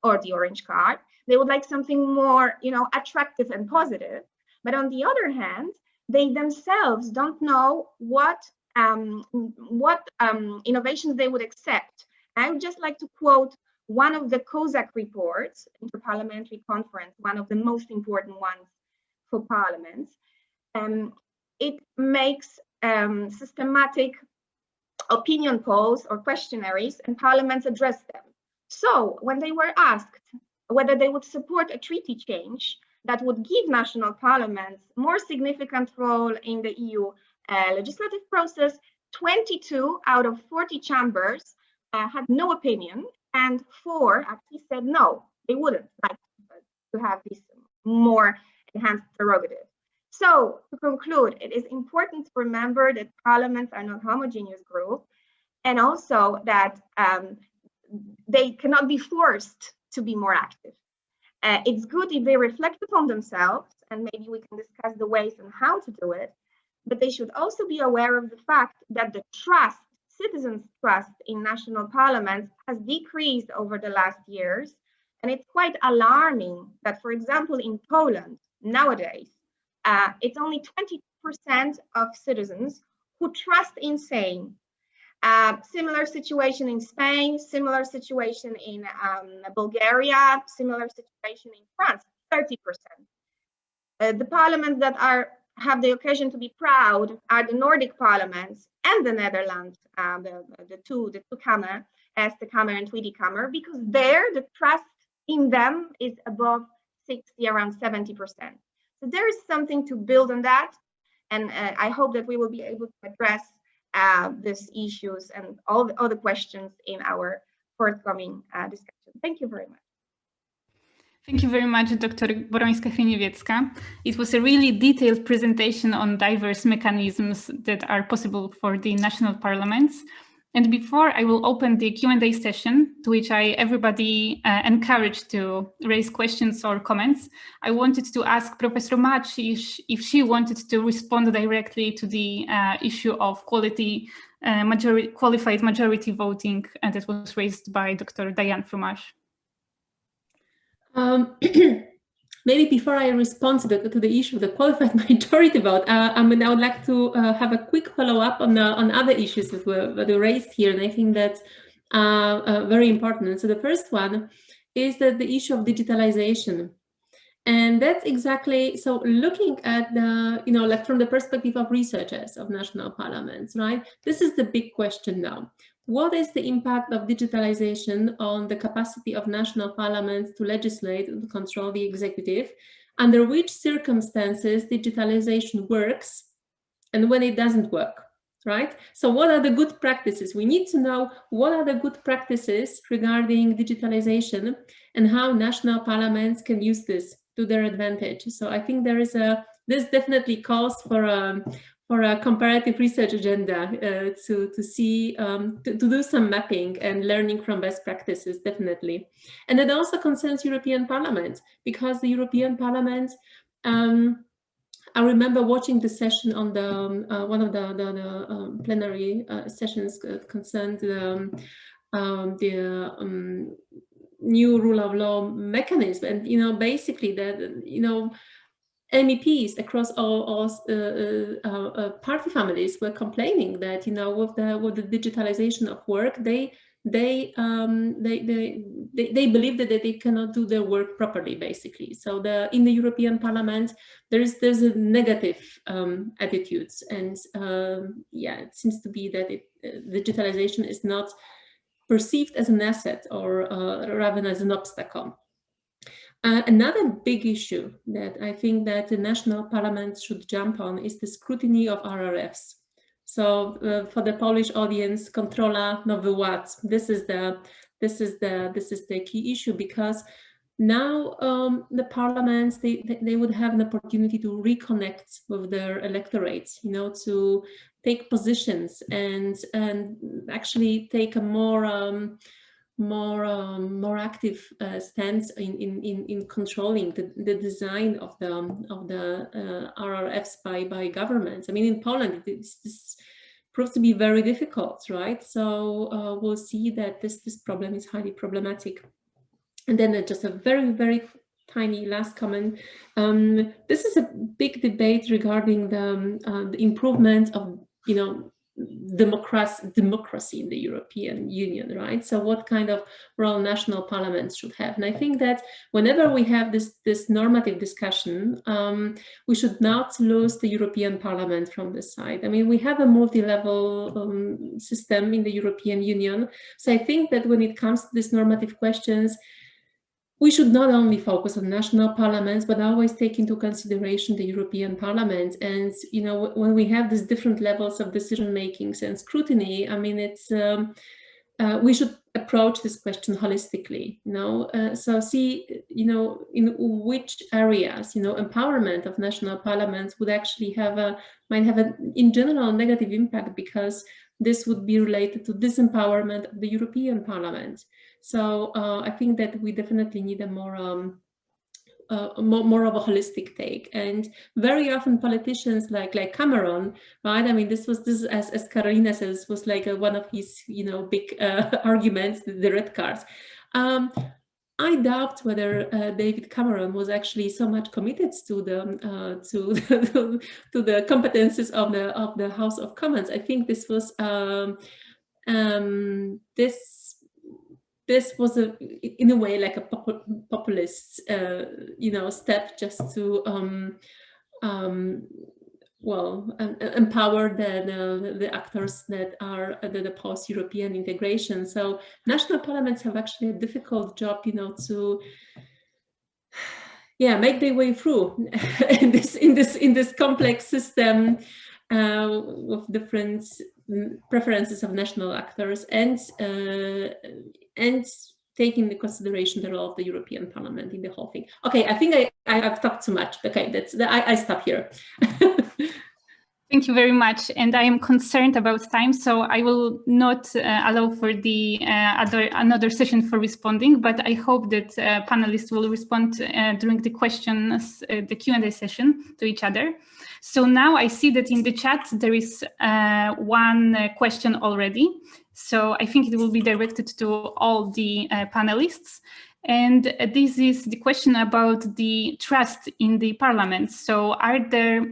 or the orange card. They would like something more, attractive and positive. But on the other hand, they themselves don't know what innovations they would accept. I would just like to quote one of the COSAC reports, Interparliamentary Conference, one of the most important ones for parliaments. It makes systematic opinion polls or questionnaires, and parliaments address them. So when they were asked whether they would support a treaty change that would give national parliaments more significant role in the EU legislative process, 22 out of 40 chambers had no opinion, and 4 actually said no, they wouldn't like to have this more enhanced prerogative. So to conclude, it is important to remember that parliaments are not homogeneous group, and also that they cannot be forced to be more active. It's good if they reflect upon themselves, and maybe we can discuss the ways and how to do it, but they should also be aware of the fact that the citizens' trust in national parliaments has decreased over the last years. And it's quite alarming that, for example, in Poland nowadays, it's only 20% of citizens who trust in Sejm. Similar situation in Spain, similar situation in Bulgaria, similar situation in France, 30%. The parliaments that have the occasion to be proud are the Nordic parliaments and the Netherlands, the two Kamer, Eerste Kamer and Tweede Kamer, because there the trust in them is above 60, around 70%. So there is something to build on that, and I hope that we will be able to address these issues and all the other questions in our forthcoming discussion. Thank you very much. Thank you very much, Dr. Borońska-Hryniewiecka. It was a really detailed presentation on diverse mechanisms that are possible for the national parliaments. And before I will open the Q&A session, to which everybody encouraged to raise questions or comments, I wanted to ask Professor Mać if she wanted to respond directly to the issue of qualified majority voting that was raised by Dr. Diane Fromage. Maybe before I respond to the issue of the qualified majority vote, I would like to have a quick follow-up on other issues that were raised here, and I think that's very important. So the first one is that the issue of digitalization, and that's exactly so. Looking at the like from the perspective of researchers of national parliaments, right? This is the big question now. What is the impact of digitalization on the capacity of national parliaments to legislate and control the executive? Under which circumstances digitalization works and when it doesn't work, right? So what are the good practices? We need to know what are the good practices regarding digitalization and how national parliaments can use this to their advantage. So I think this definitely calls for a comparative research agenda to see, to do some mapping and learning from best practices, definitely. And it also concerns European Parliament, because the European Parliament I remember watching the session on the one of the plenary sessions concerned the new rule of law mechanism, and basically that MEPs across all party families were complaining that with the digitalization of work, they believe that they cannot do their work properly, basically. So in the European Parliament, there's a negative attitudes, and it seems to be that digitalization is not perceived as an asset or rather as an obstacle. Another big issue that I think that the national parliaments should jump on is the scrutiny of RRFs. So for the Polish audience, kontrola nowy ład. This is the key issue, because now the parliaments they would have an opportunity to reconnect with their electorates, to take positions and actually take a more active stance in controlling the design of the RRFs by governments. I mean, in Poland, this proves to be very difficult, right? So we'll see that this problem is highly problematic. And then just a very, very tiny last comment. This is a big debate regarding the improvement of democracy in the European Union, right? So what kind of role national parliaments should have? And I think that whenever we have this normative discussion, we should not lose the European Parliament from this side. I mean, we have a multi-level system in the European Union. So I think that when it comes to these normative questions, we should not only focus on national parliaments, but always take into consideration the European Parliament. And when we have these different levels of decision makings and scrutiny, I mean, it's we should approach this question holistically. So see, in which areas, empowerment of national parliaments would actually might have in general negative impact, because this would be related to disempowerment of the European Parliament. So I think that we definitely need a more of a holistic take. And very often politicians like Cameron, right? I mean, this as Karolina says, was like one of his big arguments, the red cards. I doubt whether David Cameron was actually so much committed to the to the competences of the House of Commons. I think this was this was in a way like a populist step, just to empower the actors that are the post-European integration. So national parliaments have actually a difficult job, to make their way through in this complex system with different preferences of national actors, and taking into consideration the role of the European Parliament in the whole thing. Okay, I think I've talked too much. Okay, I stop here. Thank you very much. And I am concerned about time, so I will not allow for the another session for responding, but I hope that panelists will respond during the questions, the Q&A session to each other. So now I see that in the chat there is one question already. So I think it will be directed to all the panelists. And this is the question about the trust in the parliament. So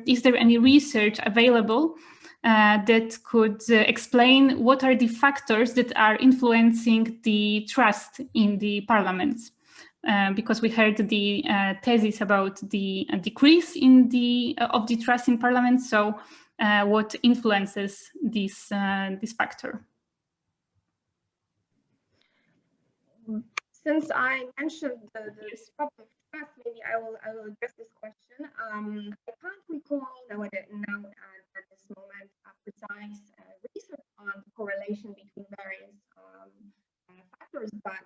is there any research available that could explain what are the factors that are influencing the trust in the parliaments? Because we heard the thesis about the decrease in of the trust in parliament. So what influences this factor? Since I mentioned the topic of trust, maybe I will address this question. I can't recall now at this moment precise research on the correlation between various factors, but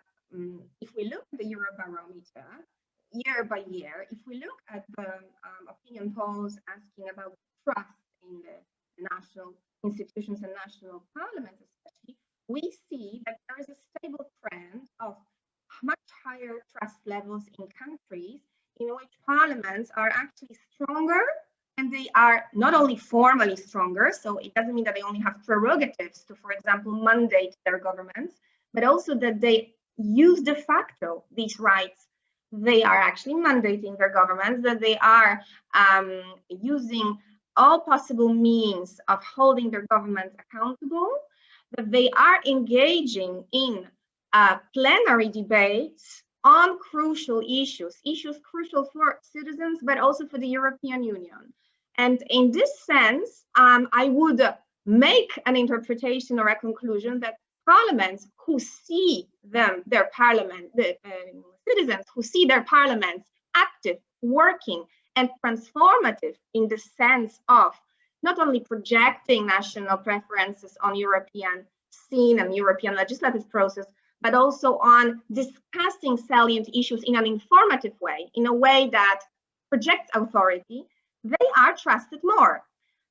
if we look at the Eurobarometer year by year, if we look at the opinion polls asking about trust in the national institutions and national parliaments especially, we see that there is a stable trend of much higher trust levels in countries in which parliaments are actually stronger, and they are not only formally stronger, so it doesn't mean that they only have prerogatives to, for example, mandate their governments, but also that they use de facto these rights. They are actually mandating their governments, that they are using all possible means of holding their governments accountable, that they are engaging in plenary debates on crucial issues crucial for citizens, but also for the European Union. And in this sense, I would make an interpretation or a conclusion that parliaments who see their parliament, the citizens who see their parliaments active, working, and transformative in the sense of not only projecting national preferences on European scene and European legislative process, but also on discussing salient issues in an informative way, in a way that projects authority, they are trusted more.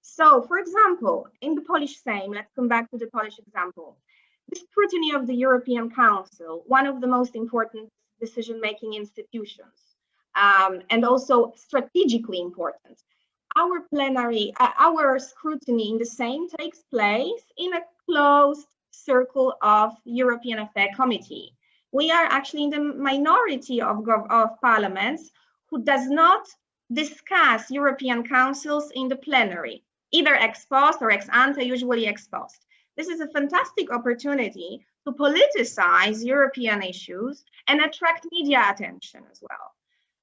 So, for example, in the Polish Sejm, let's come back to the Polish example, the scrutiny of the European Council, one of the most important decision-making institutions, and also strategically important. Our plenary, our scrutiny in the Sejm takes place in a closed circle of European Affairs Committee. We are actually in the minority of parliaments who does not discuss European councils in the plenary, either ex post or ex ante, usually ex post. This is a fantastic opportunity to politicize European issues and attract media attention as well.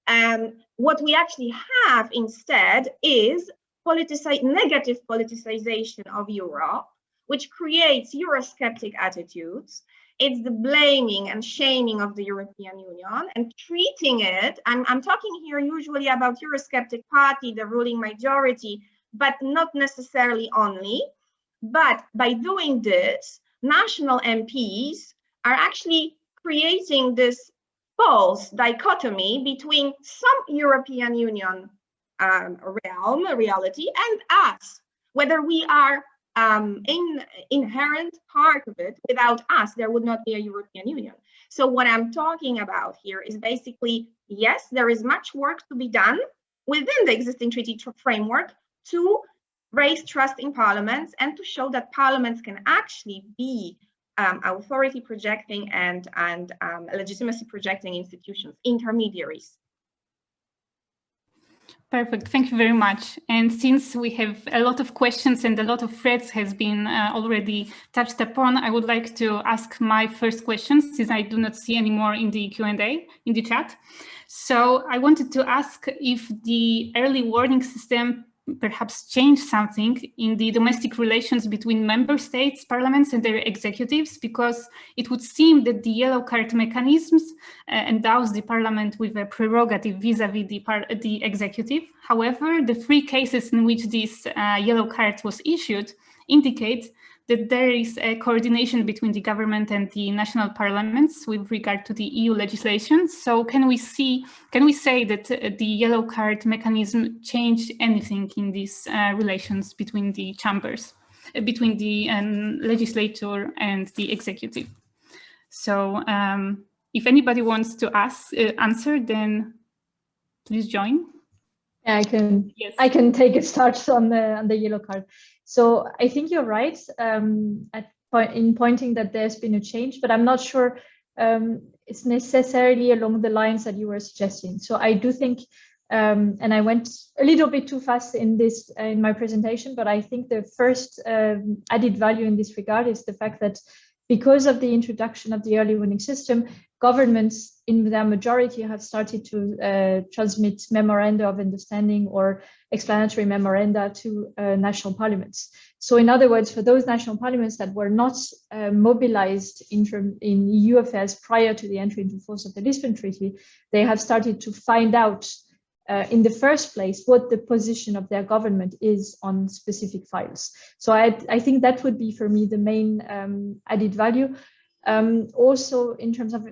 And what we actually have instead is negative politicization of Europe, which creates Eurosceptic attitudes. It's the blaming and shaming of the European Union and treating it, I'm talking here usually about Eurosceptic party, the ruling majority, but not necessarily only. But by doing this, national MPs are actually creating this false dichotomy between some European Union reality and us, whether we are inherent part of it. Without us, there would not be a European Union. So what I'm talking about here is basically, yes, there is much work to be done within the existing treaty framework to raise trust in parliaments and to show that parliaments can actually be authority projecting and legitimacy projecting institutions, intermediaries. Perfect. Thank you very much. And since we have a lot of questions and a lot of threads has been already touched upon, I would like to ask my first question, since I do not see any more in the Q&A, in the chat. So I wanted to ask if the early warning system perhaps changed something in the domestic relations between member states, parliaments and their executives, because it would seem that the yellow card mechanisms endows the parliament with a prerogative vis-a-vis the executive. However, the 3 cases in which this yellow card was issued indicate that there is a coordination between the government and the national parliaments with regard to the EU legislation. So can we say that the yellow card mechanism changed anything in these relations between the chambers, between the legislature and the executive? So if anybody wants to answer, then please join. Yeah, Yes. I can take a start on the yellow card. So I think you're right in pointing that there's been a change, but I'm not sure it's necessarily along the lines that you were suggesting. So I do think, and I went a little bit too fast in my presentation, but I think the first added value in this regard is the fact that because of the introduction of the early warning system, governments in their majority have started to transmit memoranda of understanding or explanatory memoranda to national parliaments. So in other words, for those national parliaments that were not mobilized in EU affairs prior to the entry into force of the Lisbon Treaty, they have started to find out in the first place what the position of their government is on specific files. So I think that would be for me the main added value. Also in terms of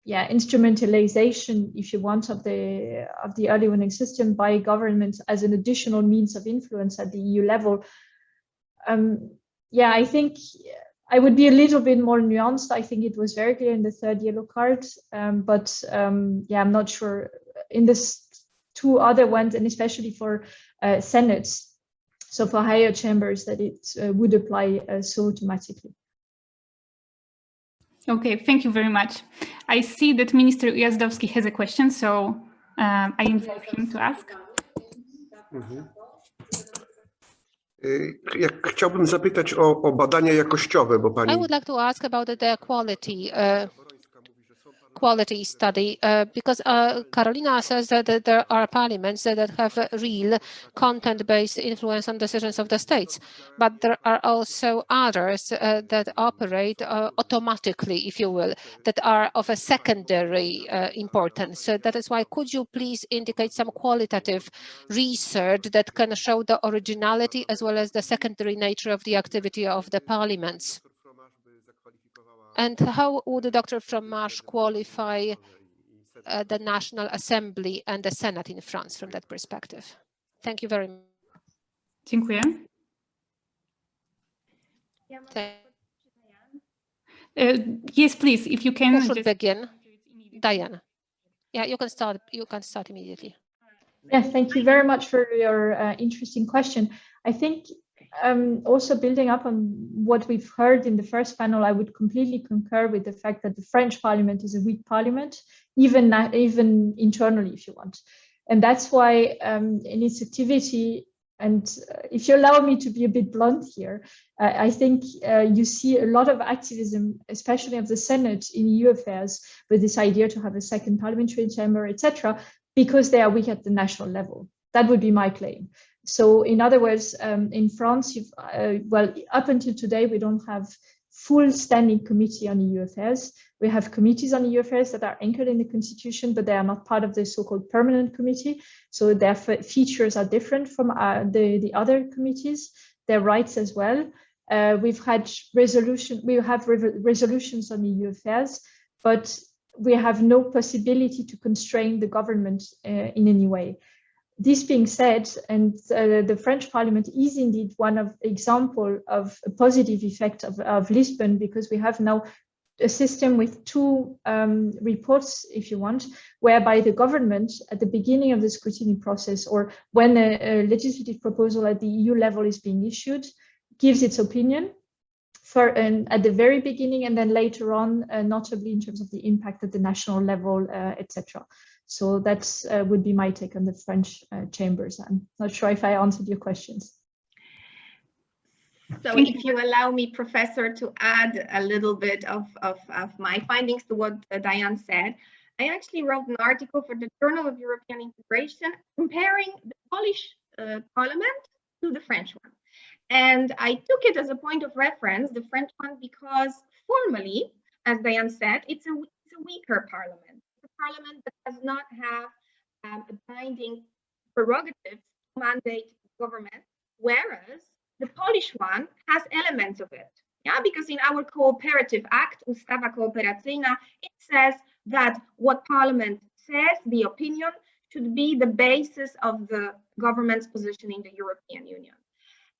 instrumentalization, if you want, of the early warning system by governments as an additional means of influence at the EU level. I think I would be a little bit more nuanced. I think it was very clear in the 3rd yellow card, but I'm not sure in this two other ones, and especially for senates, so for higher chambers, that it would apply so automatically. Okay, thank you very much. I see that Minister Ujazdowski has a question, so I invite him to ask. Chciałbym zapytać o badania jakościowe, bo pani... I would like to ask about the quality study, because Carolina says that there are parliaments that have a real content-based influence on decisions of the states, but there are also others that operate automatically, if you will, that are of a secondary importance. So that is why, could you please indicate some qualitative research that can show the originality as well as the secondary nature of the activity of the parliaments? And how would Dr. Fromage qualify the National Assembly and the Senate in France from that perspective? Thank you very much. Dziękuję. Yes, please, if you can. Who should begin? Diane. Yeah, you can start. You can start immediately. Yeah, thank you very much for your interesting question. I think also building up on what we've heard in the first panel, I would completely concur with the fact that the French parliament is a weak parliament, even internally, if you want. And that's why in its activity, and if you allow me to be a bit blunt here, I think you see a lot of activism, especially of the Senate in EU affairs, with this idea to have a second parliamentary chamber, etc., because they are weak at the national level. That would be my claim. So in other words, in France, well, up until today, we don't have full standing committee on EU affairs. We have committees on EU affairs that are anchored in the constitution, but they are not part of the so-called permanent committee. So their features are different from the other committees, their rights as well. We've had resolutions on EU affairs, but we have no possibility to constrain the government in any way. This being said, and the French Parliament is indeed one of example of a positive effect of Lisbon, because we have now a system with two reports, if you want, whereby the government at the beginning of the scrutiny process, or when a legislative proposal at the EU level is being issued, gives its opinion at the very beginning, and then later on, notably in terms of the impact at the national level, etc. So that would be my take on the French chambers. I'm not sure if I answered your questions. So if you allow me, Professor, to add a little bit of my findings to what Diane said, I actually wrote an article for the Journal of European Integration comparing the Polish parliament to the French one. And I took it as a point of reference, the French one, because formally, as Diane said, it's a weaker parliament. It's a parliament that does not have a binding prerogative to mandate government, whereas the Polish one has elements of it. Yeah, because in our cooperative act, Ustawa Kooperacyjna, it says that what Parliament says, the opinion, should be the basis of the government's position in the European Union.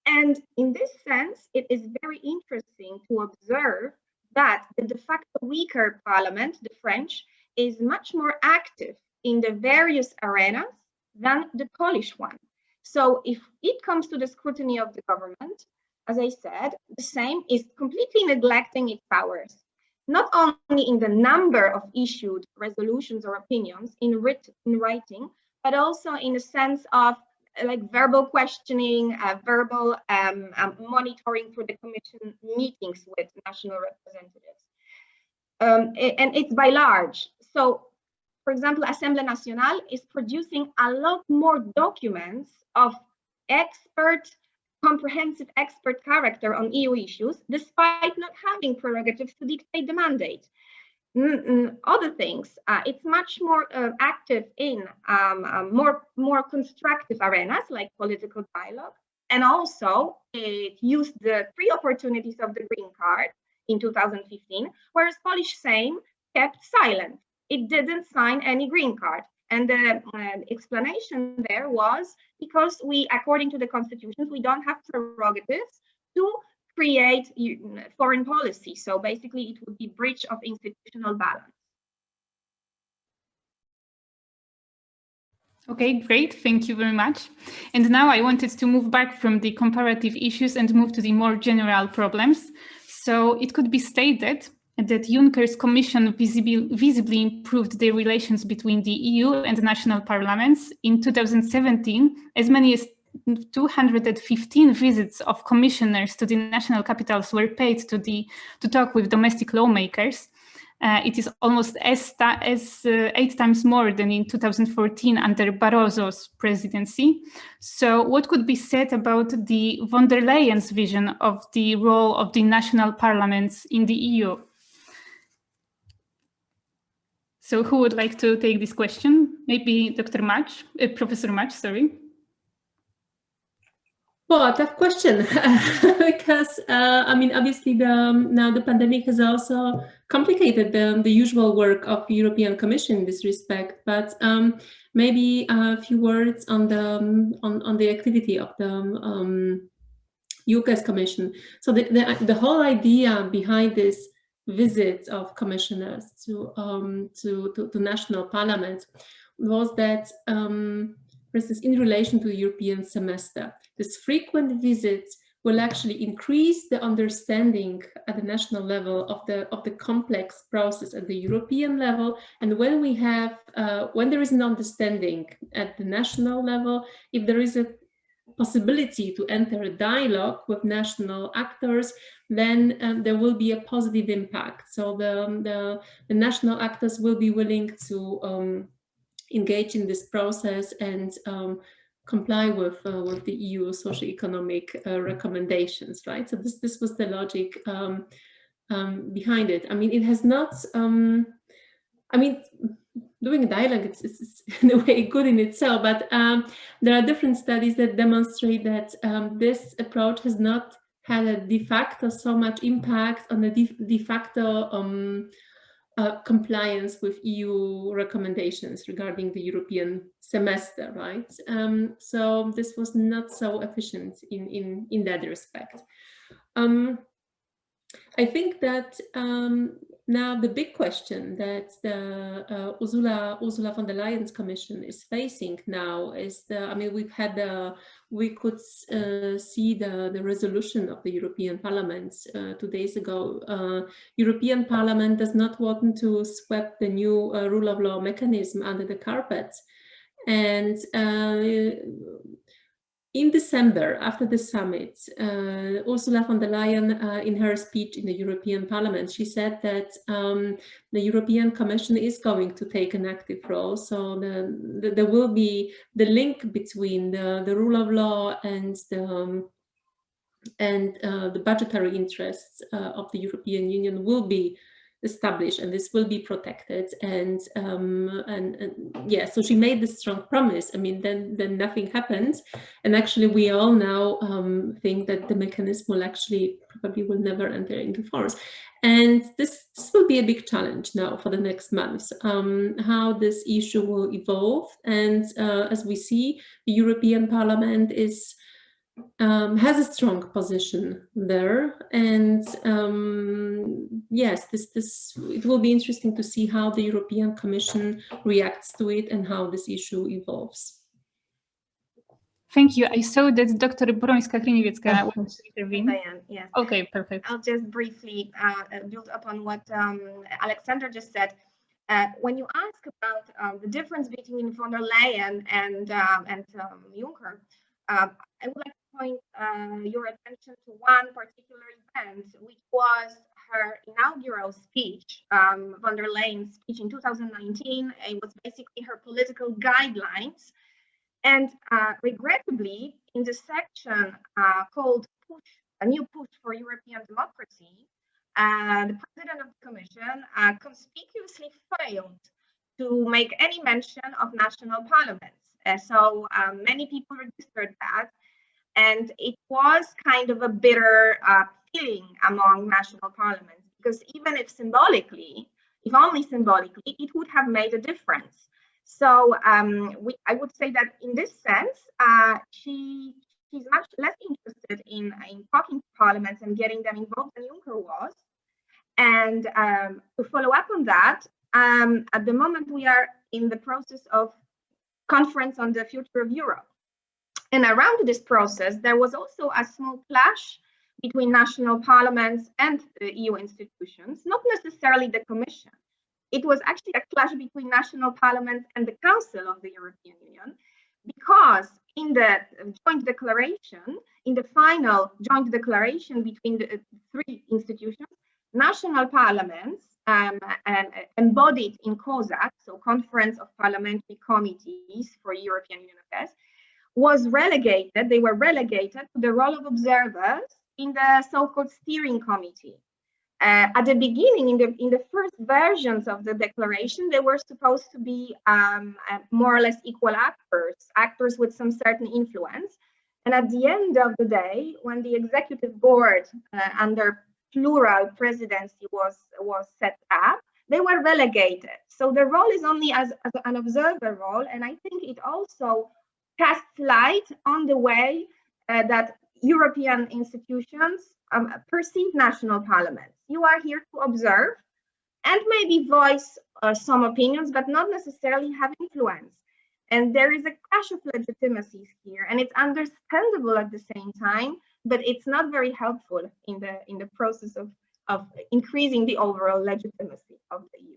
And in this sense, it is very interesting to observe that the de facto weaker parliament, the French, is much more active in the various arenas than the Polish one. So if it comes to the scrutiny of the government, as I said, the same is completely neglecting its powers, not only in the number of issued resolutions or opinions in writing, but also in the sense of like verbal questioning, verbal monitoring for the Commission meetings with national representatives. And it's by large. So, for example, Assemblée Nationale is producing a lot more documents of comprehensive expert character on EU issues, despite not having prerogatives to dictate the mandate. Other things, it's much more active in more constructive arenas like political dialogue, and also it used the 3 opportunities of the green card in 2015, whereas Polish Sejm kept silent. It didn't sign any green card. And the explanation there was because we, according to the constitutions, we don't have prerogatives to create foreign policy. So basically, it would be breach of institutional balance. Okay, great. Thank you very much. And now I wanted to move back from the comparative issues and move to the more general problems. So it could be stated that Juncker's Commission visibly improved the relations between the EU and national parliaments. In 2017, as many as 215 visits of commissioners to the national capitals were paid to talk with domestic lawmakers. It is almost as 8 times more than in 2014 under Barroso's presidency. So what could be said about the von der Leyen's vision of the role of the national parliaments in the EU? So who would like to take this question? Maybe Dr. Mach, Professor Mach, sorry. Well, a tough question because I mean, obviously, now the pandemic has also complicated the usual work of the European Commission in this respect. But maybe a few words on the activity of the UK's Commission. So the whole idea behind this visit of commissioners to national parliaments was that, for instance, in relation to the European semester, this frequent visits will actually increase the understanding at the national level of the complex process at the European level. And when we have, when there is an understanding at the national level, if there is a possibility to enter a dialogue with national actors, then there will be a positive impact. So the national actors will be willing to engage in this process and comply with the EU socio-economic recommendations, right? So this was the logic behind it. I mean, it has not. I mean, doing a dialogue, it's in a way good in itself, but there are different studies that demonstrate that this approach has not had a de facto so much impact on the de facto compliance with EU recommendations regarding the European semester, right? So this was not so efficient in that respect. I think that now the big question that the Ursula von der Leyen's Commission is facing now is I mean, we could see the resolution of the European Parliament 2 days ago. European Parliament does not want to sweep the new rule of law mechanism under the carpet. And in December, after the summit, Ursula von der Leyen, in her speech in the European Parliament, she said that the European Commission is going to take an active role. So there will be the link between the rule of law and the budgetary interests of the European Union will be established, and this will be protected. And yeah, so she made this strong promise. I mean, then nothing happened, and actually we all now think that the mechanism will actually probably will never enter into force. And this will be a big challenge now for the next months, how this issue will evolve. And as we see, the European Parliament has a strong position there, and yes, it will be interesting to see how the European Commission reacts to it and how this issue evolves. Thank you. I saw that Dr. Borońska-Kryniewiecka wants to intervene. Diane, yes. Okay, perfect. I'll just briefly build upon what Alexander just said. When you ask about the difference between von der Leyen and Juncker, I would like to point your attention to one particular event, which was her inaugural speech, von der Leyen's speech in 2019. It was basically her political guidelines. And regrettably, in the section called A New Push for European Democracy, the President of the Commission conspicuously failed to make any mention of national parliaments. So many people registered that. And it was kind of a bitter feeling among national parliaments, because even if symbolically, if only symbolically, it would have made a difference. So I would say that in this sense, she's much less interested in talking to parliaments and getting them involved than Juncker was. And to follow up on that, at the moment we are in the process of Conference on the Future of Europe. And around this process, there was also a small clash between national parliaments and EU institutions, not necessarily the Commission. It was actually a clash between national parliaments and the Council of the European Union, because in the joint declaration, in the final joint declaration between the three institutions, national parliaments embodied in COSAC, so Conference of Parliamentary Committees for European Union Affairs, they were relegated to the role of observers in the so-called steering committee. At the beginning, in the first versions of the declaration, they were supposed to be more or less equal actors with some certain influence. And at the end of the day, when the executive board under plural presidency was set up, they were relegated. So the role is only as an observer role, and I think it also casts light on the way that European institutions perceive national parliaments. You are here to observe and maybe voice some opinions, but not necessarily have influence. And there is a clash of legitimacies here, and it's understandable at the same time, but it's not very helpful in the process of increasing the overall legitimacy of the EU.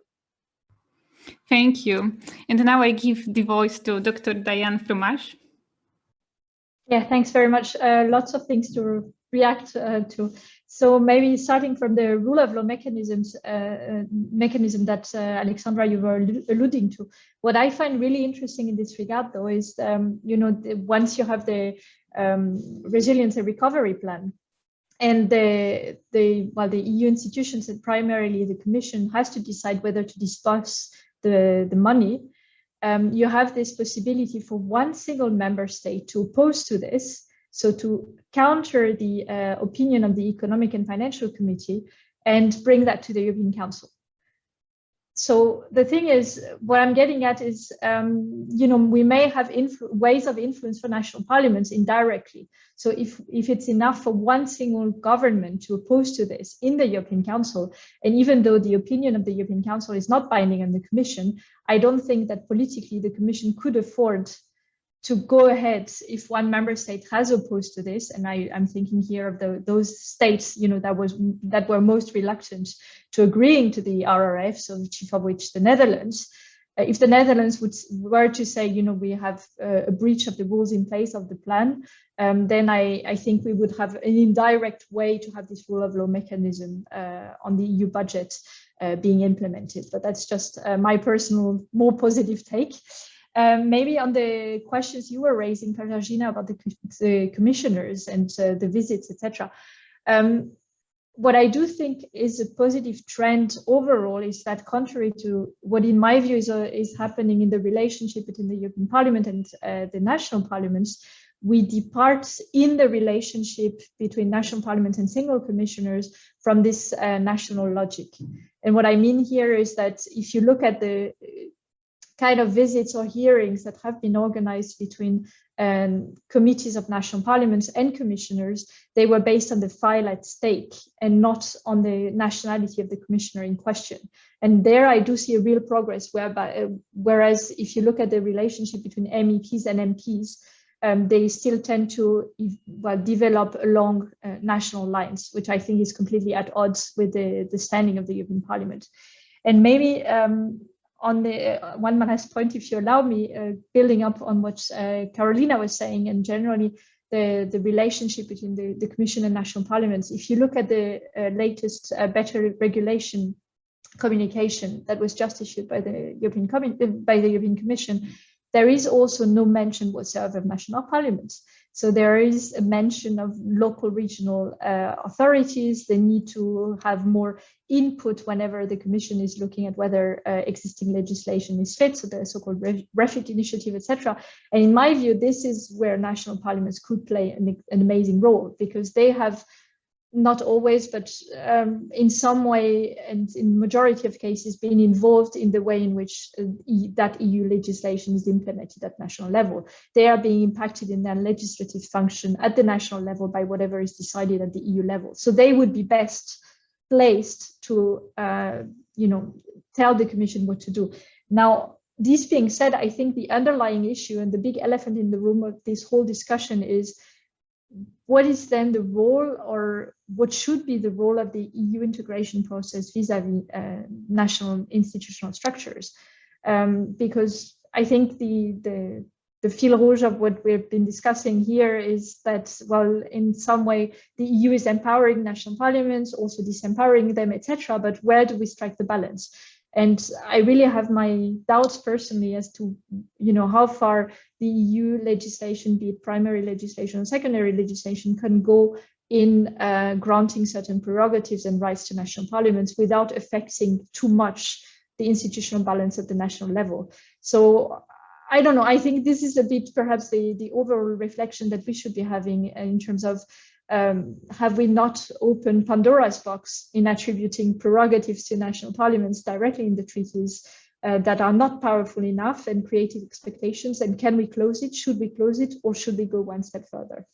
Thank you. And now I give the voice to Dr. Diane Fromage. Yeah, thanks very much. Lots of things to react to. So maybe starting from the rule of law mechanism that Alexandra, you were alluding to. What I find really interesting in this regard, though, is once you have the resilience and recovery plan, and the EU institutions and primarily the Commission has to decide whether to disburse the money. You have this possibility for one single member state to oppose to this, so to counter the opinion of the Economic and Financial Committee and bring that to the European Council. So the thing is, what I'm getting at is, we may have ways of influence for national parliaments indirectly. So if it's enough for one single government to oppose to this in the European Council, and even though the opinion of the European Council is not binding on the Commission, I don't think that politically the Commission could afford to go ahead if one member state has opposed to this. And I'm thinking here of those states, that were most reluctant to agreeing to the RRF, so chief of which the Netherlands. If the Netherlands were to say, we have a breach of the rules in place of the plan, then I think we would have an indirect way to have this rule of law mechanism on the EU budget being implemented. But that's just my personal, more positive take. Maybe on the questions you were raising, Katarzyna, about the commissioners and the visits, etc. What I do think is a positive trend overall is that, contrary to what in my view is happening in the relationship between the European Parliament and the national parliaments, we depart in the relationship between national parliaments and single commissioners from this national logic. And what I mean here is that if you look at the kind of visits or hearings that have been organized between committees of national parliaments and commissioners, they were based on the file at stake and not on the nationality of the commissioner in question. And there I do see a real progress, whereas if you look at the relationship between MEPs and MPs, they still tend to develop along national lines, which I think is completely at odds with the standing of the European Parliament. And maybe on the one last point, if you allow me, building up on what Carolina was saying, and generally the relationship between the Commission and national parliaments. If you look at the latest better regulation communication that was just issued by the European Commission, there is also no mention whatsoever of national parliaments. So there is a mention of local regional authorities. They need to have more input whenever the Commission is looking at whether existing legislation is fit, so the so-called refit initiative, etc. And in my view, this is where national parliaments could play an amazing role, because they have not always, but in some way, and in majority of cases, been involved in the way in which that EU legislation is implemented at national level. They are being impacted in their legislative function at the national level by whatever is decided at the EU level. So they would be best placed to, tell the Commission what to do. Now, this being said, I think the underlying issue and the big elephant in the room of this whole discussion is, what is then the role, or what should be the role of the EU integration process vis-a-vis national institutional structures? Because I think the fil rouge of what we've been discussing here is that, well, in some way, the EU is empowering national parliaments, also disempowering them, etc. But where do we strike the balance? And I really have my doubts personally as to, how far the EU legislation, be it primary legislation or secondary legislation, can go in granting certain prerogatives and rights to national parliaments without affecting too much the institutional balance at the national level. So I don't know, I think this is a bit perhaps the overall reflection that we should be having in terms of, have we not opened Pandora's box in attributing prerogatives to national parliaments directly in the treaties that are not powerful enough, and creating expectations? And can we close it? Should we close it, or should we go one step further?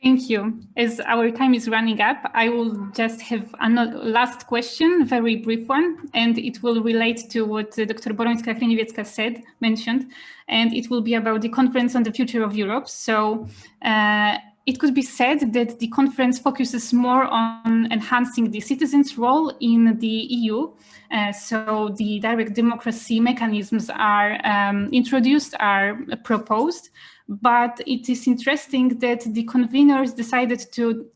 Thank you. As our time is running up, I will just have another last question, very brief one, and it will relate to what Dr. Borońska-Kryniewiecka mentioned, and it will be about the Conference on the Future of Europe. So it could be said that the conference focuses more on enhancing the citizens' role in the EU. So the direct democracy mechanisms are introduced, are proposed. But it is interesting that the conveners decided to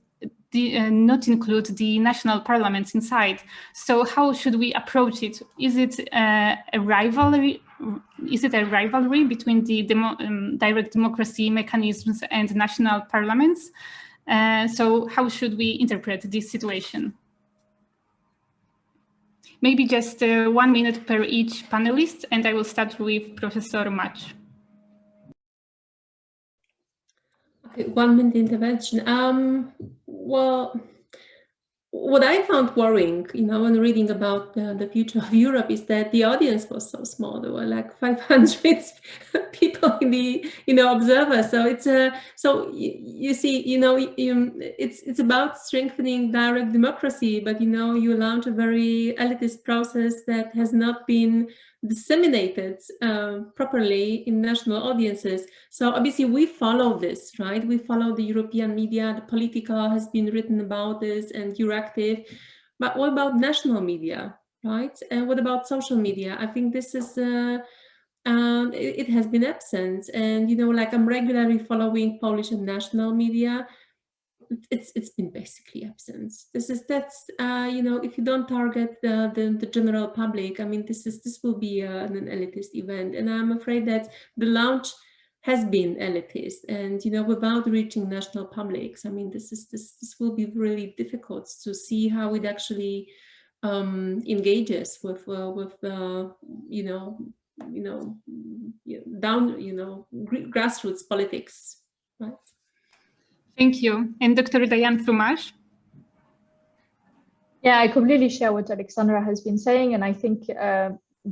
not include the national parliaments inside. So how should we approach it? Is it a rivalry? Is it a rivalry between the direct democracy mechanisms and national parliaments? So how should we interpret this situation? Maybe just 1 minute per each panelist, and I will start with Professor Mach. Okay, 1 minute intervention. Well, what I found worrying, when reading about the future of Europe, is that the audience was so small. There were like 500 people in the, observers. So it's so you see, it's about strengthening direct democracy, but you launch a very elitist process that has not been disseminated properly in national audiences. So obviously we follow this, right? We follow the European media, the Politico has been written about this, and Euractiv. But what about national media, right? And what about social media? I think this is, it has been absent. And, I'm regularly following Polish and national media. It's been basically absent. That's if you don't target the general public, I mean, this will be an elitist event, and I'm afraid that the launch has been elitist, and without reaching national publics, I mean, this will be really difficult to see how it actually engages with grassroots politics, right? Thank you. And Dr. Diane Frumash? Yeah, I completely share what Alexandra has been saying. And I think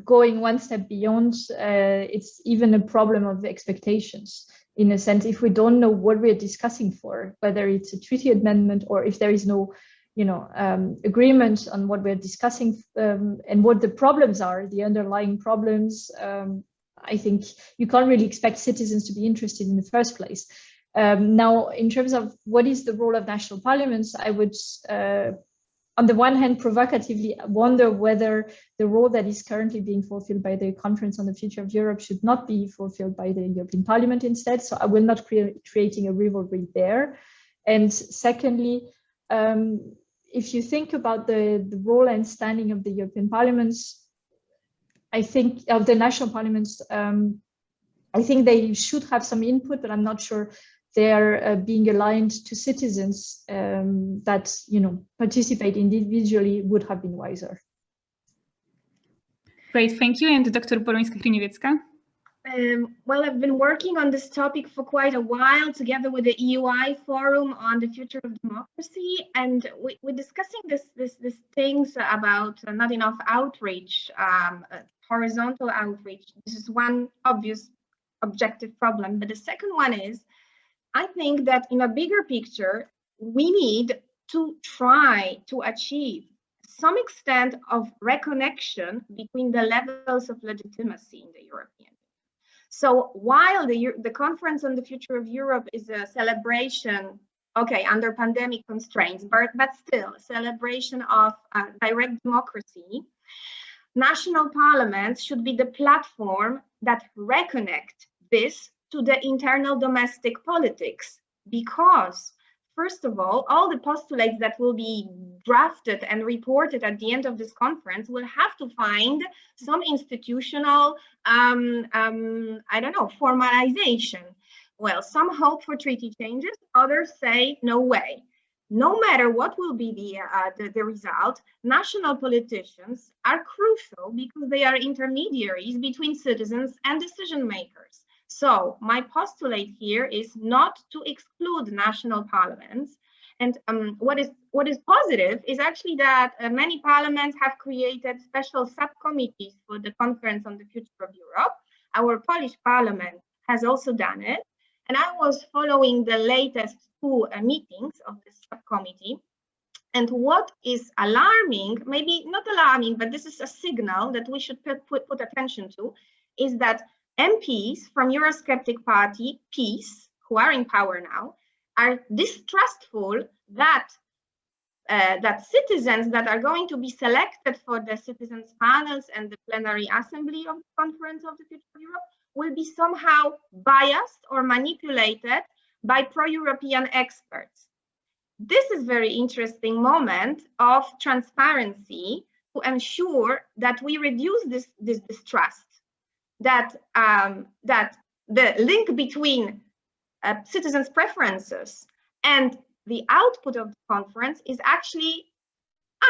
going one step beyond, it's even a problem of expectations. In a sense, if we don't know what we're discussing for, whether it's a treaty amendment or if there is no agreement on what we're discussing and what the problems are, the underlying problems, I think you can't really expect citizens to be interested in the first place. Now, in terms of what is the role of national parliaments, I would, on the one hand, provocatively wonder whether the role that is currently being fulfilled by the Conference on the Future of Europe should not be fulfilled by the European Parliament instead. So I will not creating a rivalry there. And secondly, if you think about the role and standing of the European parliaments, I think of the national parliaments, I think they should have some input, but I'm not sure they're being aligned to citizens that participate individually would have been wiser. Great, thank you. And Dr. Borońska-Kryniewiecka? Well, I've been working on this topic for quite a while, together with the EUI Forum on the Future of Democracy, and we're discussing this things about not enough outreach, horizontal outreach. This is one obvious objective problem, but the second one is, I think that in a bigger picture, we need to try to achieve some extent of reconnection between the levels of legitimacy in the European Union. So while the Conference on the Future of Europe is a celebration, okay, under pandemic constraints, but still a celebration of direct democracy, national parliaments should be the platform that reconnect this to the internal domestic politics, because first of all the postulates that will be drafted and reported at the end of this conference will have to find some institutional, I don't know, formalization. Well, some hope for treaty changes, others say no way. No matter what will be the result, national politicians are crucial because they are intermediaries between citizens and decision makers. So my postulate here is not to exclude national parliaments. And what is positive is actually that many parliaments have created special subcommittees for the Conference on the Future of Europe. Our Polish parliament has also done it. And I was following the latest two meetings of this subcommittee. And what is alarming, maybe not alarming, but this is a signal that we should put attention to, is that MPs from Eurosceptic party, PiS, who are in power now, are distrustful that that citizens that are going to be selected for the citizens panels and the plenary assembly of the Conference of the Future of Europe will be somehow biased or manipulated by pro-European experts. This is very interesting moment of transparency to ensure that we reduce this distrust, that the link between citizens' preferences and the output of the conference is actually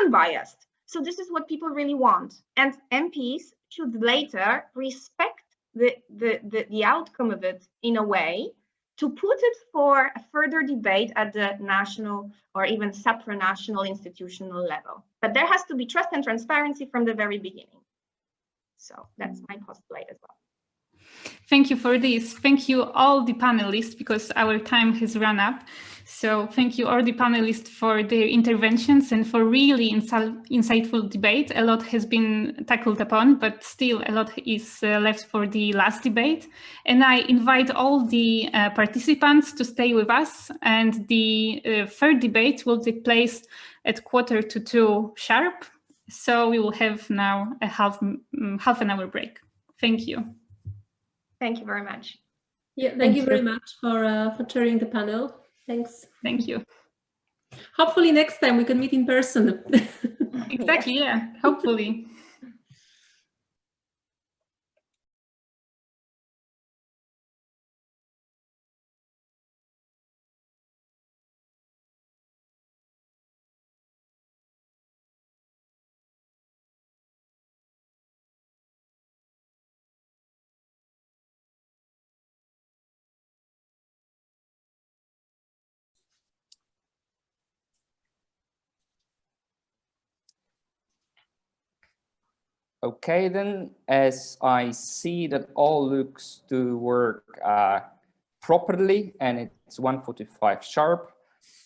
unbiased. So this is what people really want. And MPs should later respect the outcome of it in a way to put it for a further debate at the national or even supranational institutional level. But there has to be trust and transparency from the very beginning. So that's my postulate as well. Thank you for this. Thank you all the panelists, because our time has run up. So thank you all the panelists for their interventions and for really insightful debate. A lot has been tackled upon, but still a lot is left for the last debate. And I invite all the participants to stay with us. And the third debate will take place at 1:45 sharp. So we will have now a half an hour break. Thank you. Thank you very much. Yeah, thank you very much for chairing the panel. Thanks. Thank you. Hopefully next time we can meet in person. Exactly, yeah, hopefully. Okay, then, as I see that all looks to work properly and it's 1:45 sharp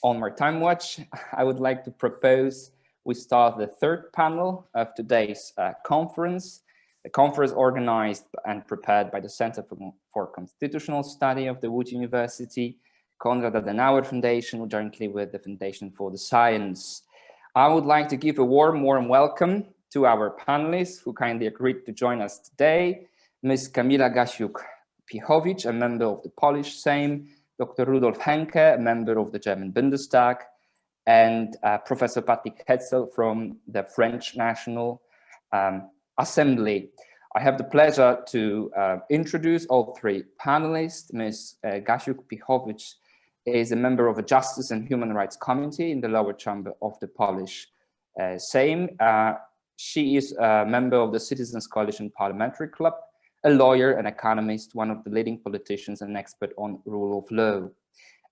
on my time watch, I would like to propose we start the third panel of today's conference. The conference organized and prepared by the Center for Constitutional Study of the Łódź University, Konrad Adenauer Foundation, jointly with the Foundation for the Science. I would like to give a warm welcome to our panelists who kindly agreed to join us today. Ms. Kamila Gasiuk-Piechowicz, a member of the Polish Sejm, Dr. Rudolf Henke, a member of the German Bundestag, and Professor Patrick Hetzel from the French National Assembly. I have the pleasure to introduce all three panelists. Ms. Gasiuk-Piechowicz is a member of the Justice and Human Rights Committee in the lower chamber of the Polish Sejm. She is a member of the Citizens Coalition Parliamentary Club, a lawyer, an economist, one of the leading politicians and an expert on rule of law.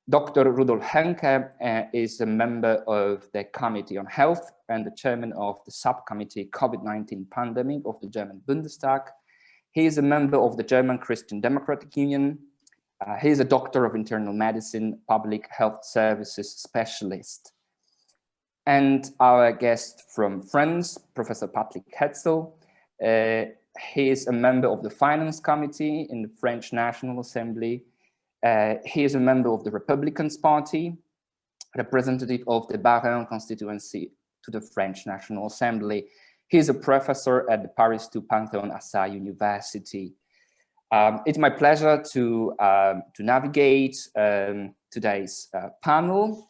Dr. Rudolf Henke is a member of the Committee on Health and the chairman of the subcommittee COVID-19 pandemic of the German Bundestag. He is a member of the German Christian Democratic Union. He is a doctor of internal medicine, public health services specialist. And our guest from France, Professor Patrick Hetzel. He is a member of the Finance Committee in the French National Assembly. He is a member of the Republicans Party, representative of the Bas-Rhin constituency to the French National Assembly. He is a professor at the Paris 2 Panthéon-Assas University. It's my pleasure to navigate today's panel.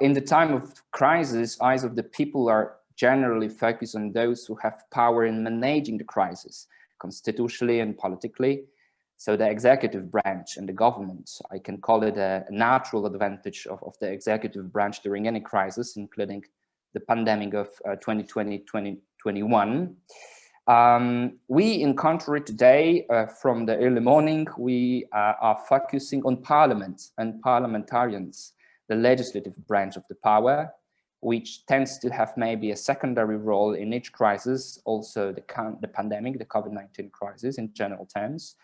In the time of crisis, eyes of the people are generally focused on those who have power in managing the crisis, constitutionally and politically. So the executive branch and the government, I can call it a natural advantage of the executive branch during any crisis, including the pandemic of 2020-2021. We, in contrary today, from the early morning, we are focusing on parliament and parliamentarians, the legislative branch of the power, which tends to have maybe a secondary role in each crisis, also the pandemic, the COVID-19 crisis in general terms.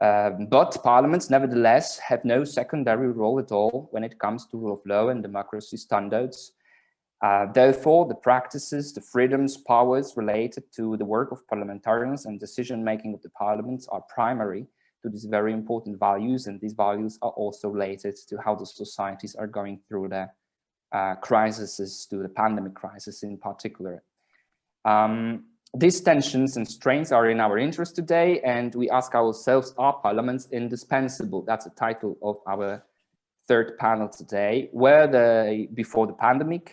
But parliaments, nevertheless, have no secondary role at all when it comes to rule of law and democracy standards. Therefore, the practices, the freedoms, powers related to the work of parliamentarians and decision-making of the parliaments are primary to these very important values, and these values are also related to how the societies are going through the crises, to the pandemic crisis in particular. These tensions and strains are in our interest today, and we ask ourselves, are parliaments indispensable? That's the title of our third panel today. Were they before the pandemic?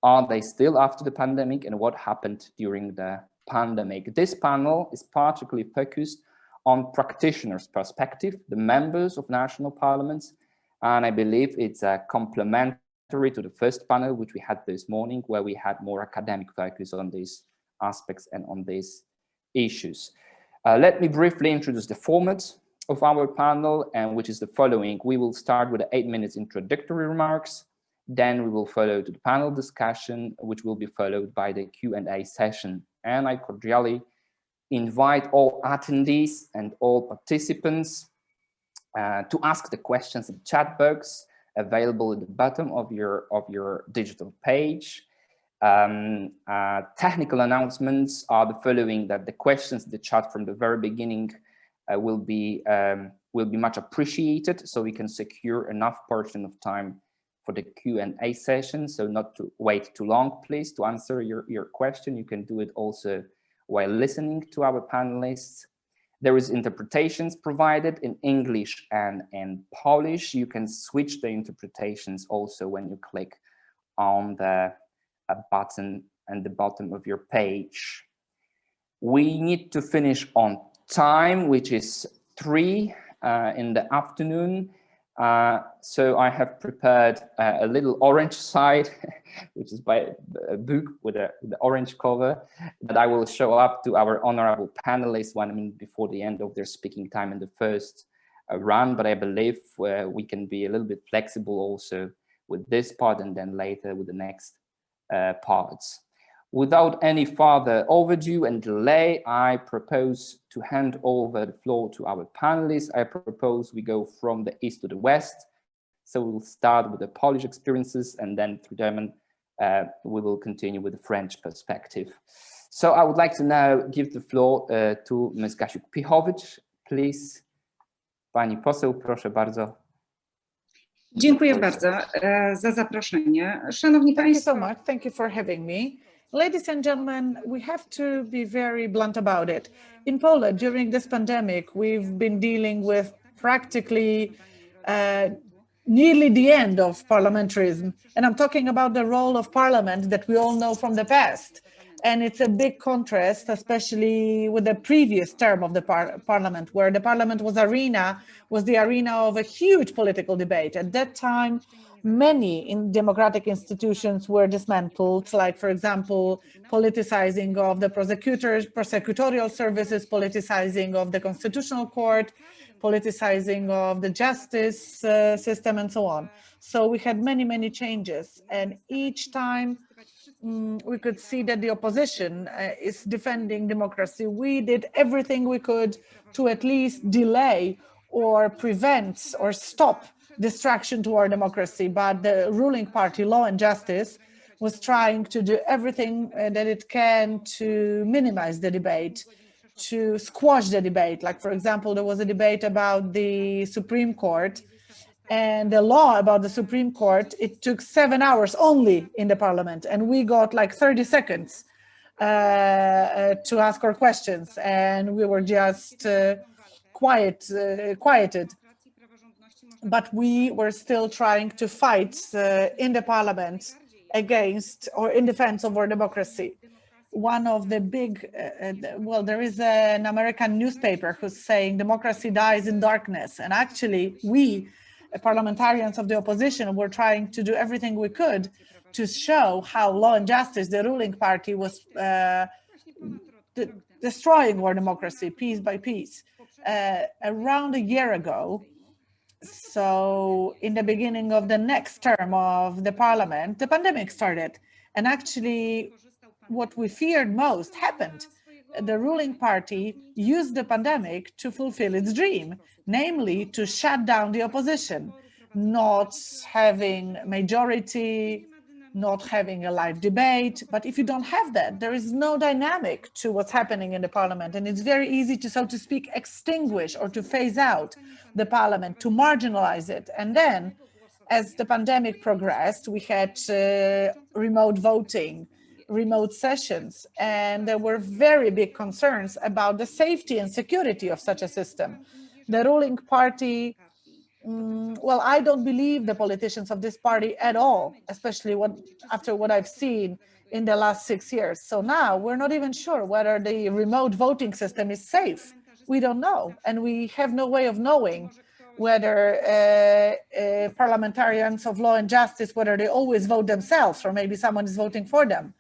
Are they still after the pandemic? And what happened during the pandemic? This panel is particularly focused on practitioners' perspective, the members of national parliaments, and I believe it's complementary to the first panel, which we had this morning, where we had more academic focus on these aspects and on these issues. Let me briefly introduce the format of our panel, and which is the following. We will start with the 8 minutes introductory remarks. Then we will follow to the panel discussion, which will be followed by the Q&A session. And I cordially invite all attendees and all participants to ask the questions in the chat box available at the bottom of your digital page. Technical announcements are the following: that the questions in the chat from the very beginning will be much appreciated, so we can secure enough portion of time for the Q&A session. So not to wait too long, please, to answer your question. You can do it also while listening to our panelists. There is interpretations provided in English and in Polish. You can switch the interpretations also when you click on the button at the bottom of your page. We need to finish on time, which is 3 in the afternoon. So I have prepared a little orange side, which is by a book with the orange cover, that I will show up to our honorable panelists 1 minute before the end of their speaking time in the first run. But I believe we can be a little bit flexible also with this part, and then later with the next parts. Without any further overdue and delay, I propose to hand over the floor to our panelists. I propose we go from the east to the west. So we'll start with the Polish experiences, and then through German, we will continue with the French perspective. So I would like to now give the floor to Ms. Gasiuk-Pichowicz. Please, pani poseł, proszę bardzo. Dziękuję bardzo za zaproszenie. Szanowni Państwo. Thank you so much. Thank you for having me. Ladies and gentlemen, we have to be very blunt about it. In Poland, during this pandemic, we've been dealing with practically nearly the end of parliamentarism. And I'm talking about the role of parliament that we all know from the past. And it's a big contrast, especially with the previous term of the parliament, where the parliament was the arena of a huge political debate. At that time, many democratic institutions were dismantled, like, for example, politicizing of the prosecutorial services, politicizing of the constitutional court, politicizing of the justice system, and so on. So we had many, many changes. And each time we could see that the opposition is defending democracy. We did everything we could to at least delay or prevent or stop distraction to our democracy, but the ruling party, Law and Justice, was trying to do everything that it can to minimize the debate, to squash the debate. Like, for example, there was a debate about the Supreme Court, and the law about the Supreme Court, it took 7 hours only in the parliament, and we got like 30 seconds to ask our questions, and we were just quieted. But we were still trying to fight in the parliament against or in defense of our democracy. One of the big, well, there is an American newspaper who's saying democracy dies in darkness. And actually, we, parliamentarians of the opposition, were trying to do everything we could to show how Law and Justice, the ruling party, was destroying our democracy piece by piece. Around a year ago, so in the beginning of the next term of the parliament, the pandemic started. And actually, what we feared most happened. The ruling party used the pandemic to fulfill its dream, namely to shut down the opposition, not having majority, not having a live debate. But if you don't have that, there is no dynamic to what's happening in the parliament. And it's very easy to, so to speak, extinguish or to phase out the parliament, to marginalize it. And then, as the pandemic progressed, we had remote voting, remote sessions, and there were very big concerns about the safety and security of such a system. The ruling party, well, I don't believe the politicians of this party at all, especially after what I've seen in the last 6 years. So now we're not even sure whether the remote voting system is safe. We don't know, and we have no way of knowing whether parliamentarians of Law and Justice, whether they always vote themselves or maybe someone is voting for them.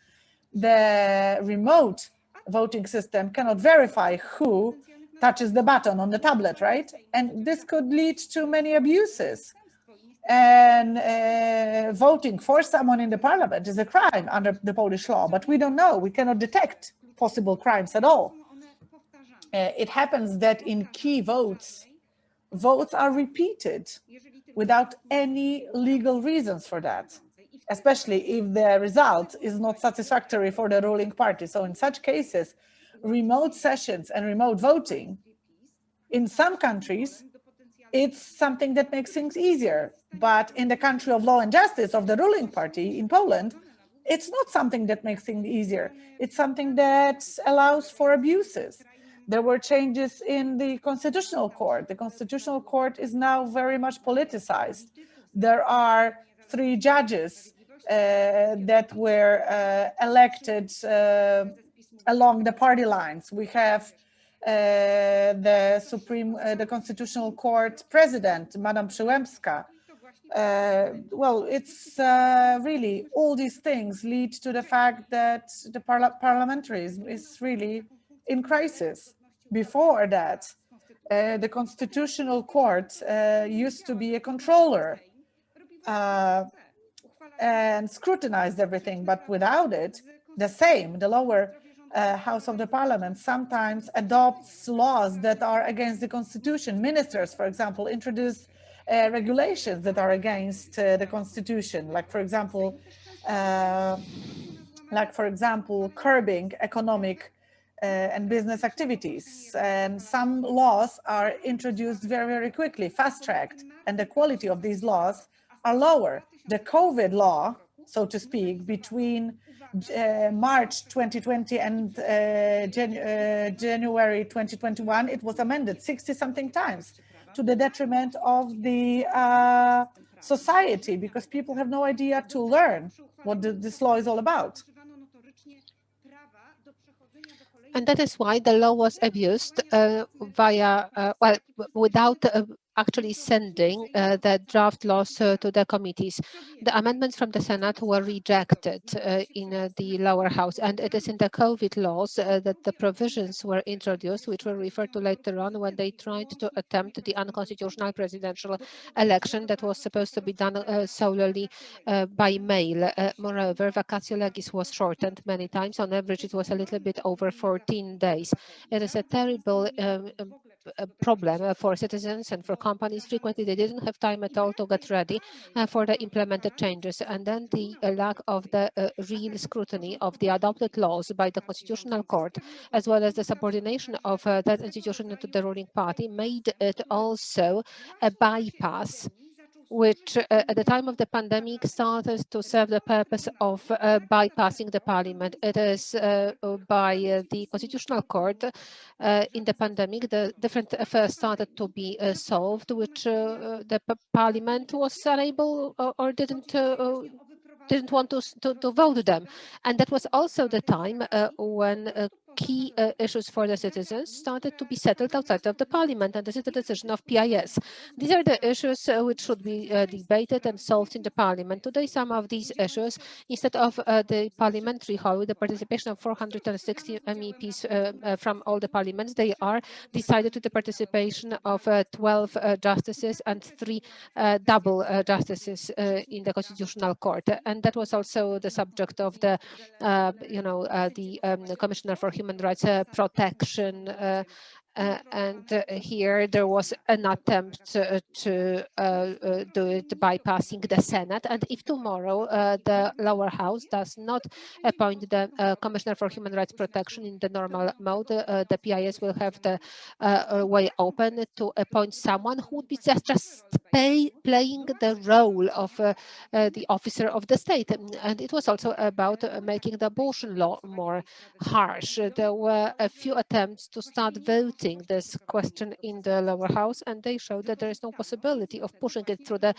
The remote voting system cannot verify who touches the button on the tablet, right? And this could lead to many abuses. And voting for someone in the parliament is a crime under the Polish law, but we don't know. We cannot detect possible crimes at all. It happens that in key votes, votes are repeated without any legal reasons for that, especially if the result is not satisfactory for the ruling party. So in such cases, remote sessions and remote voting, in some countries, it's something that makes things easier. But in the country of Law and Justice of the ruling party in Poland, it's not something that makes things easier. It's something that allows for abuses. There were changes in the Constitutional Court. The Constitutional Court is now very much politicized. There are 3 judges that were elected along the party lines. We have the Constitutional Court President, Madam Przyłębska. Well, it's really all these things lead to the fact that the parliamentarism is really in crisis. Before that, the Constitutional Court used to be a controller and scrutinized everything, but without it, the lower house of the parliament sometimes adopts laws that are against the constitution. Ministers, for example, introduce regulations that are against the constitution, like for example, curbing economic and business activities. And some laws are introduced very, very quickly, fast-tracked, and the quality of these laws are lower. The COVID law, so to speak, between March 2020 and January 2021, it was amended 60-something times to the detriment of the society, because people have no idea to learn what this law is all about. And that is why the law was abused without actually sending the draft laws to the committees. The amendments from the Senate were rejected in the lower house, and it is in the COVID laws that the provisions were introduced, which were referred to later on when they tried to attempt the unconstitutional presidential election that was supposed to be done solely by mail. Moreover, vacatio legis was shortened many times. On average, it was a little bit over 14 days. It is a terrible a problem for citizens and for companies. Frequently, they didn't have time at all to get ready for the implemented changes. And then the lack of the real scrutiny of the adopted laws by the Constitutional Court, as well as the subordination of that institution to the ruling party, made it also a bypass, which at the time of the pandemic started to serve the purpose of bypassing the parliament. It is by the Constitutional Court in the pandemic, the different affairs started to be solved, which the parliament was unable or didn't want to vote them. And that was also the time when key issues for the citizens started to be settled outside of the parliament, and this is the decision of PIS. These are the issues which should be debated and solved in the parliament. Today, some of these issues, instead of the parliamentary hall with the participation of 460 MEPs from all the parliaments, they are decided to the participation of 12 justices and 3 double justices in the Constitutional Court. And that was also the subject of the, the Commissioner for Human Rights Protection. And here there was an attempt to do it bypassing the Senate. And if tomorrow the lower house does not appoint the Commissioner for Human Rights Protection in the normal mode, the PIS will have the way open to appoint someone who would be just playing the role of the officer of the state. And it was also about making the abortion law more harsh. There were a few attempts to start voting this question in the lower house, and they showed that there is no possibility of pushing it through the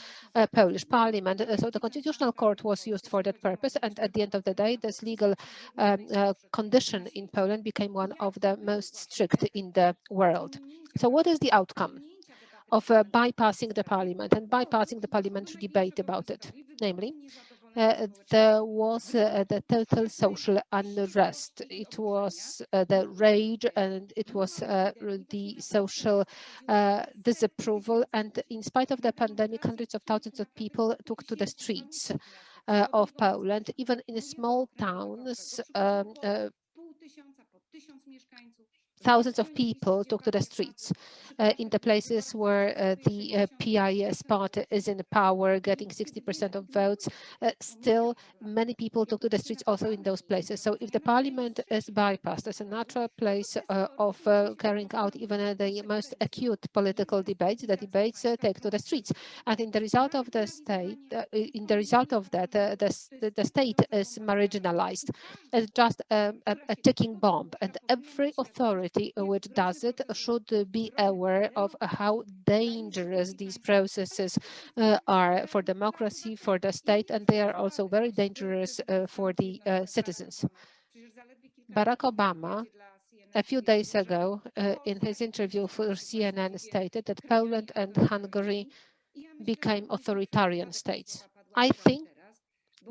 Polish parliament. So the Constitutional Court was used for that purpose, and at the end of the day, this legal condition in Poland became one of the most strict in the world. So what is the outcome of bypassing the parliament and bypassing the parliamentary debate about it? Namely, there was the total social unrest. It was the rage, and it was the social disapproval. And in spite of the pandemic, hundreds of thousands of people took to the streets of Poland. Even in small towns, thousands of people took to the streets in the places where the PIS party is in power, getting 60% of votes. Still, many people took to the streets also in those places. So if the parliament is bypassed as a natural place of carrying out even the most acute political debates, the debates take to the streets. And in the result of the state, the state is marginalized. It's just a ticking bomb, and every authority which does it should be aware of how dangerous these processes are for democracy, for the state, and they are also very dangerous for the citizens. Barack Obama, a few days ago, in his interview for CNN, stated that Poland and Hungary became authoritarian states. I think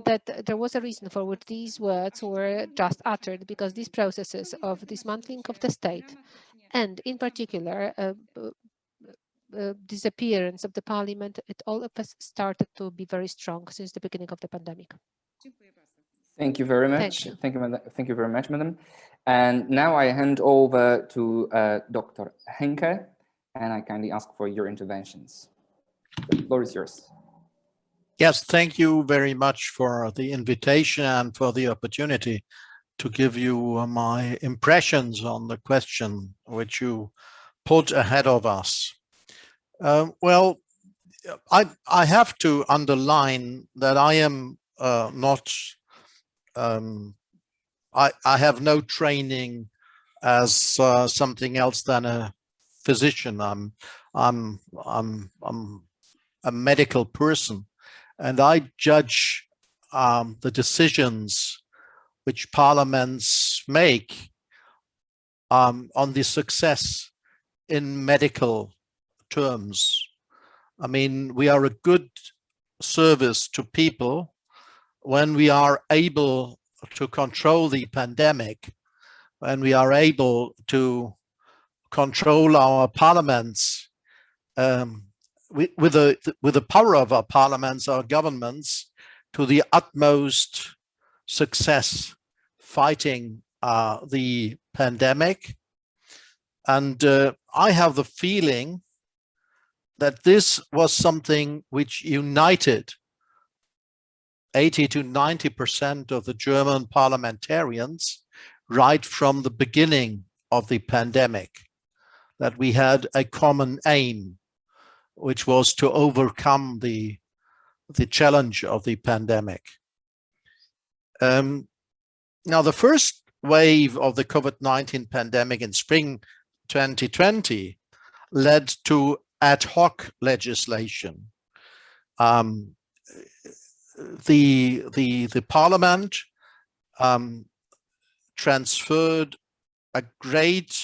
that there was a reason for which these words were just uttered, because these processes of dismantling of the state, and in particular disappearance of the parliament, it all of us started to be very strong since the beginning of the pandemic. Thank you very much. Thank you very much, madam. And now I hand over to Dr. Henke, and I kindly ask for your interventions. The floor is yours. Yes, thank you very much for the invitation and for the opportunity to give you my impressions on the question which you put ahead of us. Well, I have to underline that I am not, I have no training as something else than a physician. I'm a medical person. And I judge the decisions which parliaments make on the success in medical terms. I mean, we are a good service to people when we are able to control the pandemic, when we are able to control our parliaments with the power of our parliaments, our governments, to the utmost success fighting the pandemic. And I have the feeling that this was something which united 80 to 90% of the German parliamentarians right from the beginning of the pandemic, that we had a common aim, which was to overcome the challenge of the pandemic. Now, the first wave of the COVID-19 pandemic in spring 2020 led to ad hoc legislation. The parliament transferred a great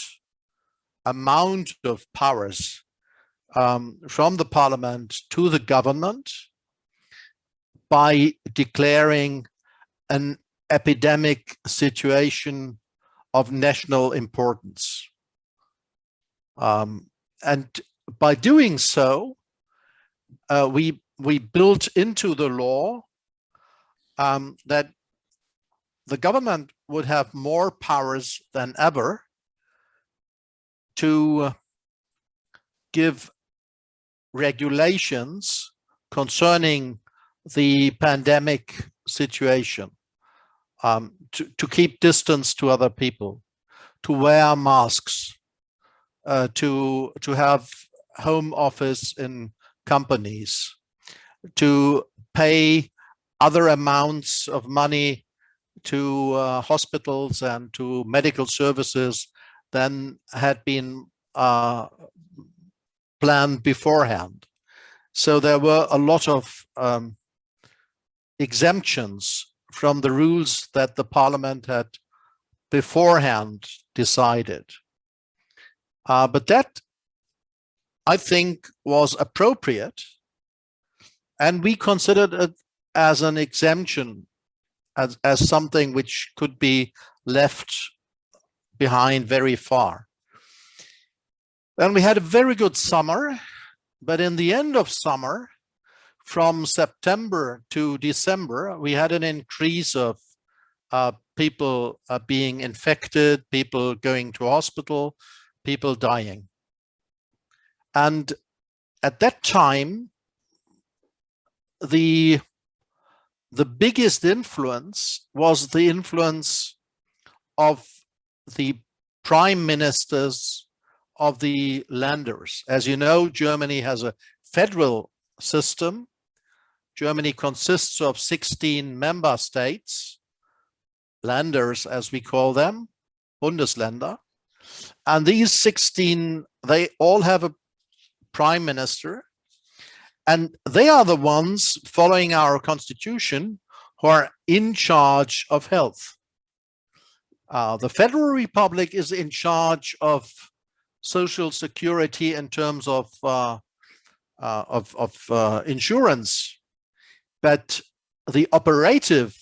amount of powers from the parliament to the government by declaring an epidemic situation of national importance. And by doing so, we built into the law that the government would have more powers than ever to give regulations concerning the pandemic situation, to keep distance to other people, to wear masks, to have home office in companies, to pay other amounts of money to hospitals and to medical services than had been planned beforehand. So there were a lot of exemptions from the rules that the parliament had beforehand decided. But that, I think, was appropriate, and we considered it as an exemption, as something which could be left behind very far. Then we had a very good summer, but in the end of summer, from September to December, we had an increase of people being infected, people going to hospital, people dying. And at that time, the biggest influence was the influence of the prime ministers of the landers. As you know, Germany has a federal system. Germany consists of 16 member states, landers as we call them, Bundesländer. And these 16, they all have a prime minister, and they are the ones following our constitution who are in charge of health. The Federal Republic is in charge of social security in terms of insurance, but the operative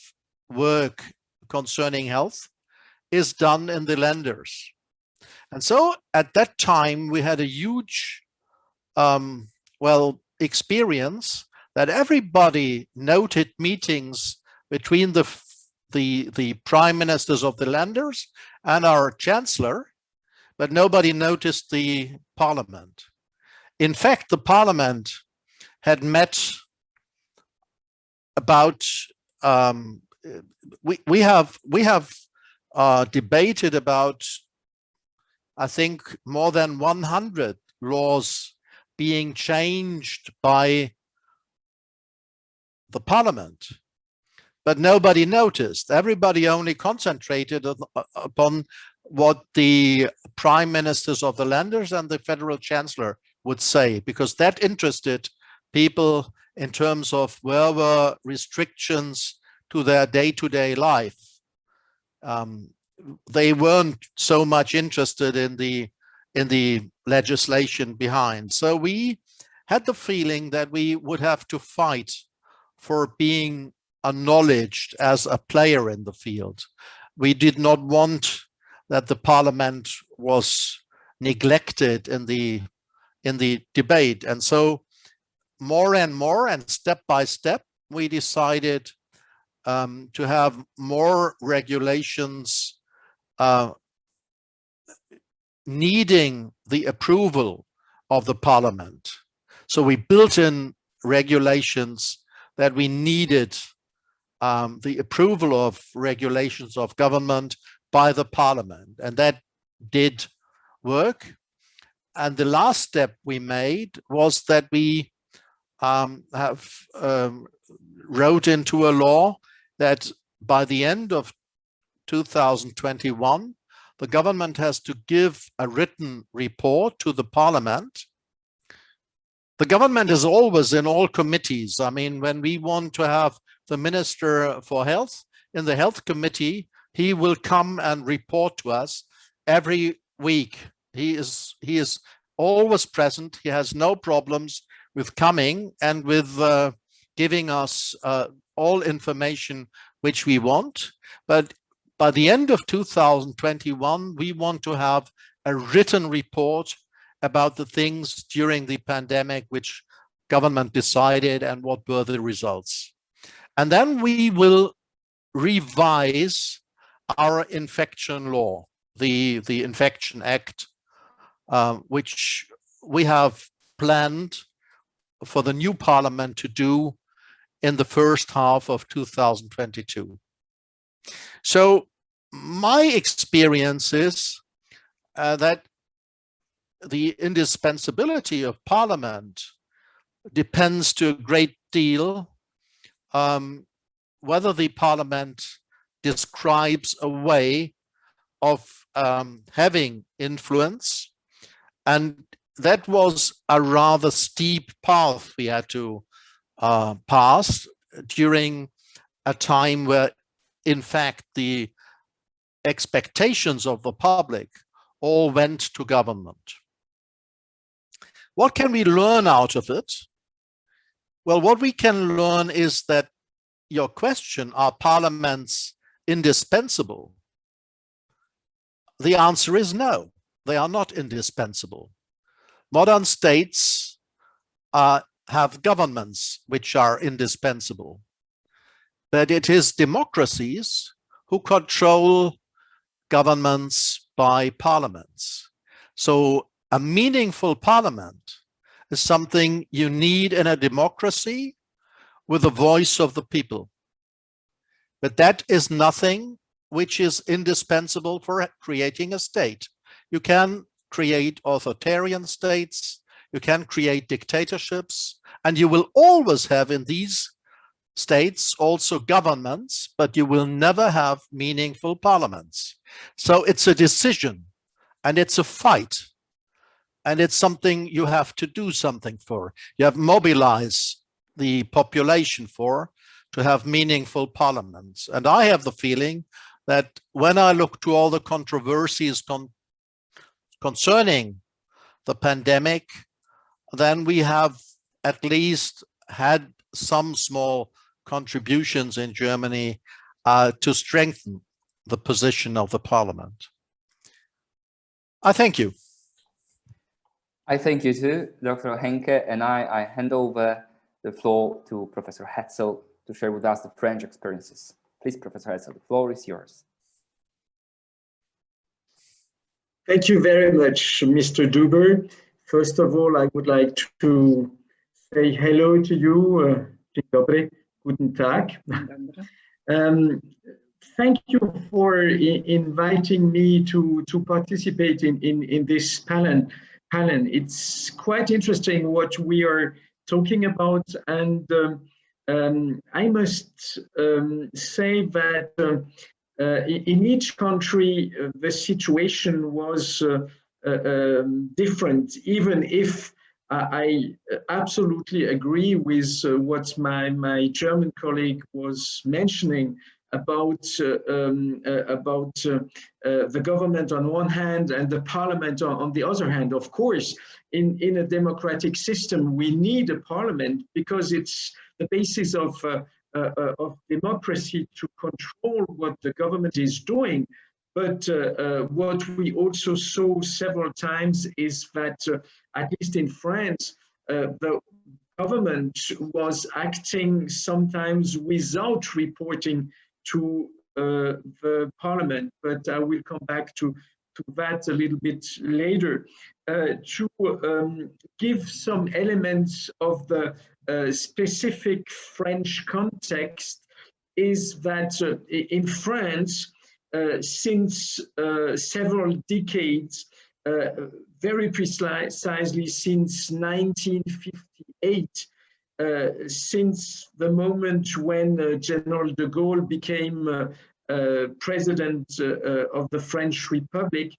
work concerning health is done in the landers. And so at that time, we had a huge, experience that everybody noted meetings between the prime ministers of the landers and our chancellor, but nobody noticed the parliament. In fact, the parliament had met about, we have debated about, I think, more than 100 laws being changed by the parliament, but nobody noticed. Everybody only concentrated upon what the prime ministers of the landers and the federal chancellor would say, because that interested people in terms of where were restrictions to their day-to-day life. They weren't so much interested in the legislation behind. So we had the feeling that we would have to fight for being acknowledged as a player in the field. We did not want that the parliament was neglected in the debate. And so more and more and step by step, we decided to have more regulations needing the approval of the parliament. So we built in regulations that we needed the approval of regulations of government by the parliament, and that did work. And the last step we made was that we wrote into a law that by the end of 2021, the government has to give a written report to the parliament. The government is always in all committees. I mean, when we want to have the Minister for Health in the Health Committee, he will come and report to us every week. He is always present. He has no problems with coming and with giving us all information which we want. But by the end of 2021, we want to have a written report about the things during the pandemic which government decided and what were the results. And then we will revise our infection law, the Infection Act, which we have planned for the new parliament to do in the first half of 2022. So my experience is that the indispensability of parliament depends to a great deal whether the parliament describes a way of having influence. And that was a rather steep path we had to pass during a time where, in fact, the expectations of the public all went to government. What can we learn out of it? Well, what we can learn is that your question, are parliaments indispensable? The answer is no, they are not indispensable. Modern states have governments which are indispensable, but it is democracies who control governments by parliaments. So a meaningful parliament is something you need in a democracy with the voice of the people. But that is nothing which is indispensable for creating a state. You can create authoritarian states, you can create dictatorships, and you will always have in these states also governments, but you will never have meaningful parliaments. So it's a decision and it's a fight. And it's something you have to do something for. You have to mobilize the population for to have meaningful parliaments. And I have the feeling that when I look to all the controversies concerning the pandemic, then we have at least had some small contributions in Germany to strengthen the position of the parliament. I thank you. I thank you too, Dr. Henke, and I hand over the floor to Professor Hetzel to share with us the French experiences. Please, Professor Hetzel, the floor is yours. Thank you very much, Mr. Duber. First of all, I would like to say hello to you. Dzień dobry, guten Tag. Thank you for inviting me to participate in this panel. It's quite interesting what we are talking about, and I must say that in each country the situation was different, even if I absolutely agree with what my German colleague was mentioning about the government on one hand and the parliament on the other hand. Of course, in a democratic system, we need a parliament because it's the basis of democracy to control what the government is doing. But what we also saw several times is that, at least in France, the government was acting sometimes without reporting to the parliament. But I will come back to that a little bit later, to give some elements of the specific French context, is that in France, since several decades, very precisely since 1958, since the moment when General de Gaulle became president of the French Republic,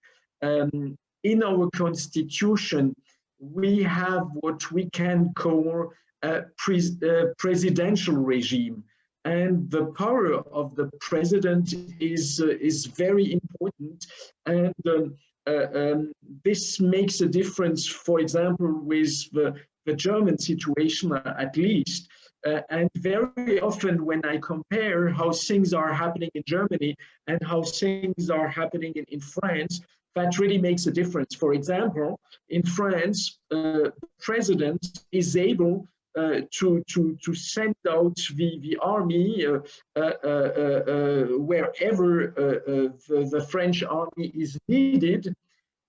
in our constitution, we have what we can call a presidential regime. And the power of the president is very important. And this makes a difference, for example, with the German situation, at least. And very often when I compare how things are happening in Germany and how things are happening in France, that really makes a difference. For example, in France, the president is able to send out the army wherever the French army is needed,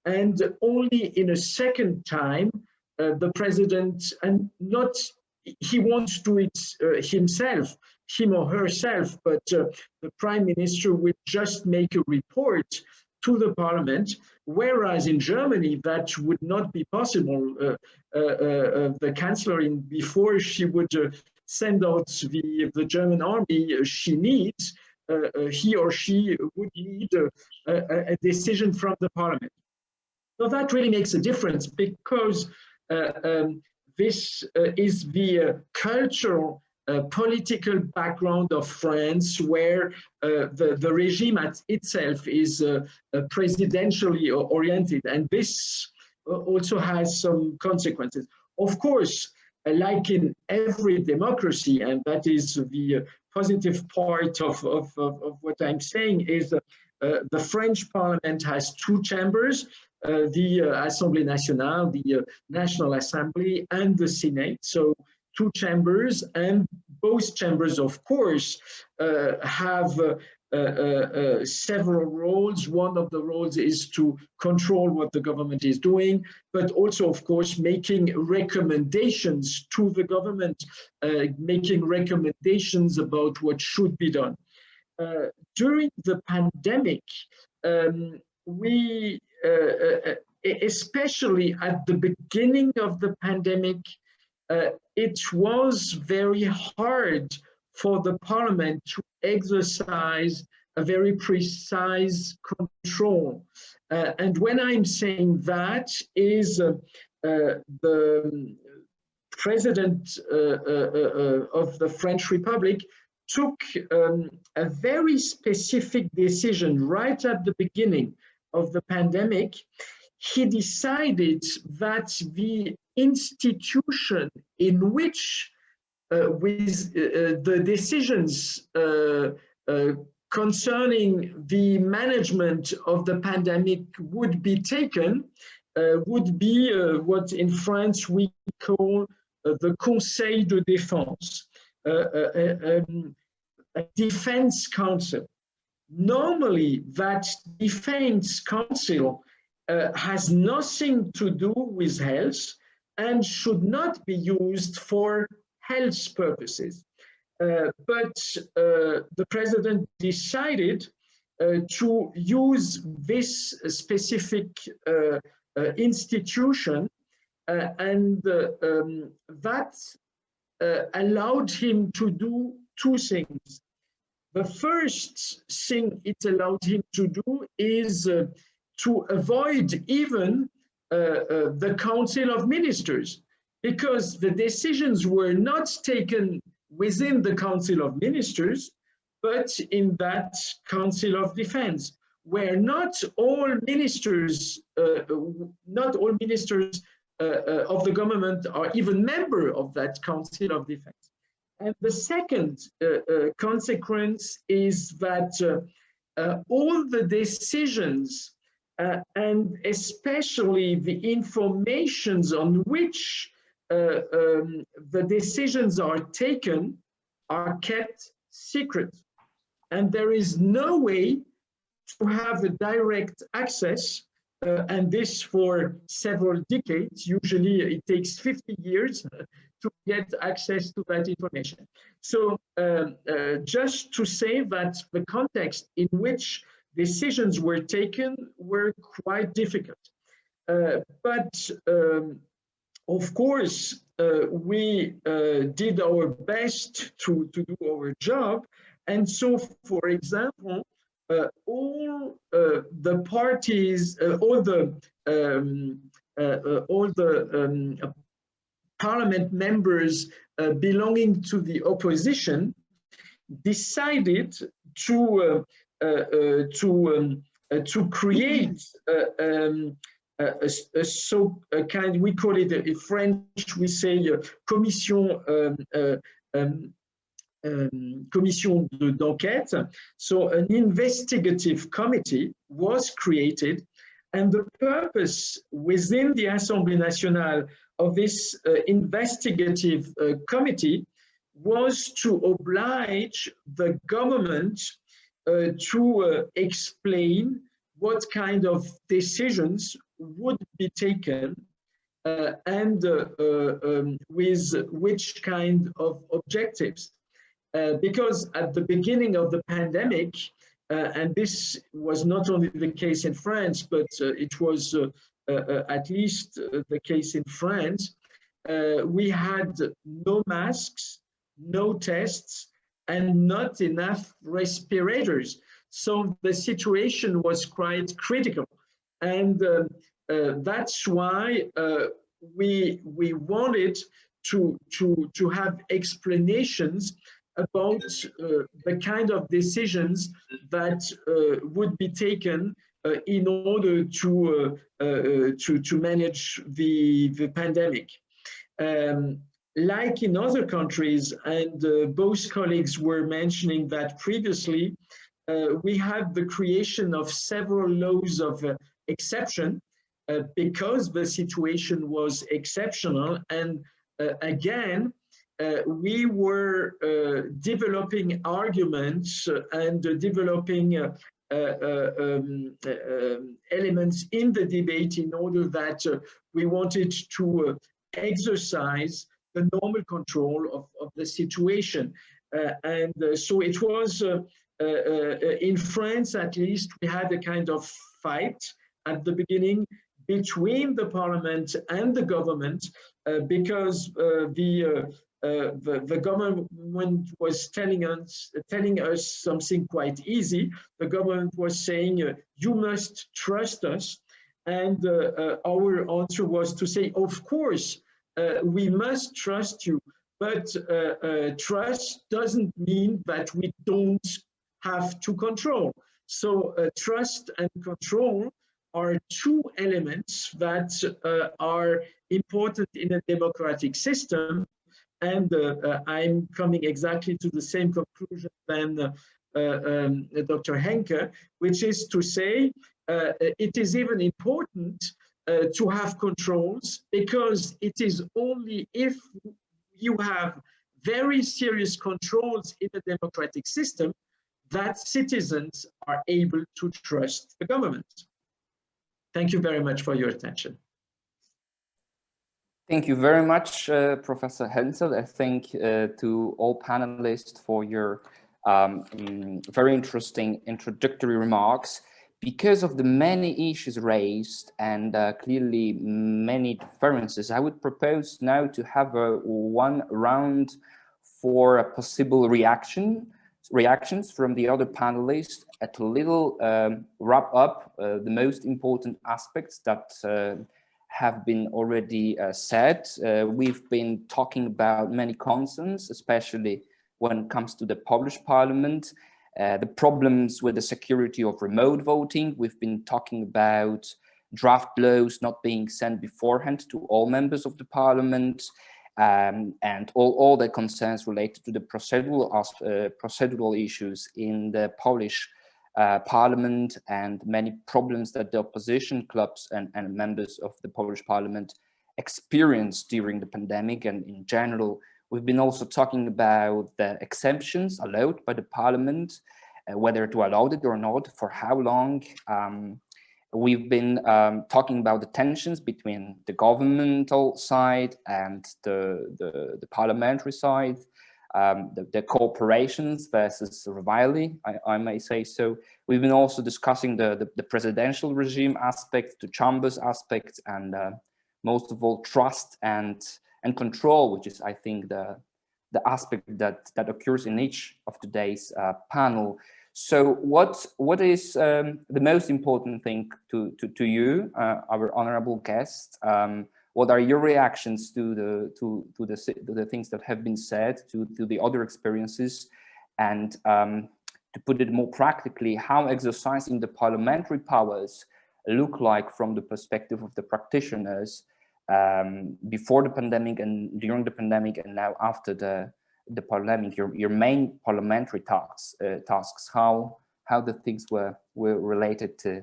and only in a second time the president, and not he won't do it himself, him or herself, but the prime minister will just make a report to the parliament, whereas in Germany that would not be possible. The chancellor, before she would send out the German army she needs, he or she would need a decision from the parliament. So that really makes a difference, because this is the cultural political background of France, where the regime itself is presidentially oriented, and this also has some consequences. Of course, like in every democracy, and that is the positive part of what I'm saying, is the French parliament has two chambers, the Assemblée Nationale, the National Assembly, and the Senate. So two chambers, and both chambers, of course, have several roles. One of the roles is to control what the government is doing, but also, of course, making recommendations to the government, making recommendations about what should be done. During the pandemic, we, especially at the beginning of the pandemic, it was very hard for the parliament to exercise a very precise control. And when I'm saying that, is the president of the French Republic took a very specific decision right at the beginning of the pandemic. He decided that the institution in which with the decisions concerning the management of the pandemic would be taken would be what in France we call the Conseil de Défense, a defense council. Normally, that defense council has nothing to do with health and should not be used for health purposes. But the president decided to use this specific institution, and that allowed him to do two things. The first thing it allowed him to do is to avoid even the Council of Ministers, because the decisions were not taken within the Council of Ministers, but in that Council of Defense, where not all ministers of the government are even member of that Council of Defense. And the second consequence is that all the decisions and especially the informations on which the decisions are taken are kept secret. And there is no way to have a direct access, and this for several decades. Usually it takes 50 years to get access to that information. So just to say that the context in which decisions were taken were quite difficult. But of course, we did our best to do our job. And so, for example, all the parties, all the parliament members belonging to the opposition decided to create a kind, we call it in French, we say commission d'enquête. So an investigative committee was created, and the purpose within the Assemblée nationale of this investigative committee was to oblige the government to explain what kind of decisions would be taken and with which kind of objectives. Because at the beginning of the pandemic, and this was not only the case in France, but it was at least the case in France, we had no masks, no tests, and not enough respirators. So the situation was quite critical. And that's why we wanted to have explanations about the kind of decisions that would be taken in order to manage the pandemic. Like in other countries, and both colleagues were mentioning that previously, we had the creation of several laws of exception because the situation was exceptional. And again, we were developing arguments and developing elements in the debate in order that we wanted to exercise the normal control of the situation. And so it was, in France at least, we had a kind of fight at the beginning between the parliament and the government because the government was telling us something quite easy. The government was saying, you must trust us. And our answer was to say, of course, we must trust you. But trust doesn't mean that we don't have to control. So trust and control are two elements that are important in a democratic system. And I'm coming exactly to the same conclusion than Dr. Henke, which is to say it is even important to have controls, because it is only if you have very serious controls in a democratic system that citizens are able to trust the government. Thank you very much for your attention. Thank you very much, Professor Hensel. I thank to all panelists for your very interesting introductory remarks. Because of the many issues raised and clearly many differences, I would propose now to have one round for a possible reactions from the other panelists, at a little wrap up the most important aspects that have been already said. We've been talking about many concerns, especially when it comes to the Polish parliament, the problems with the security of remote voting. We've been talking about draft laws not being sent beforehand to all members of the parliament, and all the concerns related to the procedural issues in the Polish parliament, and many problems that the opposition clubs and members of the Polish parliament experienced during the pandemic. And in general, we've been also talking about the exemptions allowed by the parliament whether to allow it or not, for how long. We've been talking about the tensions between the governmental side and the parliamentary side, the cooperations versus rivalry, I may say so. We've been also discussing the presidential regime aspects, the chambers aspects, and most of all trust and control, which is, I think, the aspect that occurs in each of today's panel. So what is the most important thing to you, our honorable guests? What are your reactions to the things that have been said, to the other experiences? And to put it more practically, how exercising the parliamentary powers look like from the perspective of the practitioners before the pandemic and during the pandemic, and now after the pandemic, your main parliamentary tasks, how the things were related to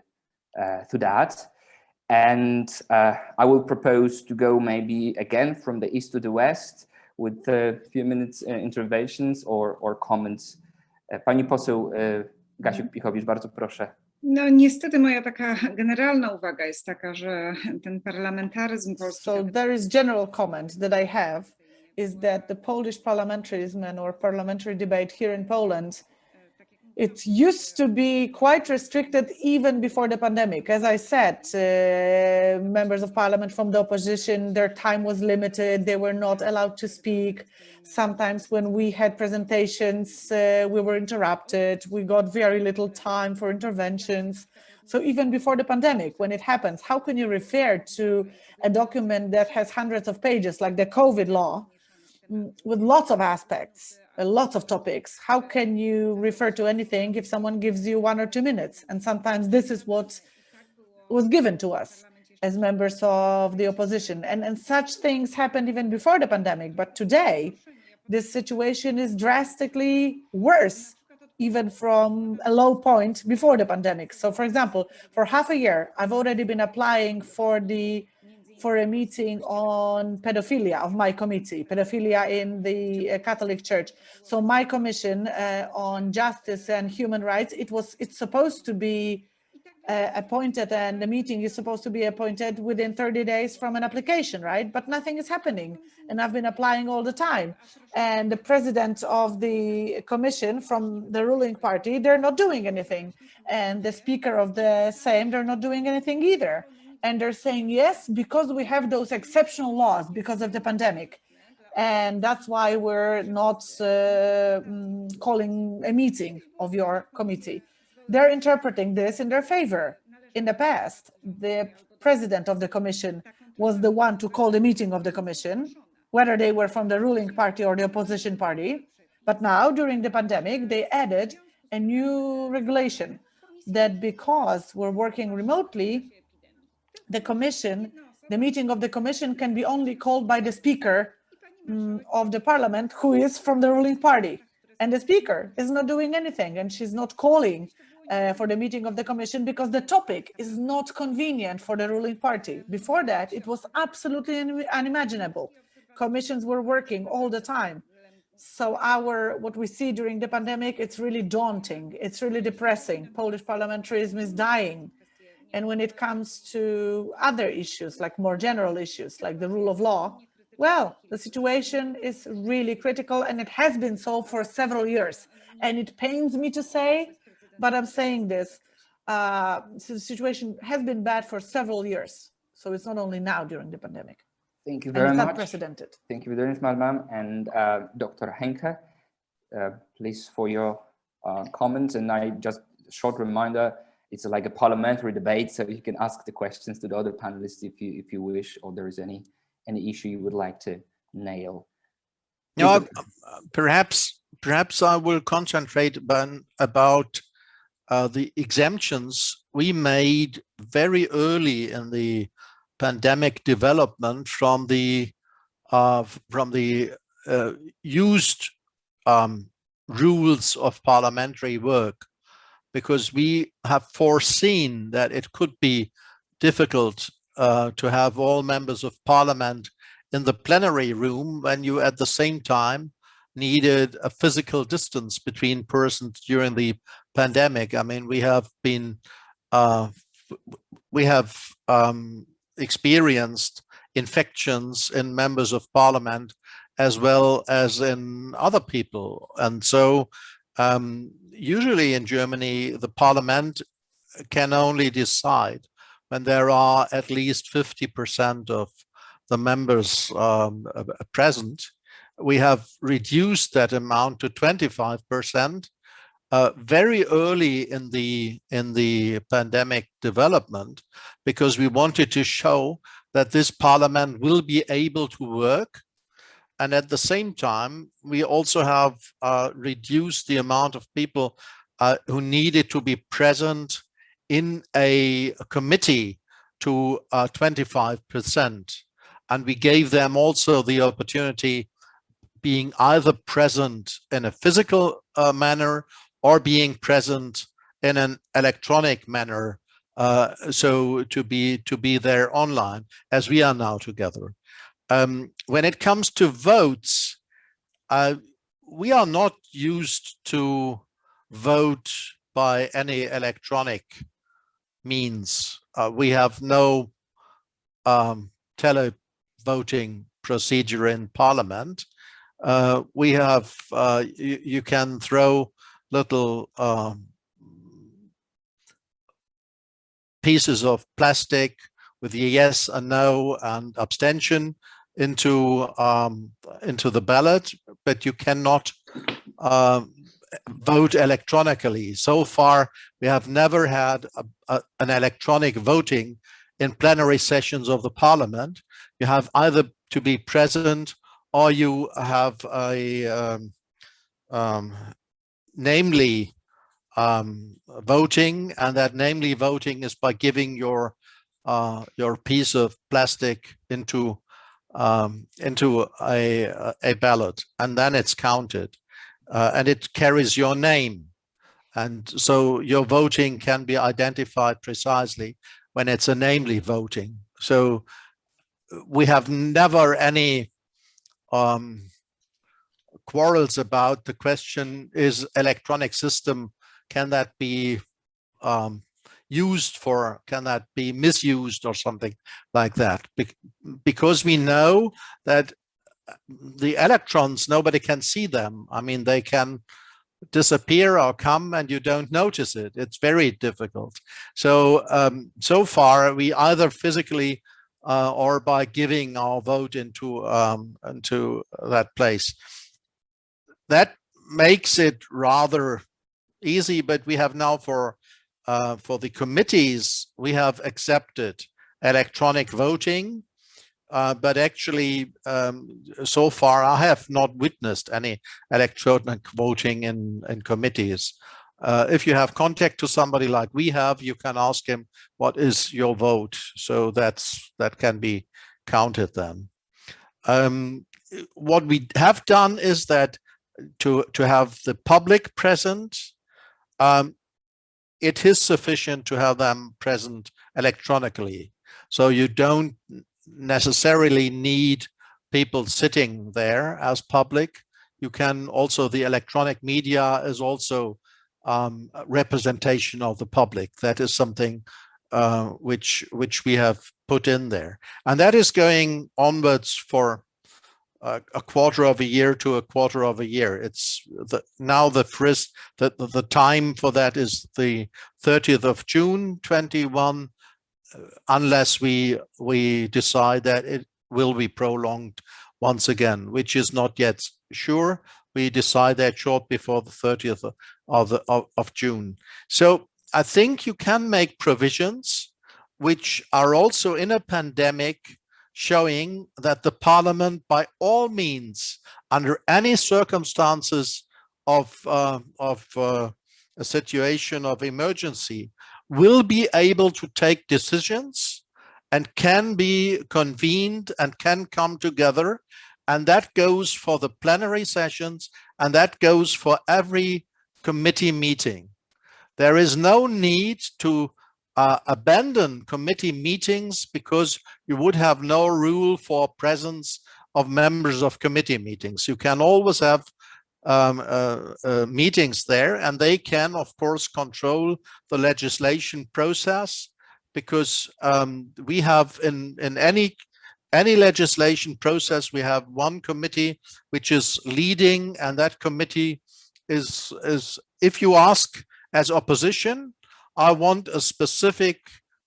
that. And I will propose to go maybe again from the east to the west with a few minutes interventions or comments. Pani poseł Gasiuk-Pichowicz, bardzo proszę. No niestety moja taka generalna uwaga jest taka, że ten parlamentaryzm polski... So there is general comment that I have is that the Polish parliamentarism or parliamentary debate here in Poland, it used to be quite restricted even before the pandemic. As I said, members of parliament from the opposition, their time was limited. They were not allowed to speak. Sometimes when we had presentations, we were interrupted. We got very little time for interventions. So even before the pandemic, when it happens, how can you refer to a document that has hundreds of pages, like the COVID law, with lots of aspects, lots of topics? How can you refer to anything if someone gives you 1 or 2 minutes? And sometimes this is what was given to us as members of the opposition. And such things happened even before the pandemic. But today, this situation is drastically worse, even from a low point before the pandemic. So for example, for half a year, I've already been applying for a meeting on pedophilia of my committee, pedophilia in the Catholic Church. So my commission on justice and human rights, it's supposed to be appointed, and the meeting is supposed to be appointed within 30 days from an application, right? But nothing is happening. And I've been applying all the time. And the president of the commission from the ruling party, they're not doing anything. And the speaker of the Sejm, they're not doing anything either. And they're saying, yes, because we have those exceptional laws because of the pandemic. And that's why we're not calling a meeting of your committee. They're interpreting this in their favor. In the past, the president of the commission was the one to call the meeting of the commission, whether they were from the ruling party or the opposition party. But now, during the pandemic, they added a new regulation that because we're working remotely, the commission, the meeting of the commission can be only called by the speaker of the parliament who is from the ruling party. And the speaker is not doing anything, and she's not calling for the meeting of the commission because the topic is not convenient for the ruling party. Before that, it was absolutely unimaginable. Commissions were working all the time. So what we see during the pandemic, it's really daunting. It's really depressing. Polish parliamentarism is dying. And when it comes to other issues, like more general issues, like the rule of law, well, the situation is really critical, and it has been so for several years. And it pains me to say, but I'm saying this, so the situation has been bad for several years. So it's not only now during the pandemic. Thank you very much. It's unprecedented. Thank you very much, Madam. And Dr. Henke, please for your comments. And just a short reminder, it's like a parliamentary debate, so you can ask the questions to the other panelists if you wish, or there is any issue you would like to nail. No, perhaps I will concentrate about the exemptions we made very early in the pandemic development from the used rules of parliamentary work, because we have foreseen that it could be difficult to have all members of parliament in the plenary room when you at the same time needed a physical distance between persons during the pandemic. I mean, we have experienced infections in members of parliament as well as in other people. And so usually in Germany, the parliament can only decide when there are at least 50% of the members present. We have reduced that amount to 25%. Very early in the pandemic development, because we wanted to show that this parliament will be able to work. And at the same time, we also have reduced the amount of people who needed to be present in a committee to 25%. And we gave them also the opportunity being either present in a physical manner or being present in an electronic manner, so to be there online, as we are now together. When it comes to votes, we are not used to vote by any electronic means. We have no televoting procedure in Parliament. We have, you can throw little pieces of plastic with a yes and no and abstention into the ballot, but you cannot vote electronically. So far, we have never had an electronic voting in plenary sessions of the parliament. You have either to be present or you have a namely voting, and that namely voting is by giving your piece of plastic into a ballot, and then it's counted, and it carries your name, and so your voting can be identified precisely when it's a namely voting. So we have never any quarrels about the question, is electronic system, can that be used for, can that be misused or something like that? Because we know that the electrons, nobody can see them. I mean, they can disappear or come and you don't notice it. It's very difficult. So so far we either physically or by giving our vote into that place. That makes it rather easy, but we have now for the committees, we have accepted electronic voting, but actually so far I have not witnessed any electronic voting in committees. If you have contact to somebody like we have, you can ask him, what is your vote? So that can be counted then. What we have done is that to have the public present, it is sufficient to have them present electronically. So you don't necessarily need people sitting there as public. You can also, the electronic media is also representation of the public. That is something which we have put in there. And that is going onwards for a quarter of a year to a quarter of a year. It's now the time for that is the 30th of June 21, unless we decide that it will be prolonged once again, which is not yet sure. We decide that short before the 30th of June. So I think you can make provisions which are also in a pandemic, showing that the parliament, by all means, under any circumstances of a situation of emergency, will be able to take decisions and can be convened and can come together. And that goes for the plenary sessions, and that goes for every committee meeting. There is no need to abandon committee meetings because you would have no rule for presence of members of committee meetings. You can always have meetings there, and they can, of course, control the legislation process, because we have in any legislation process, we have one committee which is leading, and that committee is if you ask as opposition, I want a specific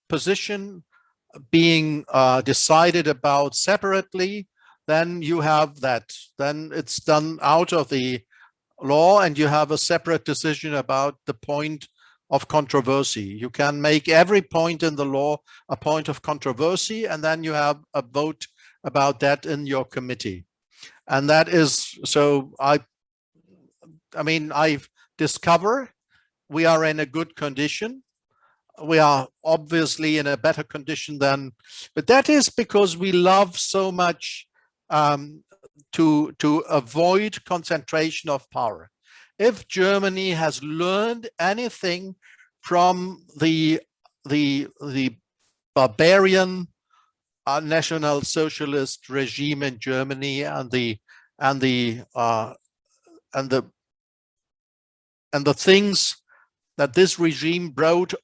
position being decided about separately, then you have that. Then it's done out of the law, and you have a separate decision about the point of controversy. You can make every point in the law a point of controversy, and then you have a vote about that in your committee. And that is, so I mean, I've discovered we are in a good condition. We are obviously in a better condition than, but that is because we love so much to avoid concentration of power. If Germany has learned anything from the barbarian National Socialist regime in Germany and the things that this regime brought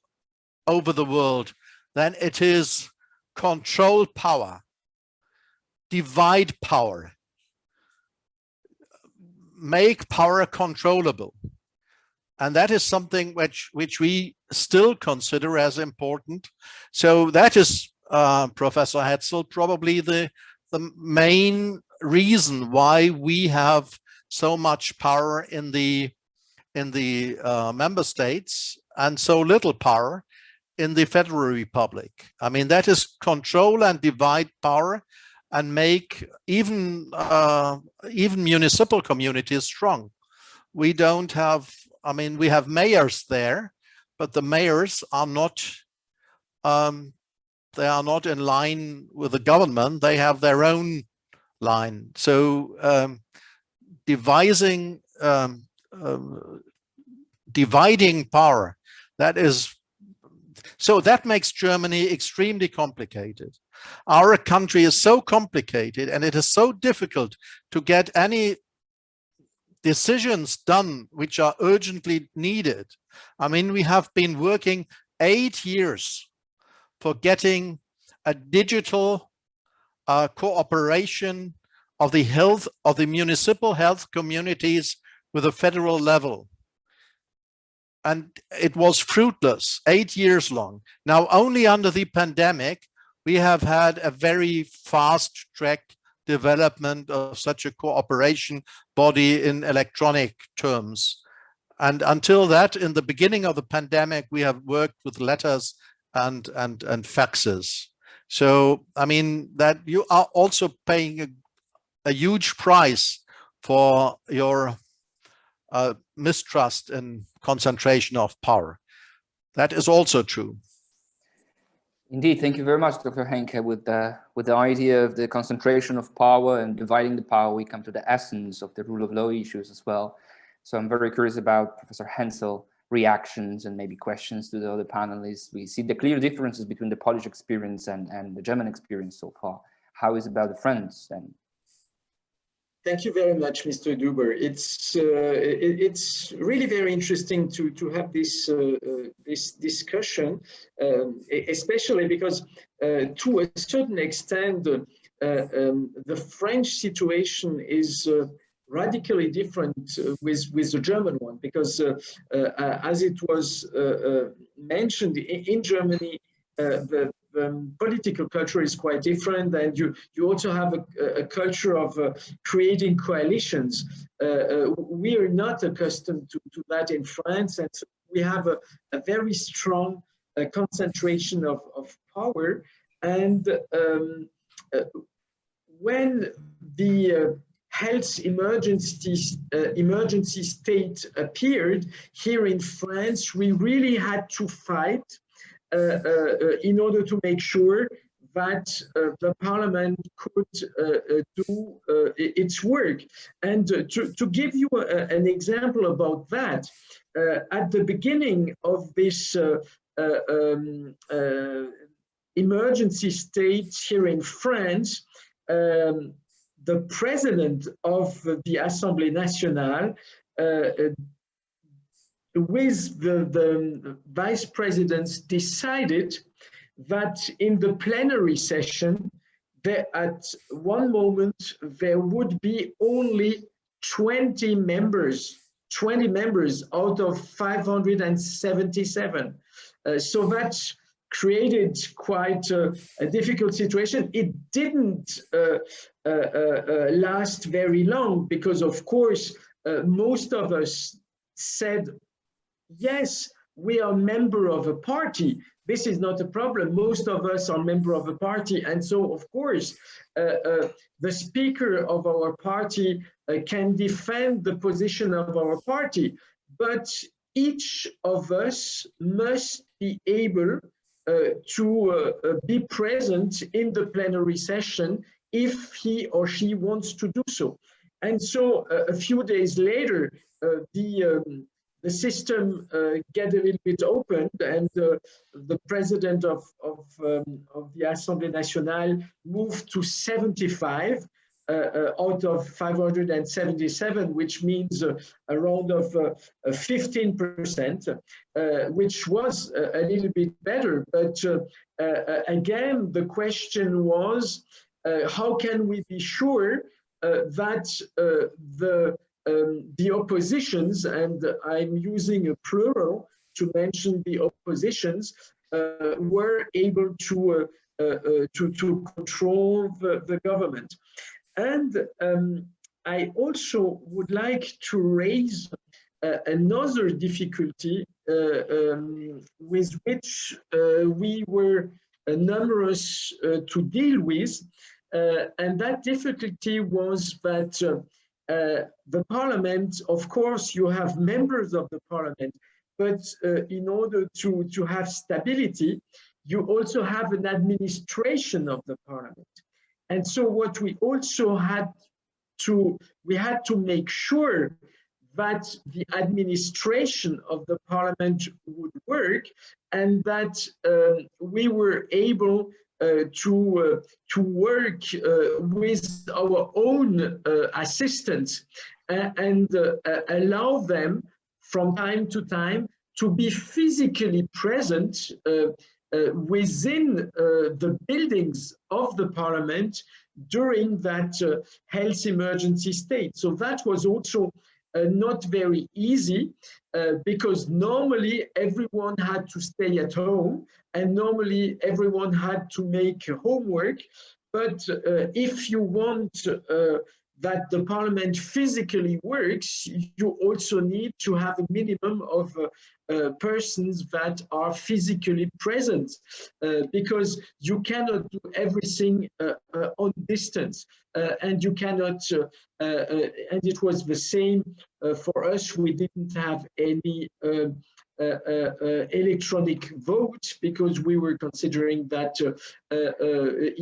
over the world, then it is control power, divide power, make power controllable. And that is something which we still consider as important. So that is, Professor Hetzel, probably the main reason why we have so much power in the member states and so little power in the Federal Republic. I mean, that is control and divide power and make even municipal communities strong. We don't have, I mean, we have mayors there, but the mayors are not, they are not in line with the government. They have their own line. So dividing power, that is, so that makes Germany extremely complicated. Our country is so complicated, and it is so difficult to get any decisions done which are urgently needed. I mean, we have been working 8 years for getting a digital cooperation of the health of the municipal health communities with the federal level. And it was fruitless, 8 years long. Now, only under the pandemic, we have had a very fast track development of such a cooperation body in electronic terms. And until that, in the beginning of the pandemic, we have worked with letters and faxes. So, I mean, that you are also paying a huge price for your mistrust and concentration of power. That is also true. Indeed, thank you very much, Dr. Henke. With the idea of the concentration of power and dividing the power, we come to the essence of the rule of law issues as well. So I'm very curious about Professor Hensel's reactions and maybe questions to the other panelists. We see the clear differences between the Polish experience and the German experience so far. How is it about the French then? Thank you very much, Mr. Duber. It's really very interesting to have this this discussion, especially because to a certain extent the French situation is radically different with the German one, because as it was mentioned in Germany, the political culture is quite different, and you also have a culture of creating coalitions. We are not accustomed to that in France, and so we have a very strong concentration of power. And when the health emergency state appeared here in France, we really had to fight in order to make sure that the parliament could do its work. And to give you an example about that, at the beginning of this emergency state here in France, the president of the Assemblée Nationale with the vice presidents decided that in the plenary session, at one moment, there would be only 20 members out of 577. So that created quite a difficult situation. It didn't last very long because, of course, most of us said, yes, we are member of a party. This is not a problem. Most of us are member of a party. And so, of course, the speaker of our party can defend the position of our party. But each of us must be able to be present in the plenary session if he or she wants to do so. And so a few days later, the system get a little bit opened, and the president of the Assemblée Nationale moved to 75 out of 577, which means around of 15%, which was a little bit better. But again, the question was, how can we be sure that the oppositions, and I'm using a plural to mention the oppositions, were able to control the government. And I also would like to raise another difficulty with which we were numerous to deal with, and that difficulty was that the parliament, of course, you have members of the parliament, but in order to have stability, you also have an administration of the parliament. And so what we also had to make sure that the administration of the parliament would work, and that we were able to work with our own assistants and allow them from time to time to be physically present within the buildings of the parliament during that health emergency state. So that was also not very easy because normally everyone had to stay at home and normally everyone had to make homework. But if you want that the parliament physically works, you also need to have a minimum of persons that are physically present because you cannot do everything on distance and you cannot, and it was the same for us. We didn't have any electronic vote because we were considering that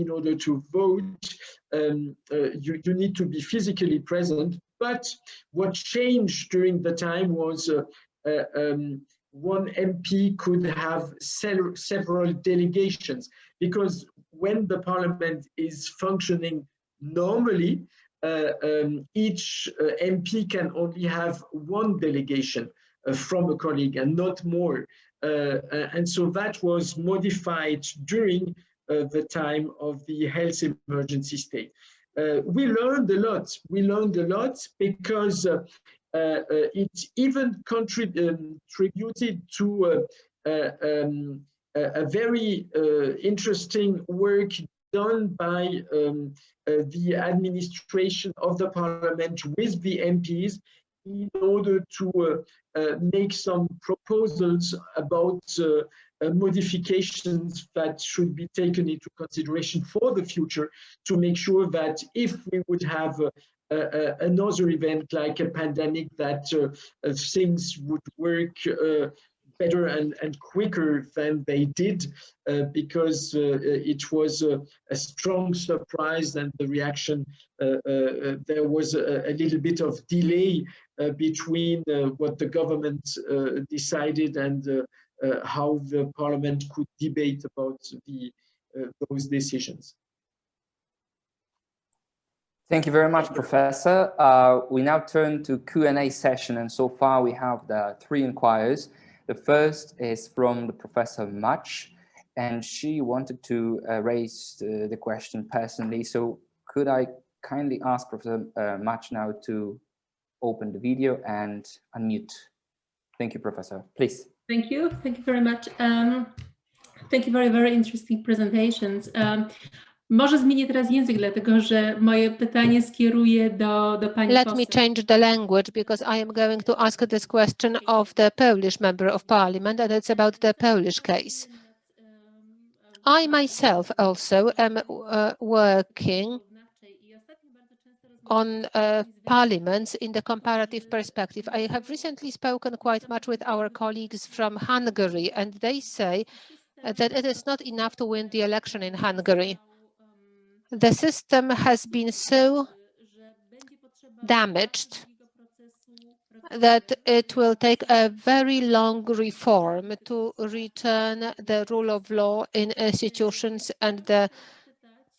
in order to vote, you need to be physically present. But what changed during the time was one MP could have several delegations, because when the parliament is functioning normally, each MP can only have one delegation from a colleague and not more. And so that was modified during the time of the health emergency state. We learned a lot. We learned a lot because it even contributed to a very interesting work done by the administration of the parliament with the MPs in order to make some proposals about modifications that should be taken into consideration for the future to make sure that if we would have another event like a pandemic, that things would work better and quicker than they did, because it was a strong surprise, and the reaction, there was a little bit of delay between what the government decided and how the parliament could debate about those decisions. Thank you very much, Professor. We now turn to Q&A session, and so far we have the 3 inquiries. The first is from the Professor Mach, and she wanted to raise the question personally. So could I kindly ask Professor Mach now to open the video and unmute? Thank you, Professor. Please. Thank you. Thank you very much. Thank you very, very interesting presentations. Może zmienię teraz język, dlatego że moje pytanie skieruję do pani Let poseł. me change the language because I am going to ask this question of the Polish member of parliament, and it's about the Polish case. I myself also am working on parliaments in the comparative perspective. I have recently spoken quite much with our colleagues from Hungary, and they say that it is not enough to win the election in Hungary. The system has been so damaged that it will take a very long reform to return the rule of law in institutions and the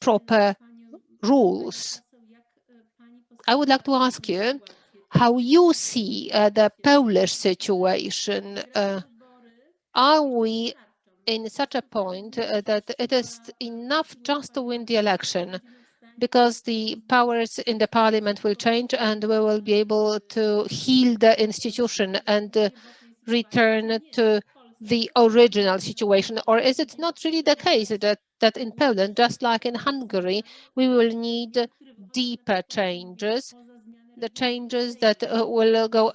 proper rules. I would like to ask you how you see the Polish situation. Are we in such a point that it is enough just to win the election, because the powers in the parliament will change and we will be able to heal the institution and return to the original situation? Or is it not really the case that in Poland, just like in Hungary, we will need deeper changes, the changes that will go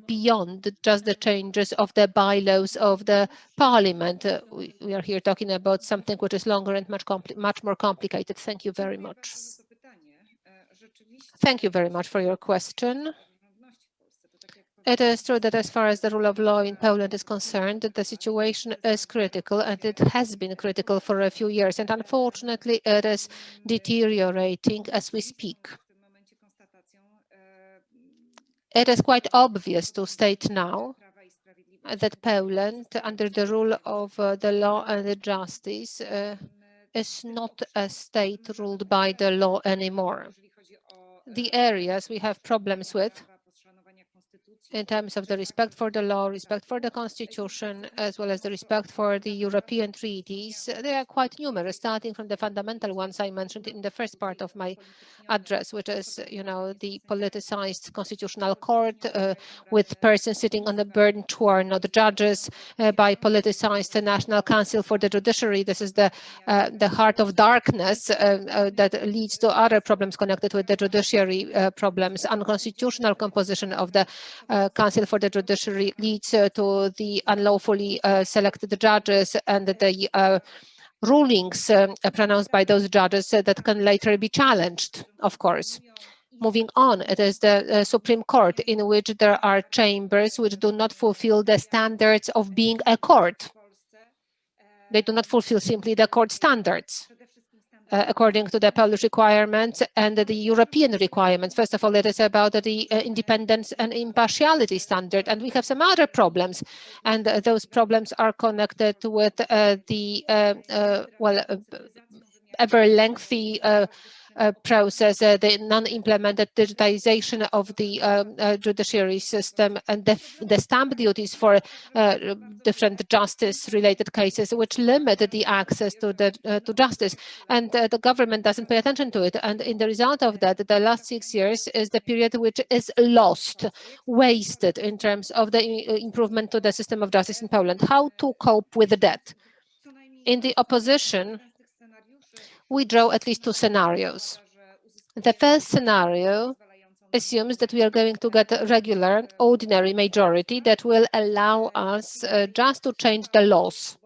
beyond just the changes of the bylaws of the parliament? We are here talking about something which is longer and much more complicated. Thank you very much. Thank you very much for your question. It is true that as far as the rule of law in Poland is concerned, the situation is critical, and it has been critical for a few years. And unfortunately, it is deteriorating as we speak. It is quite obvious to state now that Poland, under the rule of the law and the justice, is not a state ruled by the law anymore. The areas we have problems with in terms of the respect for the law, respect for the constitution, as well as the respect for the European treaties, they are quite numerous, starting from the fundamental ones I mentioned in the first part of my address, which is, the politicized constitutional court with persons sitting on the bench who are not judges, by politicized National Council for the Judiciary. This is the heart of darkness that leads to other problems connected with the judiciary problems. Unconstitutional composition of the Council for the Judiciary leads to the unlawfully selected judges and the rulings pronounced by those judges that can later be challenged, of course. Moving on, it is the Supreme Court, in which there are chambers which do not fulfill the standards of being a court. They do not fulfill simply the court standards according to the Polish requirements and the European requirements. First of all, it is about the independence and impartiality standard, and we have some other problems, and those problems are connected with the ever lengthy process, the non-implemented digitization of the judiciary system, and the stamp duties for different justice-related cases, which limit the access to justice, and the government doesn't pay attention to it. And in the result of that, the last 6 years is the period which is lost, wasted in terms of the improvement to the system of justice in Poland. How to cope with that? In the opposition, we draw at least 2 scenarios. The first scenario assumes that we are going to get a regular, ordinary majority that will allow us just to change the laws.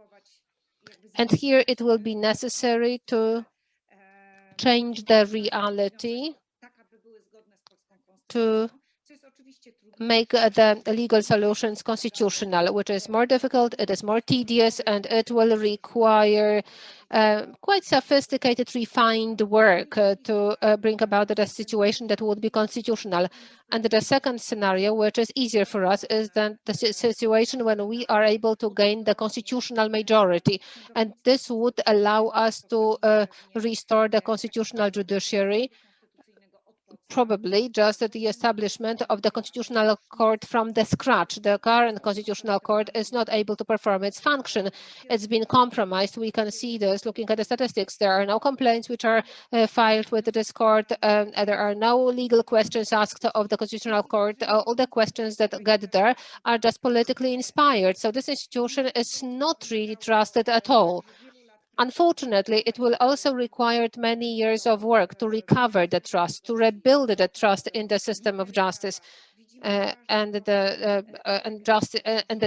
And here it will be necessary to change the reality to make the legal solutions constitutional, which is more difficult, it is more tedious, and it will require quite sophisticated, refined work to bring about a situation that would be constitutional. And the second scenario, which is easier for us, is then the situation when we are able to gain the constitutional majority. And this would allow us to restore the constitutional judiciary probably just the establishment of the Constitutional Court from the scratch. The current Constitutional Court is not able to perform its function. It's been compromised. We can see this looking at the statistics. There are no complaints which are filed with this court. There are no legal questions asked of the Constitutional Court. All the questions that get there are just politically inspired. So this institution is not really trusted at all. Unfortunately, it will also require many years of work to recover the trust, to rebuild the trust in the system of justice and the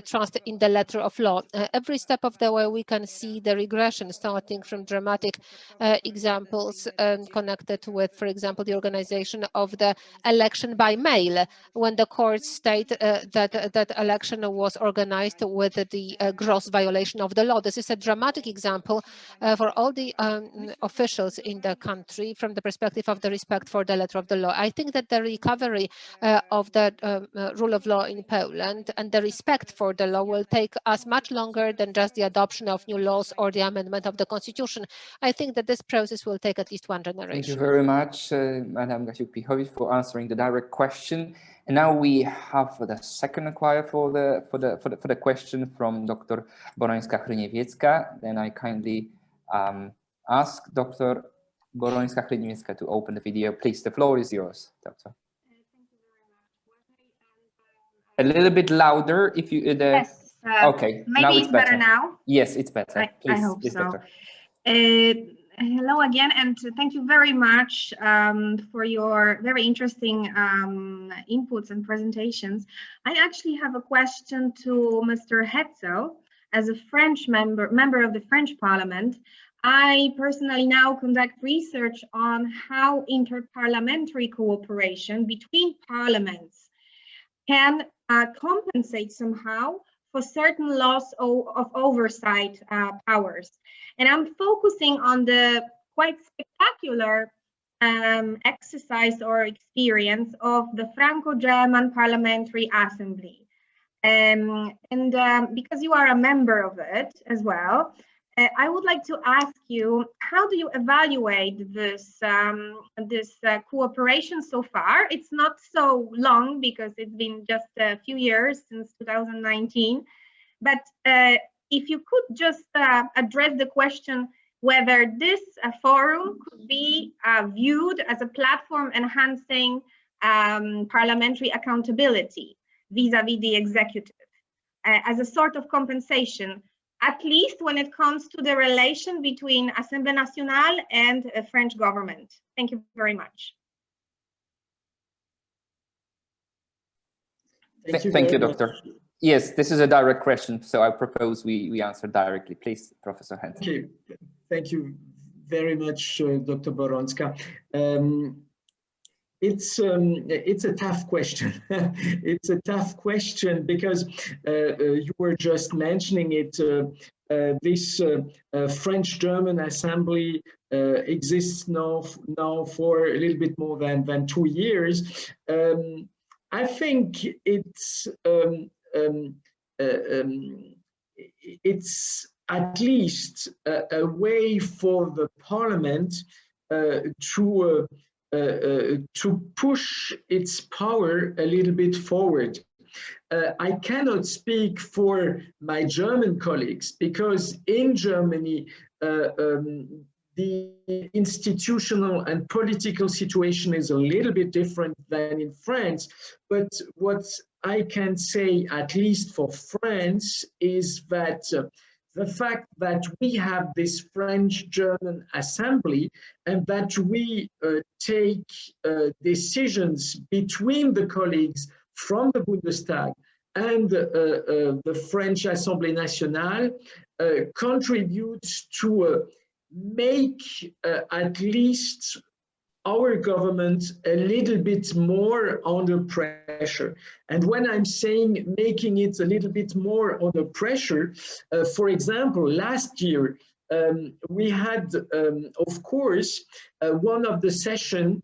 trust in the letter of law. Every step of the way, we can see the regression, starting from dramatic examples connected with, for example, the organization of the election by mail, when the courts state that election was organized with the gross violation of the law. This is a dramatic example for all the officials in the country from the perspective of the respect for the letter of the law. I think that the recovery of the rule of law in Poland and the respect for the law will take us much longer than just the adoption of new laws or the amendment of the constitution. I think that this process will take at least one generation. Thank you very much, Madam Gasiuk-Pichowicz, for answering the direct question. And now we have the second inquiry for the question from Dr. Borońska-Hryniewiecka. Then I kindly ask Dr. Borońska-Hryniewiecka to open the video. Please, the floor is yours, Doctor. A little bit louder, if you. Yes. Okay. Maybe now it's better now. Yes, it's better. Please, I hope please, so. Doctor. Hello again, and thank you very much for your very interesting inputs and presentations. I actually have a question to Mr. Hetzel. As a French member of the French Parliament, I personally now conduct research on how interparliamentary cooperation between parliaments can compensate somehow for certain loss of oversight powers. And I'm focusing on the quite spectacular exercise or experience of the Franco-German Parliamentary Assembly. Because you are a member of it as well, I would like to ask you, how do you evaluate this cooperation so far? It's not so long because it's been just a few years since 2019, but if you could just address the question whether this forum could be viewed as a platform enhancing parliamentary accountability vis-à-vis the executive, as a sort of compensation, at least when it comes to the relation between Assemblée Nationale and French government. Thank you very much. Thank you, Doctor. Yes, this is a direct question, so I propose we answer directly. Please, Professor Hetzel. Okay, thank you very much, Dr. Borońska. It's a tough question. It's a tough question because you were just mentioning it. This French-German Assembly exists now for a little bit more than 2 years. I think it's at least a way for the Parliament to push its power a little bit forward. I cannot speak for my German colleagues because in Germany, the institutional and political situation is a little bit different than in France. But what I can say, at least for France, is that the fact that we have this French-German Assembly and that we take decisions between the colleagues from the Bundestag and the French Assemblée Nationale contributes to make at least our government a little bit more under pressure. And when I'm saying making it a little bit more under pressure, for example, last year, we had, of course, one of the sessions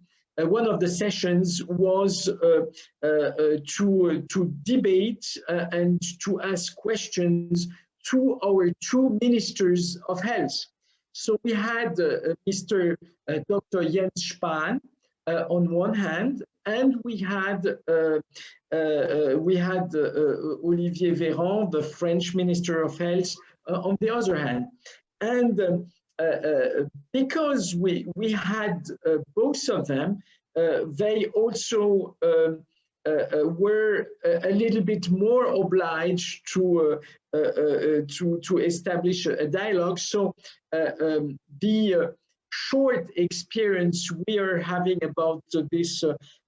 was to debate and to ask questions to our 2 ministers of health. So we had Dr. Jens Spahn, on one hand, and we had Olivier Véran, the French Minister of Health, on the other hand. And because we had both of them, they also were a little bit more obliged to establish a dialogue. So the short experience we are having about this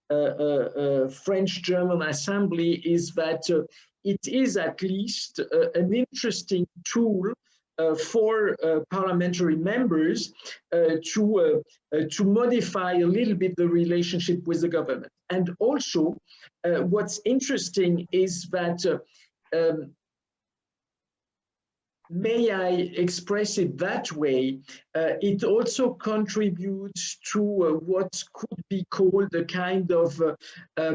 French-German assembly is that it is at least an interesting tool for parliamentary members to modify a little bit the relationship with the government. And also, what's interesting is that, may I express it that way, it also contributes to what could be called a kind of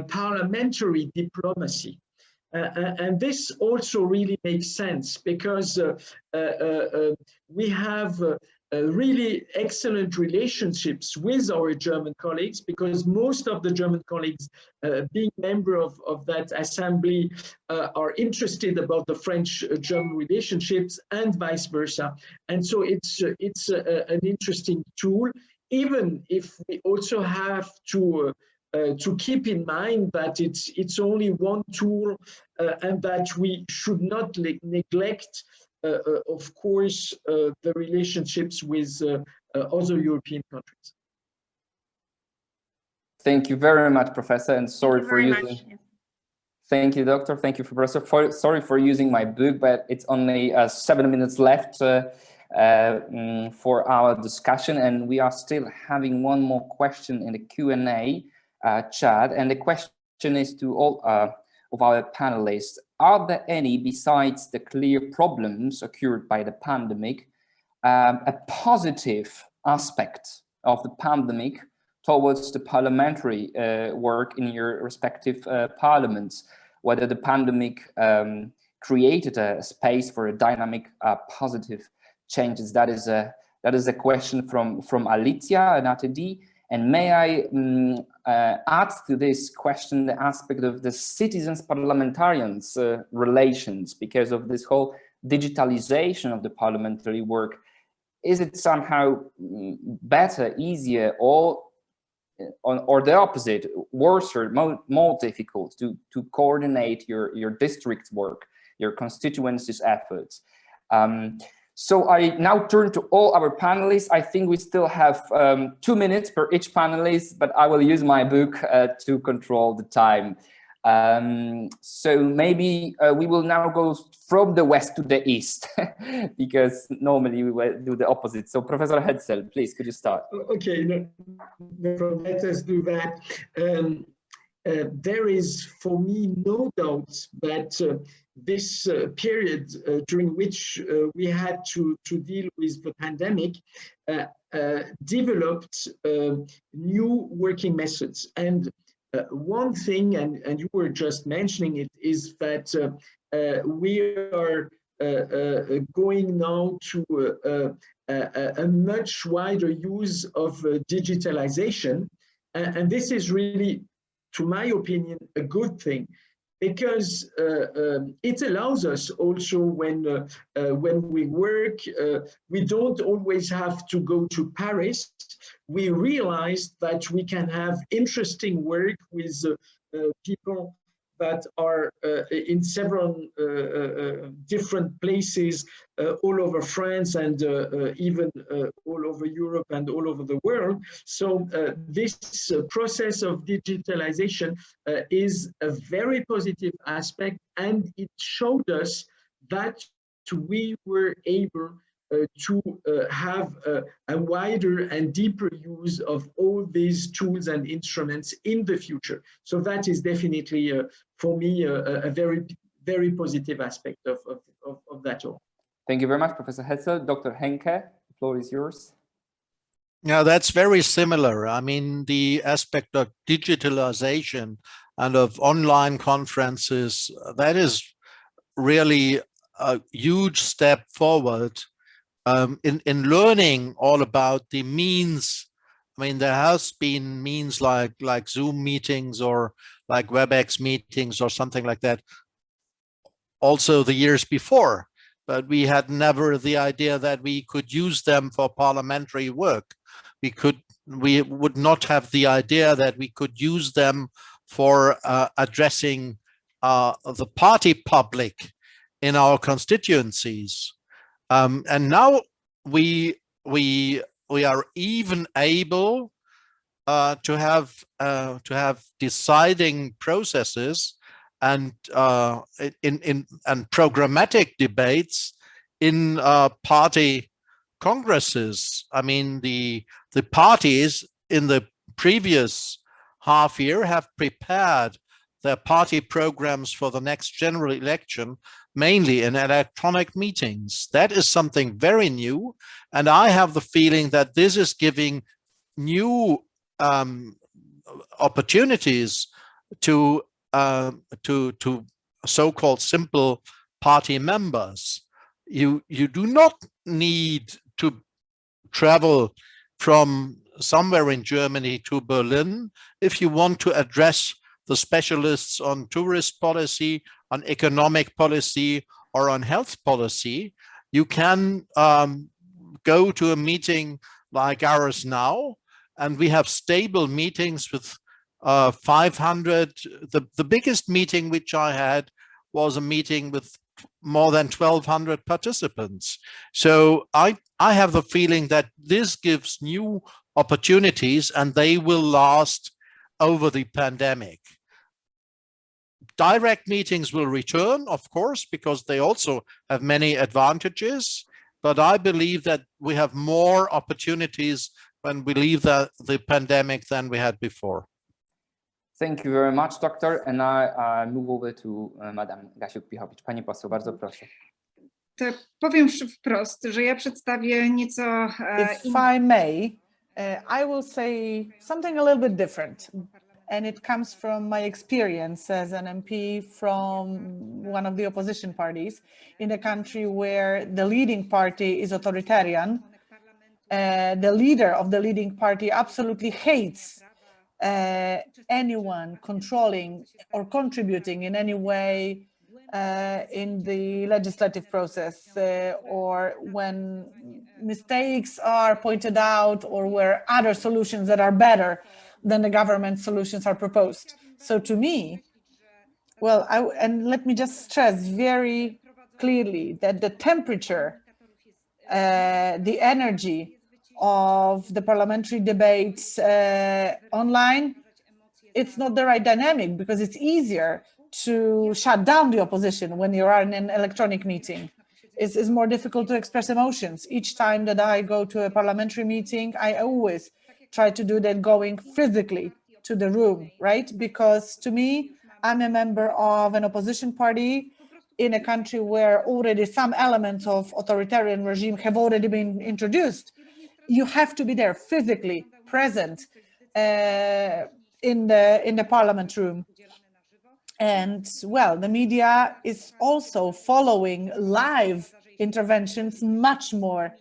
parliamentary diplomacy. And this also really makes sense because we have really excellent relationships with our German colleagues, because most of the German colleagues being member of that assembly are interested about the French-German relationships and vice versa. And so it's an interesting tool, even if we also have to keep in mind that it's only one tool and that we should not neglect, of course, the relationships with other European countries. Thank you very much, Professor, and sorry for using. Thank you, Doctor. Thank you, Professor. Sorry for using my book, but it's only 7 minutes left for our discussion, and we are still having one more question in the Q&A chat, and the question is to all of our panelists: are there any, besides the clear problems occurred by the pandemic, a positive aspect of the pandemic towards the parliamentary work in your respective parliaments, whether the pandemic created a space for a dynamic positive changes? That is a question from Alicia and ATD. And may I add to this question the aspect of the citizens parliamentarians relations, because of this whole digitalization of the parliamentary work. Is it somehow better, easier, or the opposite, worse or more difficult to coordinate your district work, your constituencies efforts? So I now turn to all our panelists. I think we still have 2 minutes per each panelist, but I will use my book to control the time. So maybe we will now go from the west to the east, because normally we will do the opposite. So Professor Hetzel, please, could you start? Okay, no, let us do that. There is, for me, no doubt that this period during which we had to deal with the pandemic developed new working methods. And one thing, and you were just mentioning it, is that we are going now to a much wider use of digitalization. And this is really, to my opinion, a good thing, because it allows us also when we work, we don't always have to go to Paris. We realized that we can have interesting work with people that are in several different places all over France and even all over Europe and all over the world. So this process of digitalization is a very positive aspect, and it showed us that we were able to have a wider and deeper use of all these tools and instruments in the future. So that is definitely, for me, a very, very positive aspect of that all. Thank you very much, Professor Hetzel. Dr. Henke, the floor is yours. Yeah, that's very similar. I mean, the aspect of digitalization and of online conferences, that is really a huge step forward in learning all about the means I mean, there has been means like Zoom meetings or like WebEx meetings or something like that also the years before, but we had never the idea that we could use them for parliamentary work. We would not have the idea that we could use them for addressing the party public in our constituencies. And now we are even able to have deciding processes and and programmatic debates in party congresses. I mean, the parties in the previous half year have prepared their party programs for the next general election, mainly in electronic meetings. That is something very new. And I have the feeling that this is giving new opportunities to so-called simple party members. You do not need to travel from somewhere in Germany to Berlin if you want to address the specialists on tourist policy, on economic policy, or on health policy. You can go to a meeting like ours now, and we have stable meetings with 500. The biggest meeting which I had was a meeting with more than 1,200 participants. So I have the feeling that this gives new opportunities and they will last over the pandemic. Direct meetings will return, of course, because they also have many advantages. But I believe that we have more opportunities when we leave the pandemic than we had before. Thank you very much, Doctor. And I move over to Madam Gasiuk-Pichowicz. Pani poseł, bardzo proszę. To powiem wprost, że ja przedstawię nieco If I may, I will say something a little bit different. And it comes from my experience as an MP from one of the opposition parties in a country where the leading party is authoritarian. The leader of the leading party absolutely hates anyone controlling or contributing in any way in the legislative process, or when mistakes are pointed out, or where other solutions that are better than the government solutions are proposed. So to me, well, and let me just stress very clearly that the temperature, the energy of the parliamentary debates online, it's not the right dynamic, because it's easier to shut down the opposition when you are in an electronic meeting. It's more difficult to express emotions. Each time that I go to a parliamentary meeting, I always try to do that going physically to the room, right? Because to me, I'm a member of an opposition party in a country where already some elements of authoritarian regime have already been introduced. You have to be there physically present in the parliament room. And well, the media is also following live interventions much more,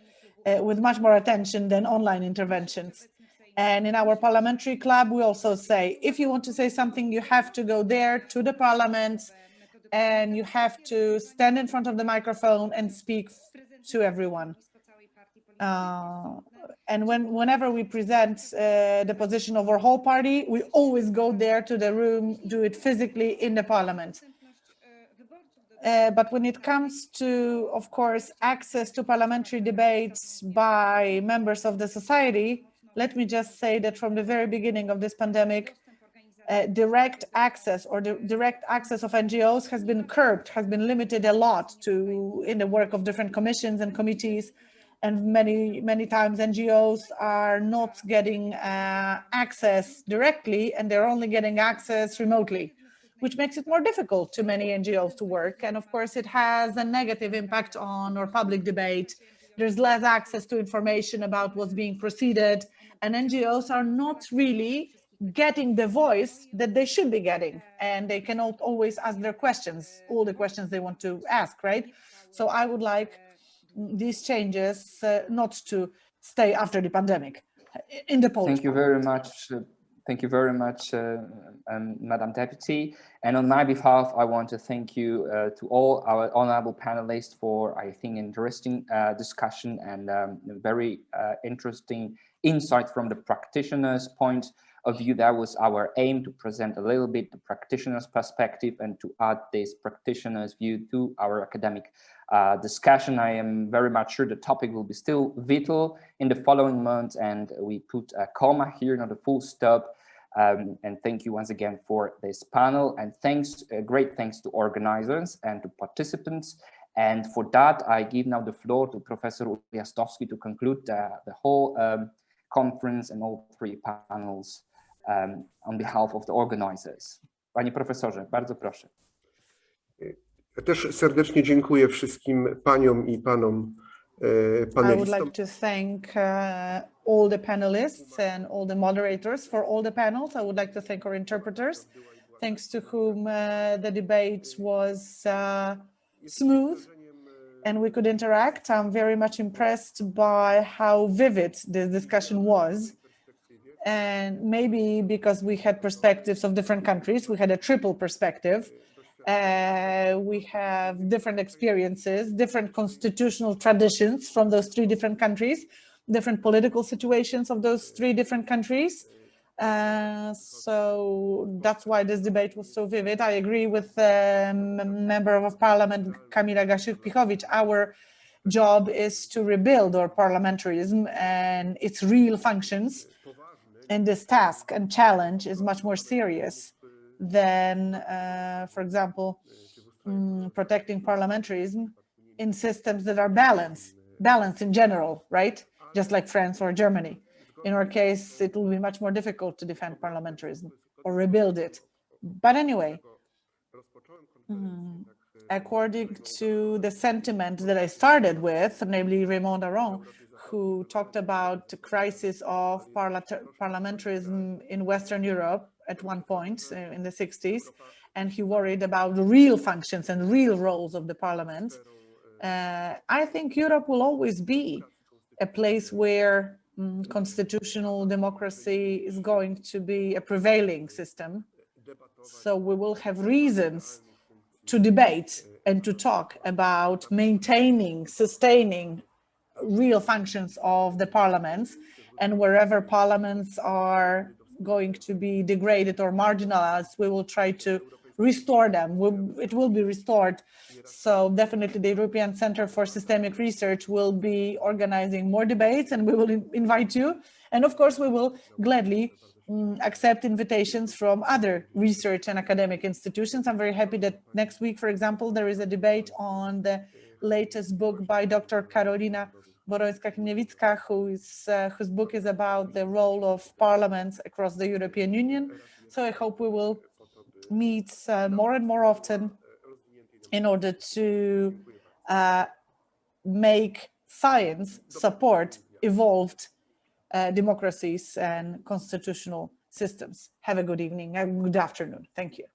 with much more attention than online interventions. And in our parliamentary club, we also say, if you want to say something, you have to go there to the parliament, and you have to stand in front of the microphone and speak to everyone. And whenever we present the position of our whole party, we always go there to the room, do it physically in the parliament. But when it comes to, of course, access to parliamentary debates by members of the society, let me just say that from the very beginning of this pandemic, direct access or the direct access of NGOs has been curbed, has been limited a lot in the work of different commissions and committees. And many times NGOs are not getting access directly, and they're only getting access remotely, which makes it more difficult to many NGOs to work. And of course, it has a negative impact on our public debate. There's less access to information about what's being proceeded, and NGOs are not really getting the voice that they should be getting, and they cannot always ask their questions, all the questions they want to ask, right? So I would like these changes not to stay after the pandemic. in the Polish. Thank you very much. Thank you very much, Madam Deputy. And on my behalf, I want to thank you to all our honorable panelists for, I think, interesting discussion and very interesting insight from the practitioner's point of view. That was our aim, to present a little bit the practitioner's perspective and to add this practitioner's view to our academic discussion. I am very much sure the topic will be still vital in the following months, and we put a comma here, not a full stop. And thank you once again for this panel, and thanks, great thanks to organizers and to participants. And for that, I give now the floor to Professor Ujazdowski to conclude the whole conference and all three panels on behalf of the organizers. Panie profesorze, bardzo proszę. Ja też serdecznie dziękuję wszystkim paniom i panom panelistom. I would like to thank all the panelists and all the moderators for all the panels. I would like to thank our interpreters, thanks to whom the debate was smooth and we could interact. I'm very much impressed by how vivid this discussion was. And maybe because we had perspectives of different countries, we had a triple perspective. We have different experiences, different constitutional traditions from those three different countries, different political situations of those three different countries. So that's why this debate was so vivid. I agree with Member of Parliament Kamila Gasiuk-Pichowicz. Our job is to rebuild our parliamentarism and its real functions. And this task and challenge is much more serious than, for example, protecting parliamentarism in systems that are balanced in general, right? Just like France or Germany. In our case, it will be much more difficult to defend parliamentarism or rebuild it. But anyway, according to the sentiment that I started with, namely Raymond Aron, who talked about the crisis of parliamentarism in Western Europe at one point in the 60s, and he worried about the real functions and real roles of the parliament. I think Europe will always be a place where constitutional democracy is going to be a prevailing system. So we will have reasons to debate and to talk about maintaining, sustaining real functions of the parliaments, and wherever parliaments are going to be degraded or marginalized, we will try to restore them. It will be restored. So definitely the European Center for Systemic Research will be organizing more debates, and we will invite you. And of course, we will gladly accept invitations from other research and academic institutions. I'm very happy that next week, for example, there is a debate on the latest book by Dr. Karolina Borońska-Chmiewicka, whose book is about the role of parliaments across the European Union. So I hope we will meet more and more often in order to make science support evolved democracies and constitutional systems. Have a good evening, a good afternoon. Thank you.